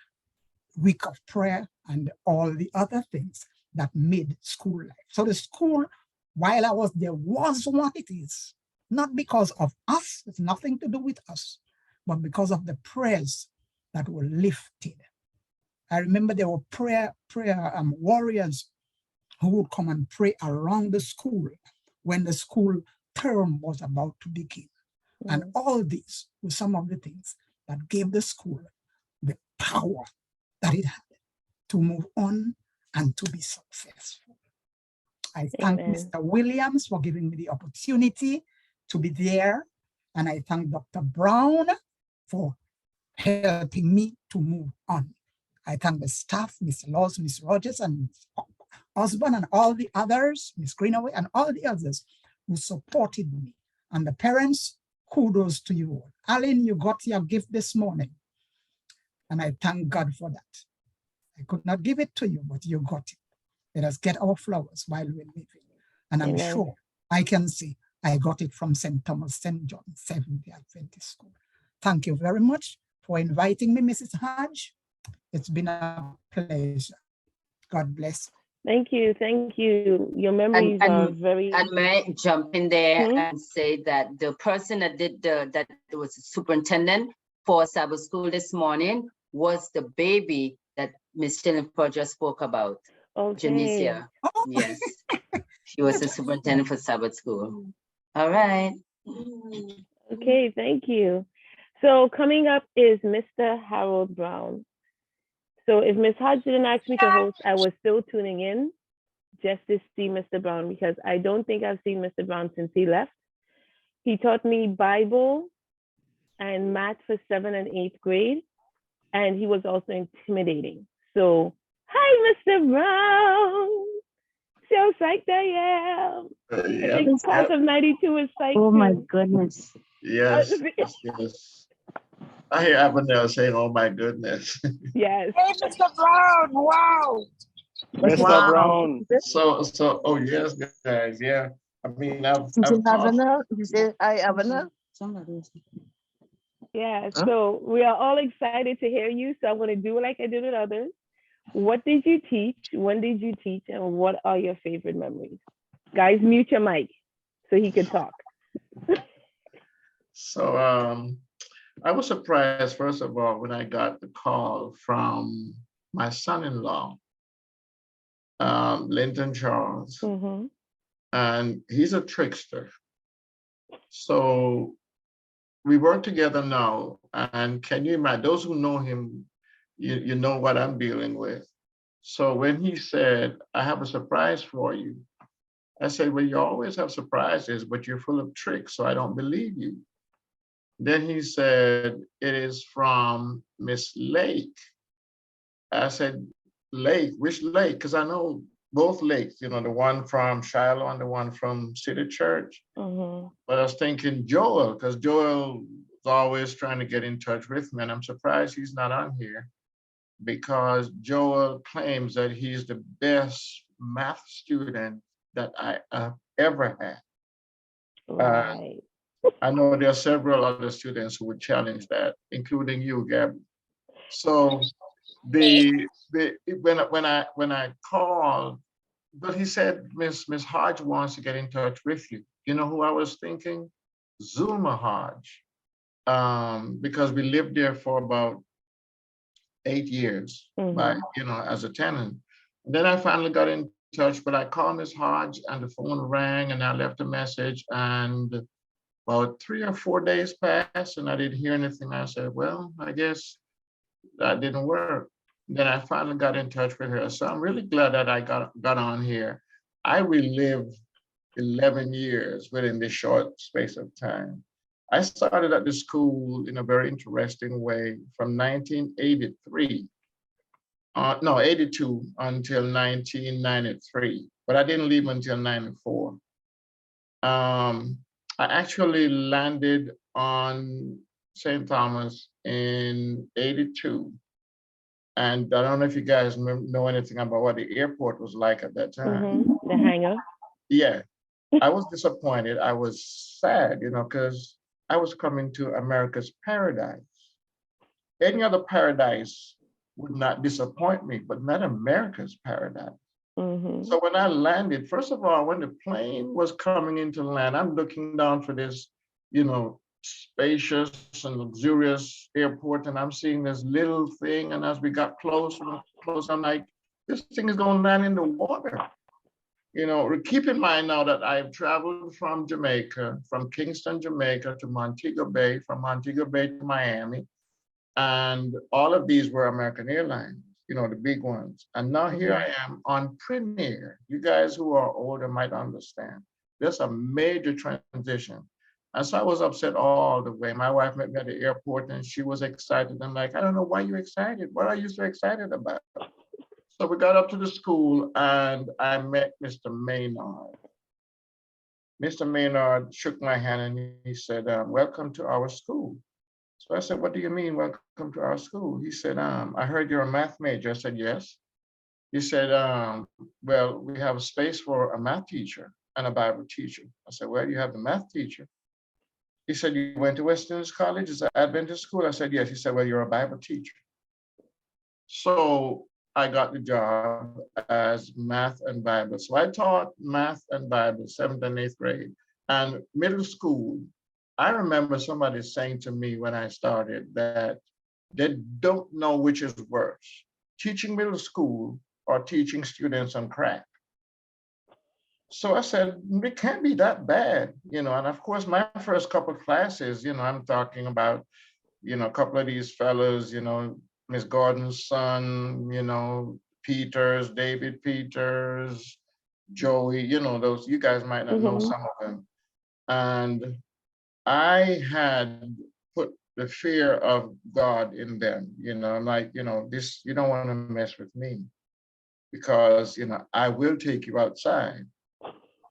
S10: week of prayer and all the other things that made school life. So the school, while I was there, was what it is. Not because of us, it's nothing to do with us, but because of the prayers that were lifted. I remember there were prayer warriors who would come and pray around the school when the school term was about to begin. And all these were some of the things that gave the school the power that it had to move on and to be successful. I thank Mr. Williams for giving me the opportunity to be there. And I thank Dr. Brown for helping me to move on. I thank the staff, Mr. Laws, Ms. Rogers, and Osborne, and all the others, Ms. Greenaway, and all the others who supported me. And the parents, kudos to you all. Alan, you got your gift this morning. And I thank God for that. I could not give it to you, but you got it. Let us get our flowers while we're living. And I'm sure I can say I got it from St. Thomas, St. John, Seventh-day Adventist School. Thank you very much for inviting me, Mrs. Hodge. It's been a pleasure. God bless.
S2: Thank you. Thank you. Your memories are very...
S1: And may I jump in there and say that the person that did that was the superintendent for Sabbath School this morning was the baby that Ms. Chillenford just spoke about. Janicia. Yes. She was the superintendent for Sabbath School. All right.
S2: Okay, thank you. So coming up is Mr. Harold Brown. So if Ms. Hodge didn't ask me to host, I was still tuning in just to see Mr. Brown, because I don't think I've seen Mr. Brown since he left. He taught me Bible and math for 7th and 8th grade, and he was also intimidating. So, hi, Mr. Brown. So psyched I am. I think class of 92 is psyched.
S12: Oh my goodness.
S15: Yes, yes. I hear Abinell saying, oh my goodness.
S2: Yes.
S12: Hey, Mr. Brown, wow.
S15: Mr. Brown. So, oh yes, guys, yeah. I mean, I've taught.
S12: You say hi, Abinell?
S2: Yeah, so we are all excited to hear you. So I'm going to do like I did with others. What did you teach? When did you teach? And what are your favorite memories? Guys, mute your mic so he can talk.
S15: So I was surprised, first of all, when I got the call from my son-in-law, Linton Charles, and he's a trickster. So we work together now, and can you imagine, those who know him, you know what I'm dealing with. So when he said, I have a surprise for you, I said, well, you always have surprises, but you're full of tricks, so I don't believe you. Then he said, it is from Miss Lake. I said, Lake, which Lake? Because I know both lakes, you know, the one from Shiloh and the one from City Church. But I was thinking Joel, because Joel was always trying to get in touch with me, and I'm surprised he's not on here, because Joel claims that he's the best math student that I have ever had.
S2: Right.
S15: I know there are several other students who would challenge that, including you, Gab. So when I called, but he said Miss Hodge wants to get in touch with you. You know who I was thinking? Zulma Hodge, because we lived there for about 8 years, by as a tenant. And then I finally got in touch, but I called Miss Hodge and the phone rang and I left a message, and about 3 or 4 days passed and I didn't hear anything. I said, well, I guess that didn't work. Then I finally got in touch with her. So I'm really glad that I got on here. I relived 11 years within this short space of time. I started at the school in a very interesting way from 1983, no, 82 until 1993, but I didn't leave until 94. I actually landed on St. Thomas in 82. And I don't know if you guys know anything about what the airport was like at that time.
S2: The hangar.
S15: Yeah, I was disappointed. I was sad, because I was coming to America's paradise. Any other paradise would not disappoint me, but not America's paradise. So when I landed, first of all, when the plane was coming into land, I'm looking down for this, spacious and luxurious airport, and I'm seeing this little thing. And as we got closer and closer, I'm like, this thing is going to land in the water. Keep in mind now that I've traveled from Jamaica, from Kingston, Jamaica to Montego Bay, from Montego Bay to Miami. And all of these were American Airlines, the big ones. And now here I am on Premier. You guys who are older might understand. There's a major transition. And so I was upset all the way. My wife met me at the airport and she was excited. I'm like, I don't know why you're excited. What are you so excited about? So we got up to the school and I met Mr. Maynard. Mr. Maynard shook my hand and he said, welcome to our school. So I said, what do you mean, welcome to our school? He said, I heard you're a math major. I said, yes. He said, well, we have a space for a math teacher and a Bible teacher. I said, well, you have the math teacher. He said, you went to Westerners College? Is that Adventist school? I said, yes. He said, well, you're a Bible teacher. So I got the job as math and Bible. So I taught math and Bible, 7th and 8th grade. And middle school, I remember somebody saying to me when I started that they don't know which is worse, teaching middle school or teaching students on crack. So I said, it can't be that bad, and of course, my first couple of classes, I'm talking about, a couple of these fellows, Miss Gordon's son, Peters, David Peters, Joey, those, you guys might not know some of them. And I had put the fear of God in them, I'm like, this, you don't want to mess with me because, I will take you outside.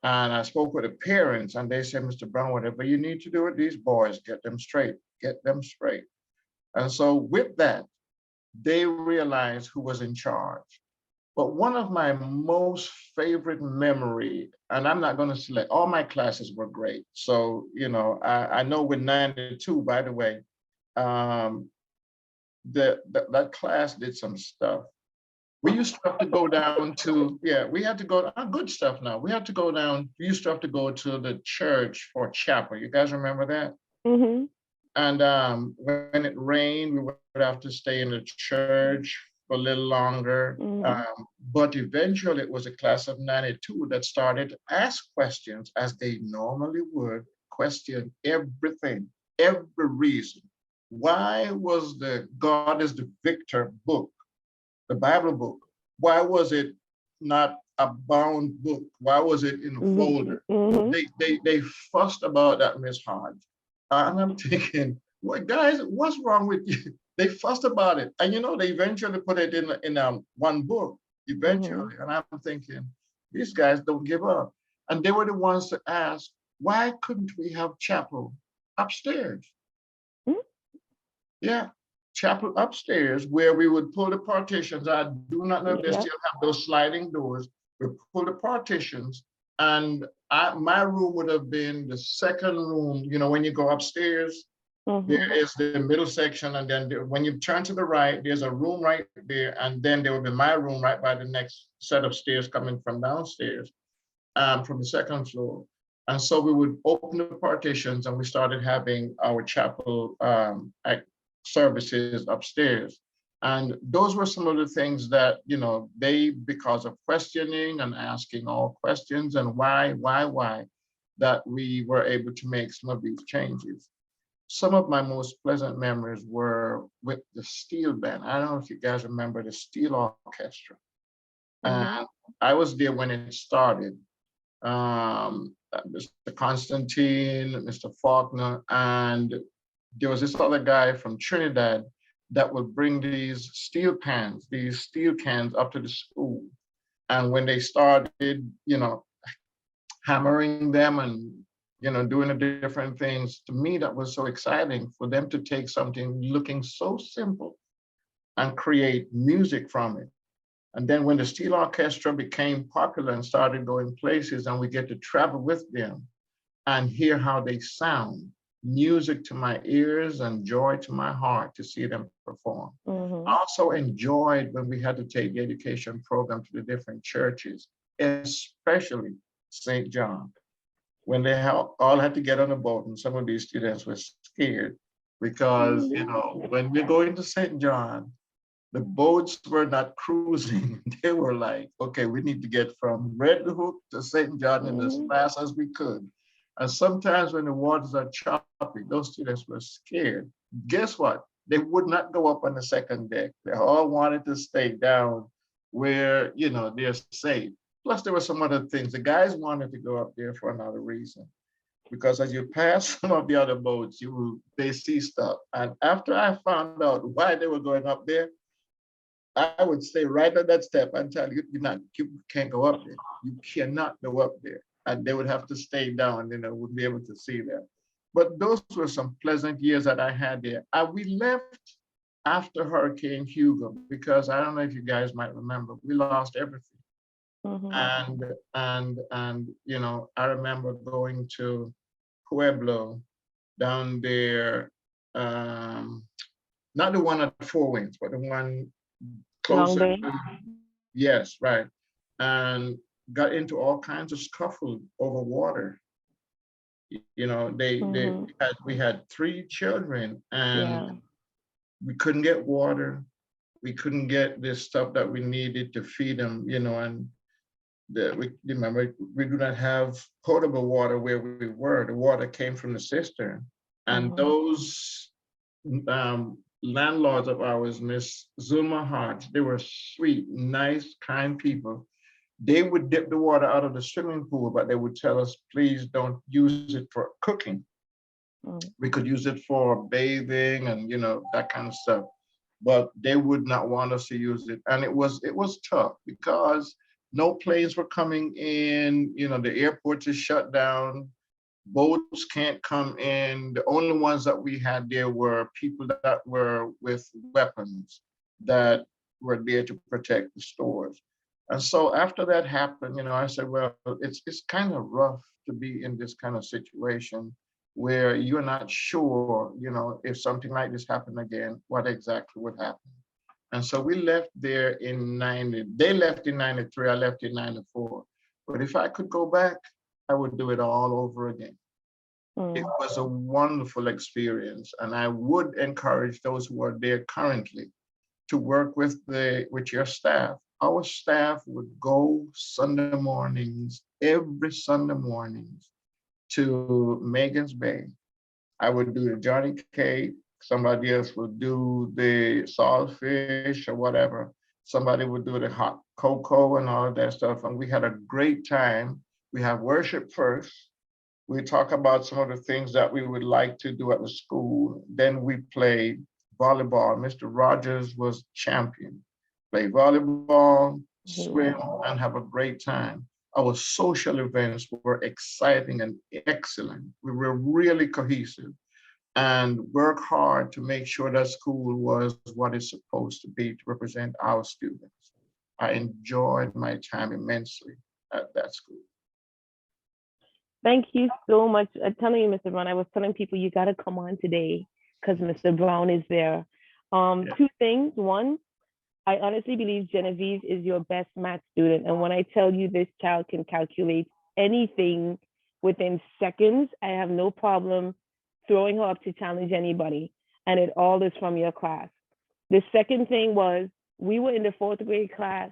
S15: And I spoke with the parents and they said, Mr. Brown, whatever you need to do with these boys, get them straight. And so with that, they realized who was in charge. But one of my most favorite memory, and I'm not going to select, all my classes were great. So, I know with 92, by the way, that class did some stuff. We used to have to go down to, we had to go, good stuff now. We used to have to go to the church for chapel. You guys remember that? And when it rained, we would have to stay in the church for a little longer. But eventually it was a class of 92 that started to ask questions as they normally would, question everything, every reason. Why was the God is the Victor book, the Bible book, why was it not a bound book? Why was it in a folder? They fussed about that, Miss Hodge. And I'm thinking, well, guys, what's wrong with you? They fussed about it. And they eventually put it in one book, eventually. And I'm thinking, these guys don't give up. And they were the ones to ask, why couldn't we have chapel upstairs? Yeah. Chapel upstairs where we would pull the partitions. I do not know if they still have those sliding doors. We pull the partitions and my room would have been the second room. When you go upstairs, there is the middle section. And then when you turn to the right, there's a room right there. And then there would be my room right by the next set of stairs coming from downstairs, from the second floor. And so we would open the partitions and we started having our chapel services upstairs. And those were some of the things that, you know, they, because of questioning and asking all questions and why, that we were able to make some of these changes. Some of my most pleasant memories were with the steel band. I don't know if you guys remember the steel orchestra. And I was there when it started. Mr. Constantine, Mr. Faulkner, and there was this other guy from Trinidad that would bring these steel cans up to the school. And when they started, you know, hammering them and, you know, doing the different things, to me, that was so exciting for them to take something looking so simple and create music from it. And then when the steel orchestra became popular and started going places, and we get to travel with them and hear how they sound, music to my ears and joy to my heart to see them perform. I also enjoyed when we had to take the education program to the different churches, especially St. John, when they all had to get on a boat, and some of these students were scared because, you know, when we're going to St. John, the boats were not cruising. They were like, okay, we need to get from Red Hook to St. John in as fast as we could. And sometimes when the waters are choppy, those students were scared. Guess what? They would not go up on the second deck. They all wanted to stay down where, you know, they're safe. Plus there were some other things. The guys wanted to go up there for another reason, because as you pass some of the other boats, they see stuff. And after I found out why they were going up there, I would stay right at that step and tell you, you can't go up there. You cannot go up there. And they would have to stay down, wouldn't be able to see them. But those were some pleasant years that I had there. We left after Hurricane Hugo, because I don't know if you guys might remember, we lost everything. And I remember going to Pueblo down there, not the one at Four Winds, but the one closer. Yes, right. And got into all kinds of scuffle over water. We had 3 children, and we couldn't get water. We couldn't get this stuff that we needed to feed them, and we do not have potable water where we were. The water came from the cistern. And those landlords of ours, Miss Zulma Hart, they were sweet, nice, kind people. They would dip the water out of the swimming pool, but they would tell us, please don't use it for cooking. We could use it for bathing and, that kind of stuff. But they would not want us to use it. And it was tough because no planes were coming in, the airport is shut down. Boats can't come in. The only ones that we had there were people that were with weapons that were there to protect the stores. And so after that happened, I said, well, it's kind of rough to be in this kind of situation where you're not sure, if something like this happened again, what exactly would happen. And so we left there in 90. They left in 93, I left in 94. But if I could go back, I would do it all over again. It was a wonderful experience. And I would encourage those who are there currently to work with your staff. Our staff would go Sunday mornings, every Sunday mornings, to Megan's Bay. I would do the Johnny Cake. Somebody else would do the saltfish or whatever. Somebody would do the hot cocoa and all of that stuff. And we had a great time. We have worship first. We talk about some of the things that we would like to do at the school. Then we played volleyball. Mr. Rogers was champion. Play volleyball, swim, and have a great time. Our social events were exciting and excellent. We were really cohesive and work hard to make sure that school was what it's supposed to be to represent our students. I enjoyed my time immensely at that school.
S2: Thank you so much. I'm telling you, Mr. Brown, I was telling people you got to come on today because Mr. Brown is there. 2 things. One, I honestly believe Genevieve is your best math student. And when I tell you this child can calculate anything within seconds, I have no problem throwing her up to challenge anybody. And it all is from your class. The second thing was we were in the 4th grade class,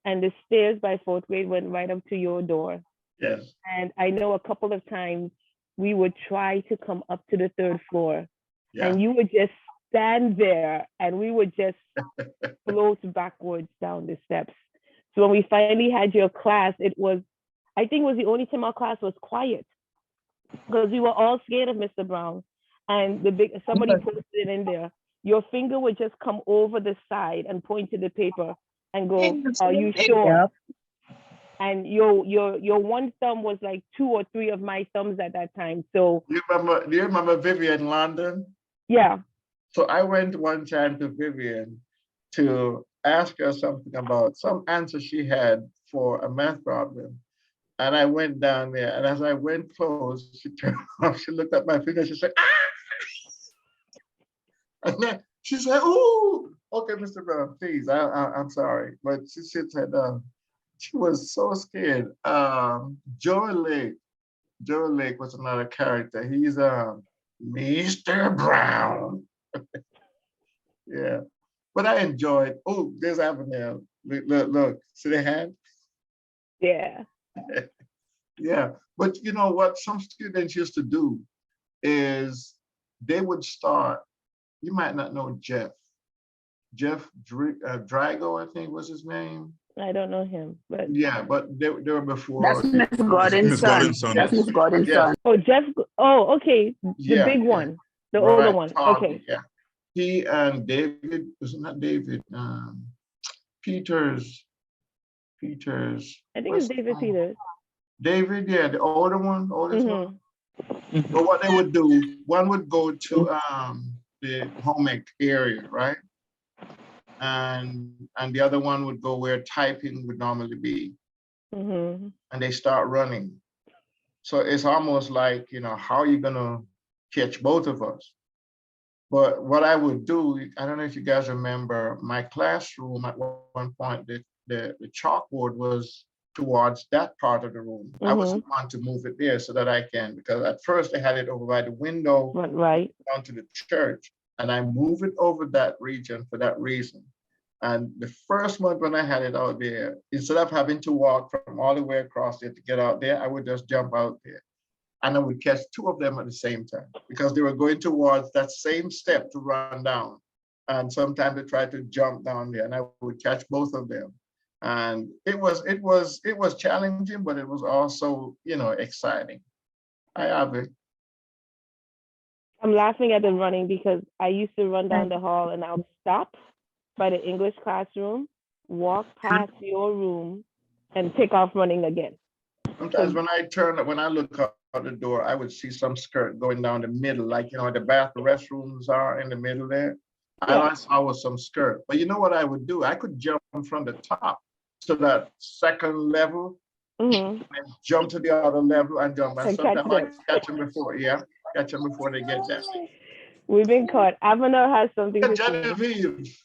S2: and the stairs by 4th grade went right up to your door.
S15: Yes.
S2: And I know a couple of times we would try to come up to the 3rd floor, and you would just stand there, and we would just float backwards down the steps. So when we finally had your class, it was, I think it was the only time our class was quiet, because we were all scared of Mr. Brown. And somebody posted it in there. Your finger would just come over the side and point to the paper and go, "Are you sure?" And your one thumb was like 2 or 3 of my thumbs at that time. So
S15: do you remember Vivian London?
S2: Yeah.
S15: So I went one time to Vivian to ask her something about some answer she had for a math problem. And I went down there, and as I went close, she turned off, she looked at my finger, she said, "Ah!" And then she said, "Ooh, okay, Mr. Brown, please, I'm sorry." But she said, she was so scared. Joe Lake was another character. He's Mr. Brown. Yeah, but I enjoyed. Oh, there's Avenel. Look, see the hand?
S2: Yeah.
S15: Yeah, but you know what some students used to do is they would start, you might not know Jeff Drago, I think was his name.
S2: I don't know him, but
S15: yeah, but they were before.
S13: That's Miss Gordon's son. That's Miss Gordon's son.
S2: Oh, Jeff. Oh, okay. The
S15: Yeah,
S2: big
S15: yeah.
S2: one, the older
S15: Right,
S2: one.
S15: Tommy,
S2: Okay.
S15: yeah. He and David, was it not David? Peters.
S2: I think it's David Peters.
S15: David, yeah, the older one, oldest one.
S2: Mhm.
S15: But what they would do, one would go to the home ec area, right? And the other one would go where typing would normally be,
S2: Mhm.
S15: and they start running. So it's almost like, how are you gonna catch both of us? But what I would do, I don't know if you guys remember, my classroom at one point, the chalkboard was towards that part of the room. I was
S2: Mhm.
S15: want to move it there so that I can, because at first I had it over by the window,
S2: right,
S15: down to the church, and I moved it over that region for that reason. And the first month when I had it out there, instead of having to walk from all the way across there to get out there, I would just jump out there. And I would catch 2 of them at the same time because they were going towards that same step to run down. And sometimes they tried to jump down there, and I would catch both of them. And it was challenging, but it was also, exciting. I have it.
S2: I'm laughing at the running because I used to run down the hall and I would stop by the English classroom, walk past your room, and take off running again.
S15: Sometimes when I look out the door, I would see some skirt going down the middle, like, the restrooms are in the middle there. All I saw was some skirt. But you know what I would do? I could jump from the top to that second level, and jump to the other level and jump. And sometimes I catch them before, catch them before they get there.
S2: We've been caught. Avenel has something to say.
S15: Genevieve.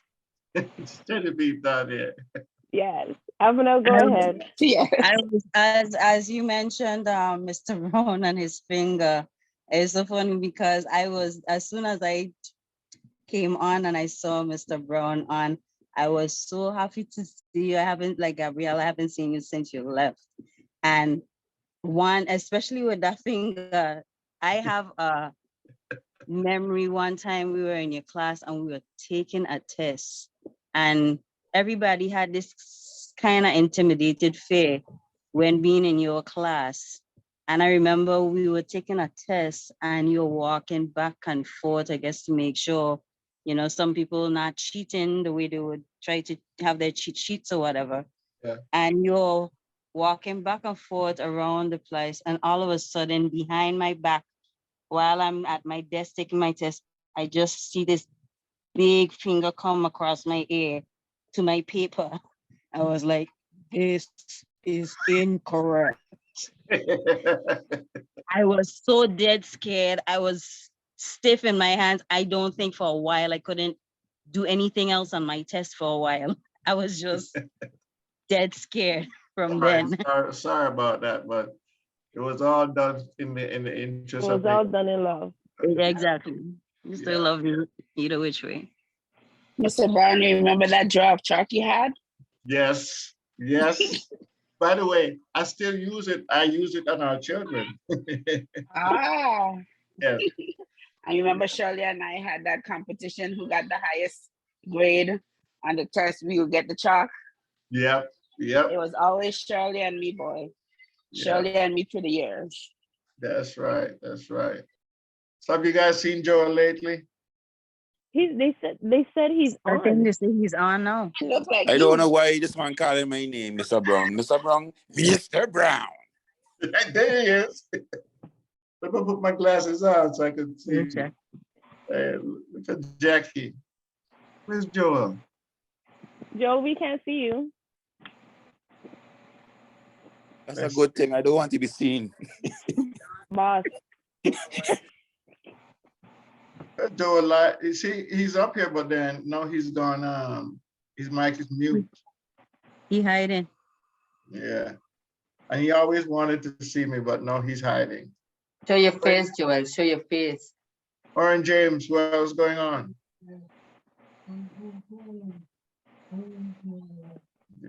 S15: Genevieve down there.
S2: Yes. Avenel, go ahead.
S7: I was, as you mentioned, Mr. Brown and his finger. It's so funny because as soon as I came on and I saw Mr. Brown on, I was so happy to see you. I haven't, like Gabrielle, I haven't seen you since you left. And especially with that finger, I have a memory. One time we were in your class and we were taking a test, and everybody had this kind of intimidated fear when being in your class. And I remember we were taking a test and you're walking back and forth, I guess, to make sure, some people not cheating the way they would try to have their cheat sheets or whatever.
S15: Yeah.
S7: And you're walking back and forth around the place. And all of a sudden, behind my back, while I'm at my desk taking my test, I just see this big finger come across my ear to my paper. I was like, this is incorrect. I was so dead scared. I was stiff in my hands. I don't think for a while I couldn't do anything else on my test for a while. I was just dead scared from then.
S15: Sorry about that, but it was all done in the interest of
S2: It was all done in love.
S7: Exactly. You still love me either which way.
S13: Mr. Brown, you remember that draft chart you had?
S15: Yes, yes. By the way, I still use it. I use it on our children.
S13: Ah.
S15: Yes.
S13: I remember Shirley and I had that competition who got the highest grade on the test. We would get the chalk.
S15: Yep. Yep.
S13: It was always Shirley and me, boy. Shirley and me through the years.
S15: That's right. That's right. So have you guys seen Joel lately?
S2: They said he's
S7: I
S2: on.
S7: think they say he's on now.
S13: Look like
S6: I don't know why this man calling my name, Mr. Brown. Mr. Brown, Mr. Brown.
S15: There he is. Let me put my glasses on so I can see. Look at Jackie. Where's Joel?
S2: Joel, we can't see you.
S6: That's a good thing. I don't want to be seen.
S2: Boss.
S15: Joel, you see, he's up here, but then no, he's gone. His mic is mute.
S7: He hiding.
S15: Yeah. And he always wanted to see me, but no, he's hiding.
S1: Show your face, Joel. Show your face.
S15: Orange James, what's going on?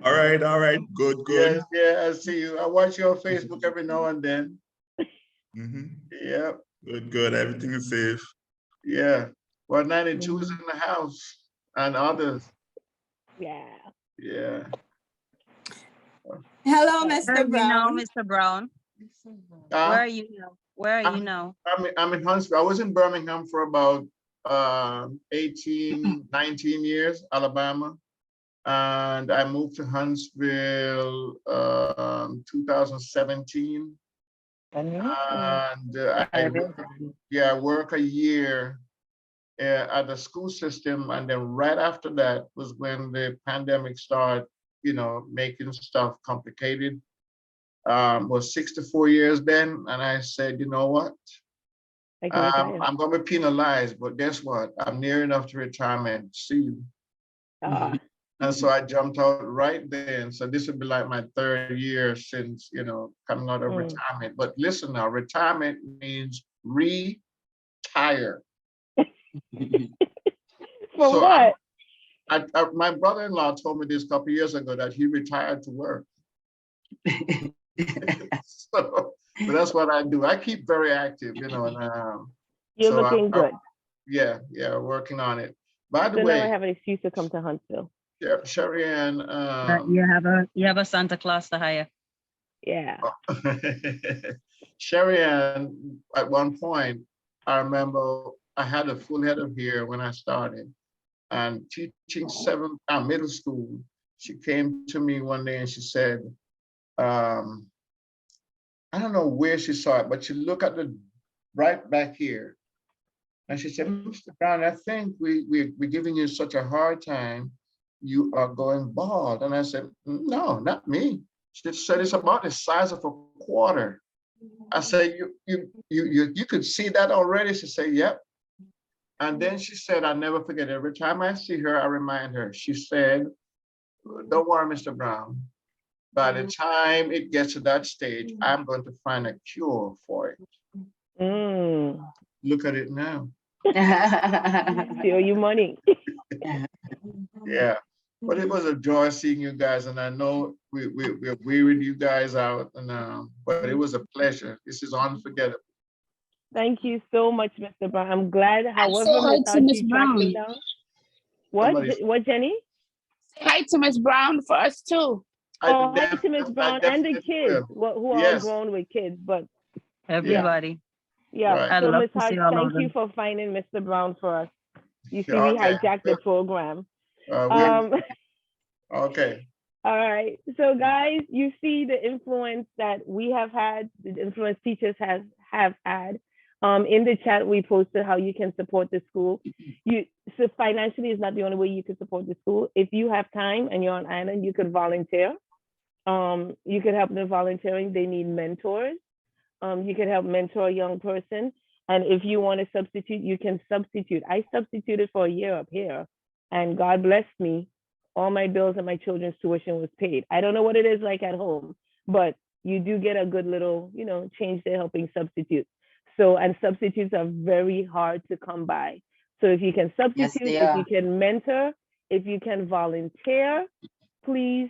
S16: All right. Good.
S15: Yes, yeah, I see you. I watch you on Facebook every now and then. Yeah.
S16: Good. Everything is safe.
S15: Yeah. Well, 92 is in the house and others.
S2: Yeah.
S15: Yeah.
S23: Hello,
S7: Where
S23: Mr.
S7: are you now,
S23: Brown.
S7: Mr. Brown? Where are you now? Where are you now?
S15: I'm in Huntsville. I was in Birmingham for about 18, 19 years, Alabama. And I moved to Huntsville 2017. And I work a year at the school system. And then right after that was when the pandemic started, making stuff complicated. Was 64 years then. And I said, you know what? I'm going to be penalized, but guess what? I'm near enough to retirement. See you. And so I jumped out right then. So this would be like my third year since, coming out of retirement. But listen now, retirement means retire.
S2: For so what?
S15: My brother-in-law told me this a couple of years ago that he retired to work. But that's what I do. I keep very active, and
S2: you're looking good.
S15: Yeah, working on it. By the
S2: so
S15: way,
S2: now I have an excuse to come to Huntsville.
S15: Yeah, Sherry Ann.
S7: You have a Santa Claus to hire.
S2: Yeah.
S15: Sherry Ann, at one point, I remember I had a full head of hair when I started, and teaching middle school. She came to me one day and she said, I don't know where she saw it, but she looked at the right back here. And she said, Mr. Brown, I think we're giving you such a hard time. You are going bald. And I said, no, not me. She said, it's about the size of a quarter. I said, you could see that already? She said, yep. And then she said, I'll never forget, every time I see her, I remind her. She said, don't worry, Mr. Brown. By the time it gets to that stage, I'm going to find a cure for it. Look at it now.
S2: Steal you money.
S15: Yeah, but it was a joy seeing you guys, and I know we're wearied you guys out, and but it was a pleasure. This is unforgettable.
S2: Thank you so much, Mr. Brown. I'm glad. However,
S13: hi to Miss
S2: you
S13: Brown.
S2: me down. What, Jenny?
S13: Say hi to Miss Brown for us too.
S2: Oh, hi to Miss Brown and the kids who are all grown with kids, but
S7: everybody.
S2: Yeah.
S7: Right.
S2: So,
S7: I'd love
S2: Ms.
S7: to
S2: Hart,
S7: see all of
S2: thank you
S7: them.
S2: for finding Mr. Brown for us. You see,
S15: Yeah,
S2: we hijacked the program.
S15: Okay.
S2: All right. So, guys, you see the influence that we have had, the influence teachers have had. In the chat, we posted how you can support the school. So financially is not the only way you can support the school. If you have time and you're on island, you could volunteer. You could help them volunteering. They need mentors. You could help mentor a young person. And if you want to substitute, you can substitute. I substituted for a year up here, and God blessed me. All my bills and my children's tuition was paid. I don't know what it is like at home, but you do get a good little, change there helping substitute. So, and substitutes are very hard to come by. So if you can
S1: Yes,
S2: substitute,
S1: they
S2: if you
S1: are.
S2: can mentor, if you can volunteer, please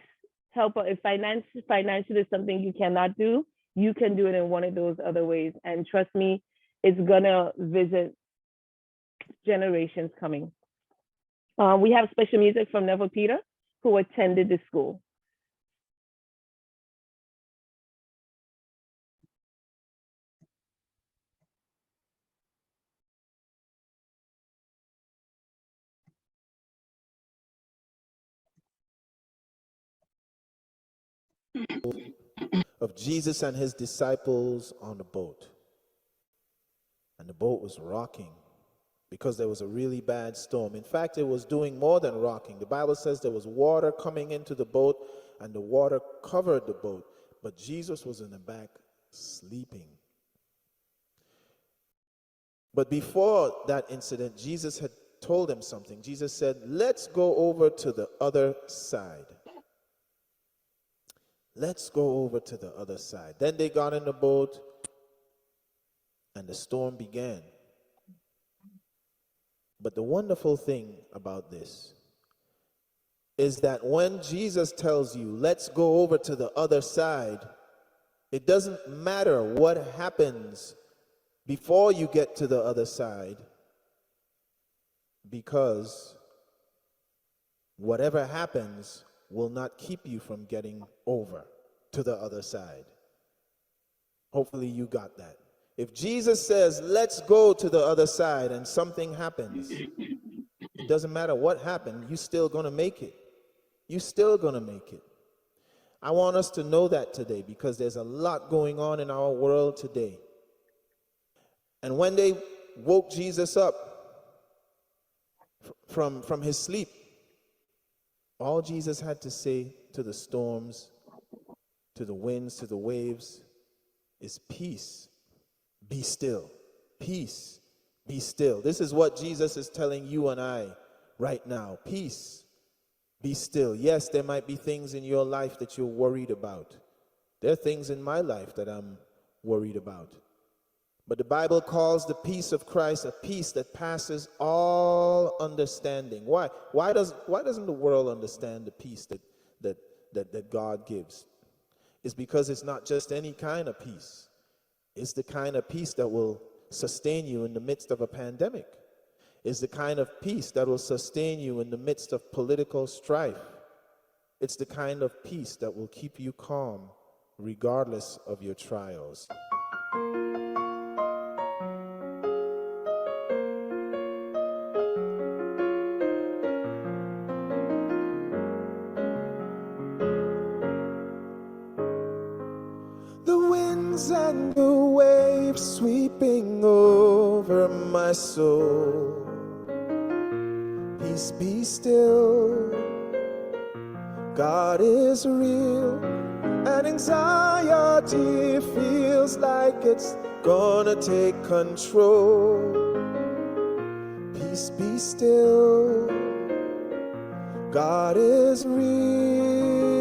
S2: help. If financially is something you cannot do, you can do it in one of those other ways. And trust me, it's gonna visit generations coming. We have special music from Neville Peter, who attended the school.
S4: Of Jesus and his disciples on the boat. And the boat was rocking because there was a really bad storm. In fact, it was doing more than rocking. The Bible says there was water coming into the boat and the water covered the boat. But Jesus was in the back sleeping. But before that incident, Jesus had told him something. Jesus said, let's go over to the other side. Let's go over to the other side. Then they got in the boat and the storm began. But the wonderful thing about this is that when Jesus tells you, let's go over to the other side, it doesn't matter what happens before you get to the other side, because whatever happens will not keep you from getting over to the other side. Hopefully you got that. If Jesus says, let's go to the other side, and something happens, it doesn't matter what happened, you're still going to make it. You're still going to make it. I want us to know that today, because there's a lot going on in our world today. And when they woke Jesus up from his sleep, all Jesus had to say to the storms, to the winds, to the waves, is peace, be still. Peace, be still. This is what Jesus is telling you and I right now. Peace, be still. Yes, there might be things in your life that you're worried about. There are things in my life that I'm worried about. But the Bible calls the peace of Christ a peace that passes all understanding. Why? Why doesn't the world understand the peace that God gives? It's because it's not just any kind of peace. It's the kind of peace that will sustain you in the midst of a pandemic. It's the kind of peace that will sustain you in the midst of political strife. It's the kind of peace that will keep you calm regardless of your trials. The winds and the waves sweeping over my soul. Peace, be still. God is real, and anxiety feels like it's gonna take control. Peace, be still. God is real.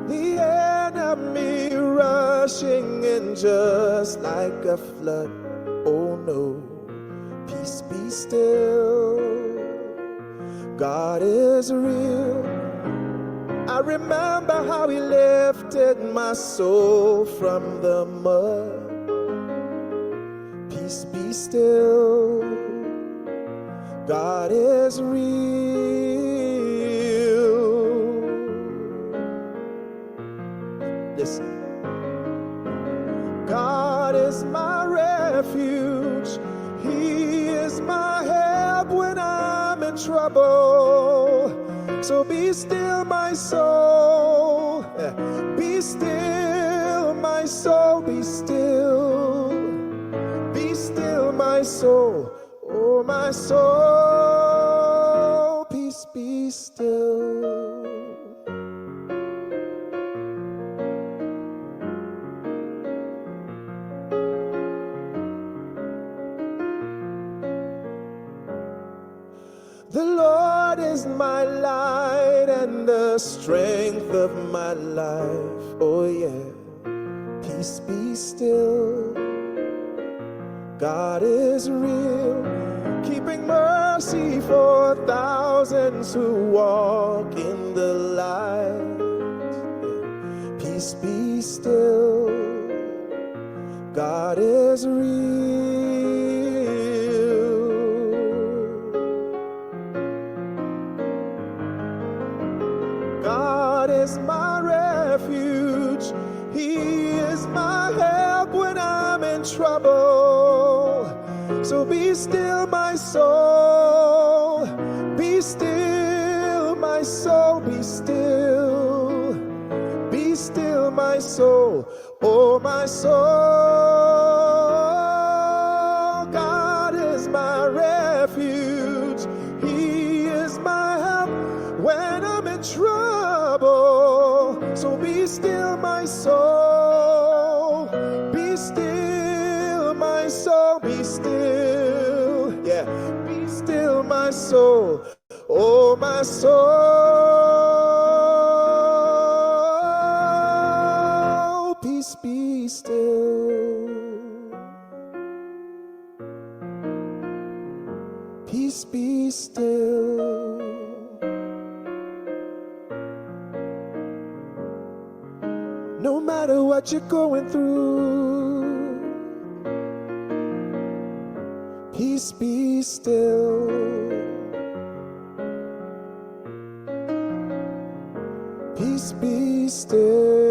S4: The enemy rushing in just like a flood. Oh no, peace, be still. God is real. I remember how he lifted my soul from the mud. Peace, be still. God is real. Listen. God is my refuge. He is my help when I'm in trouble. So be still, my soul. Be still, my soul. Be still. Be still, my soul. Oh, my soul. Peace, be still. The Lord is my light and the strength of my life. Oh yeah, Peace be still. God is real, keeping mercy for thousands who walk in the light. Peace be still. God is real. God is my refuge. He is my help when I'm in trouble. So be still, my soul. Be still, my soul. Be still. Be still, my soul. Oh, my soul. God is my refuge. He is my help when I'm in trouble. So be still, my soul. Be still, my soul. Be still. Yeah. Be still, my soul. Oh, my soul. Peace be still. Peace be still. No matter what you're going through, peace be still. Peace be still.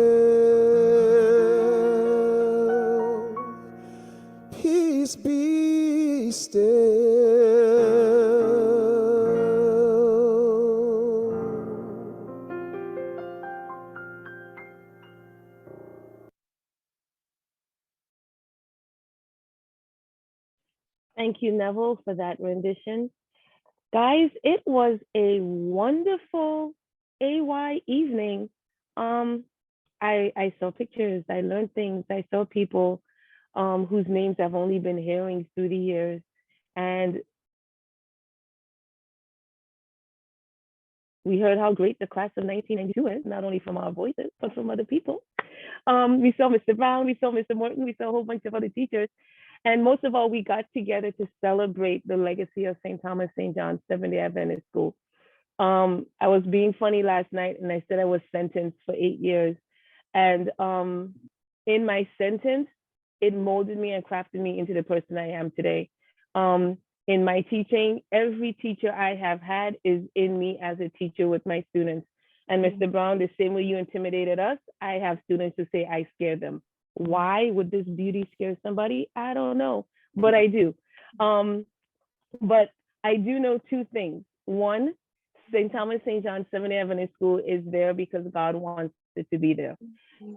S4: Peace be still.
S2: Thank you, Neville, for that rendition. Guys, it was a wonderful AY evening. I saw pictures, I learned things, I saw people whose names I've only been hearing through the years. And we heard how great the class of 1992 is, not only from our voices, but from other people. We saw Mr. Brown, we saw Mr. Morton, we saw a whole bunch of other teachers. And most of all, we got together to celebrate the legacy of St. Thomas St. John's Seventh-day Adventist School. I was being funny last night and I said I was sentenced for 8 years. And in my sentence, it molded me and crafted me into the person I am today. In my teaching, every teacher I have had is in me as a teacher with my students. And Mr. Brown, the same way you intimidated us, I have students who say I scare them. Why would this beauty scare somebody? I don't know, but I do. But I do know two things. One, St. Thomas St. John's Seventh-day Adventist School is there because God wants it to be there.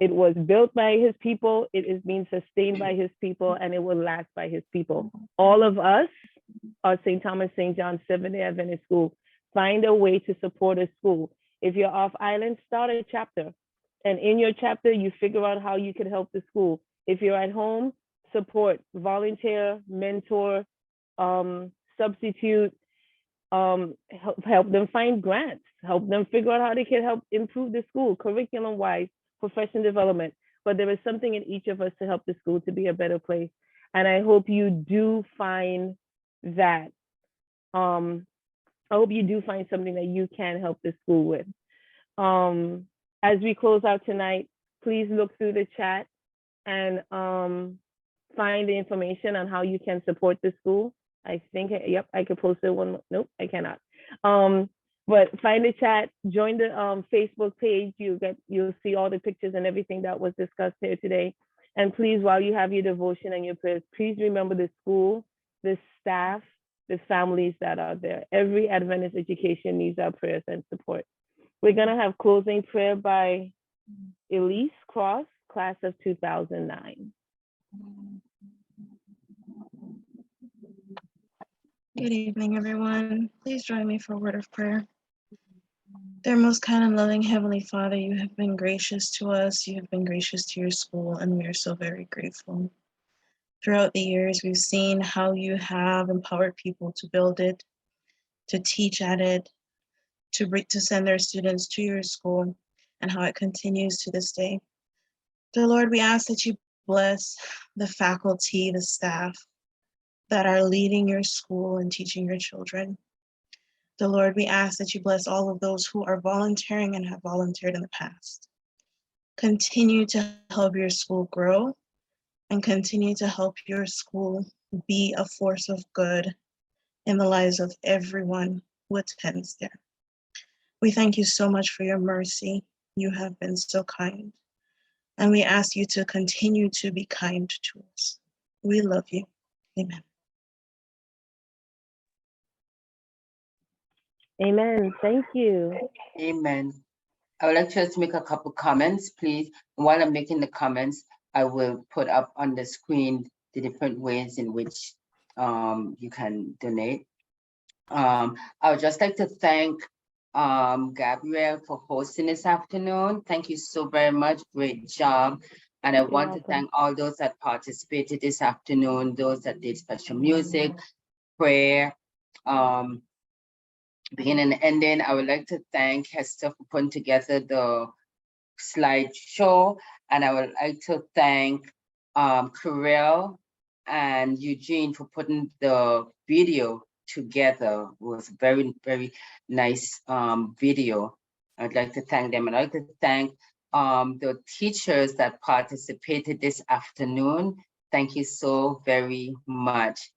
S2: It was built by his people, it is being sustained by his people, and it will last by his people. All of us are St. Thomas St. John's Seventh-day Adventist School. Find a way to support a school. If you're off island, start a chapter. And in your chapter, you figure out how you can help the school. If you're at home, support, volunteer, mentor, substitute, help them find grants, help them figure out how they can help improve the school, curriculum-wise, professional development. But there is something in each of us to help the school to be a better place. And I hope you do find that. I hope you do find something that you can help the school with. As we close out tonight, please look through the chat and find the information on how you can support the school. I think, yep, I could post it one. Nope, I cannot. But find the chat, join the Facebook page. You'll see all the pictures and everything that was discussed here today. And please, while you have your devotion and your prayers, please remember the school, the staff, the families that are there. Every Adventist education needs our prayers and support. We're gonna have closing prayer by Elise Cross, class of 2009.
S20: Good evening, everyone. Please join me for a word of prayer. Dear most kind and loving Heavenly Father, you have been gracious to us. You have been gracious to your school, and we are so very grateful. Throughout the years, we've seen how you have empowered people to build it, to teach at it, to send their students to your school, and how it continues to this day. Dear Lord, we ask that you bless the faculty, the staff that are leading your school and teaching your children. Dear Lord, we ask that you bless all of those who are volunteering and have volunteered in the past. Continue to help your school grow and continue to help your school be a force of good in the lives of everyone who attends there. We thank you so much for your mercy. You have been so kind. And we ask you to continue to be kind to us. We love you. Amen.
S2: Amen. Thank you.
S1: Amen. I would like to just make a couple comments, please. While I'm making the comments, I will put up on the screen the different ways in which you can donate. I would just like to thank Gabrielle for hosting this afternoon. Thank you so very much. Great job. And I want to thank all those that participated this afternoon, those that did special music, prayer, beginning and ending. I would like to thank Hester for putting together the slideshow, and I would like to thank Karel and Eugene for putting the video together. It was a very, very nice video. I'd like to thank them. And I'd like to thank the teachers that participated this afternoon. Thank you so very much.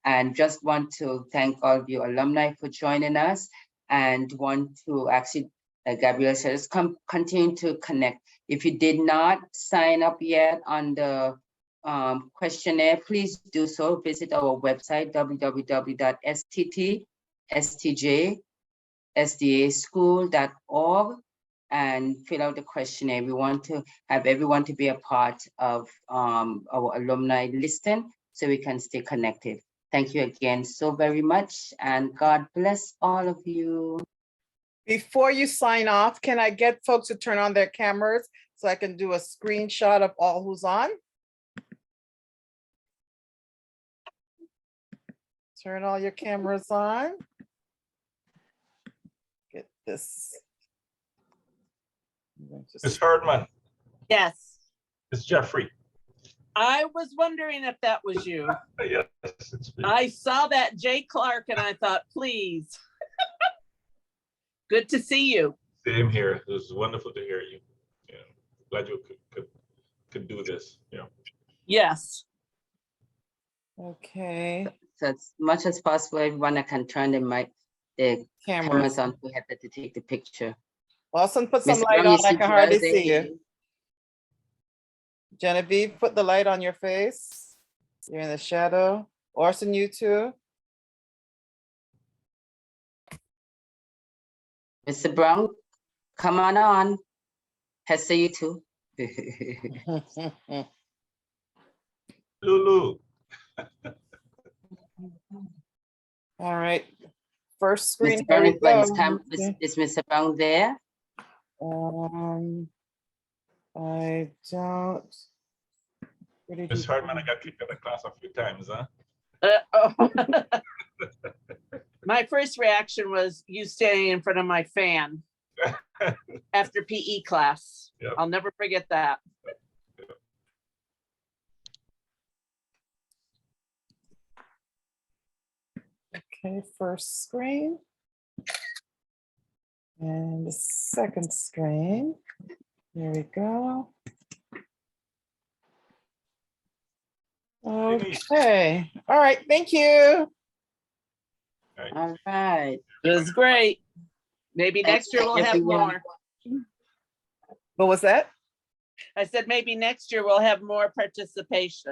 S1: And just want to thank all of you alumni for joining us, and want to actually, like Gabrielle said, just continue to connect. If you did not sign up yet on the questionnaire, please do so. Visit our website, www.sttsdaschool.org, and fill out the questionnaire. We want to have everyone to be a part of our alumni listing so we can stay connected. Thank you again so very much, and God bless all of you.
S17: Before you sign off, can I get folks to turn on their cameras so I can do a screenshot of all who's on? Turn all your cameras on. Get this.
S22: Ms. Herdman,
S14: Yes,
S22: it's Jeffrey.
S14: I was wondering if that was you.
S22: Yes, it's me.
S14: I saw that Jay Clark and I thought, please. Good to see you.
S22: Same here. It was wonderful to hear you. Yeah, glad you could do this. Yeah.
S14: Yes.
S17: Okay.
S1: So as much as possible, everyone that can turn the cameras on, we have to take the picture.
S17: Lawson, put some
S1: Mr.
S17: light
S1: Brown,
S17: on. I can hardly
S1: Tuesday.
S17: see you. Genevieve, put the light on your face. You're in the shadow. Orson, you too.
S1: Mr. Brown, come on. Hester, you too.
S22: Lulu.
S17: All right. First screen.
S1: Mr. Brown,
S17: Here
S1: is Mr. Brown there?
S17: I don't.
S22: Ms. Herdman, I got kicked out of class a few times, huh?
S14: My first reaction was you standing in front of my fan after PE class.
S22: Yep.
S14: I'll never forget that.
S17: Okay, first screen. And the second screen. Here we go. Okay. All right. Thank you.
S1: All right.
S14: It was great. Maybe
S1: Thanks,
S14: next year we'll have
S1: everyone.
S14: more.
S17: What was that?
S14: I said maybe next year we'll have more participation.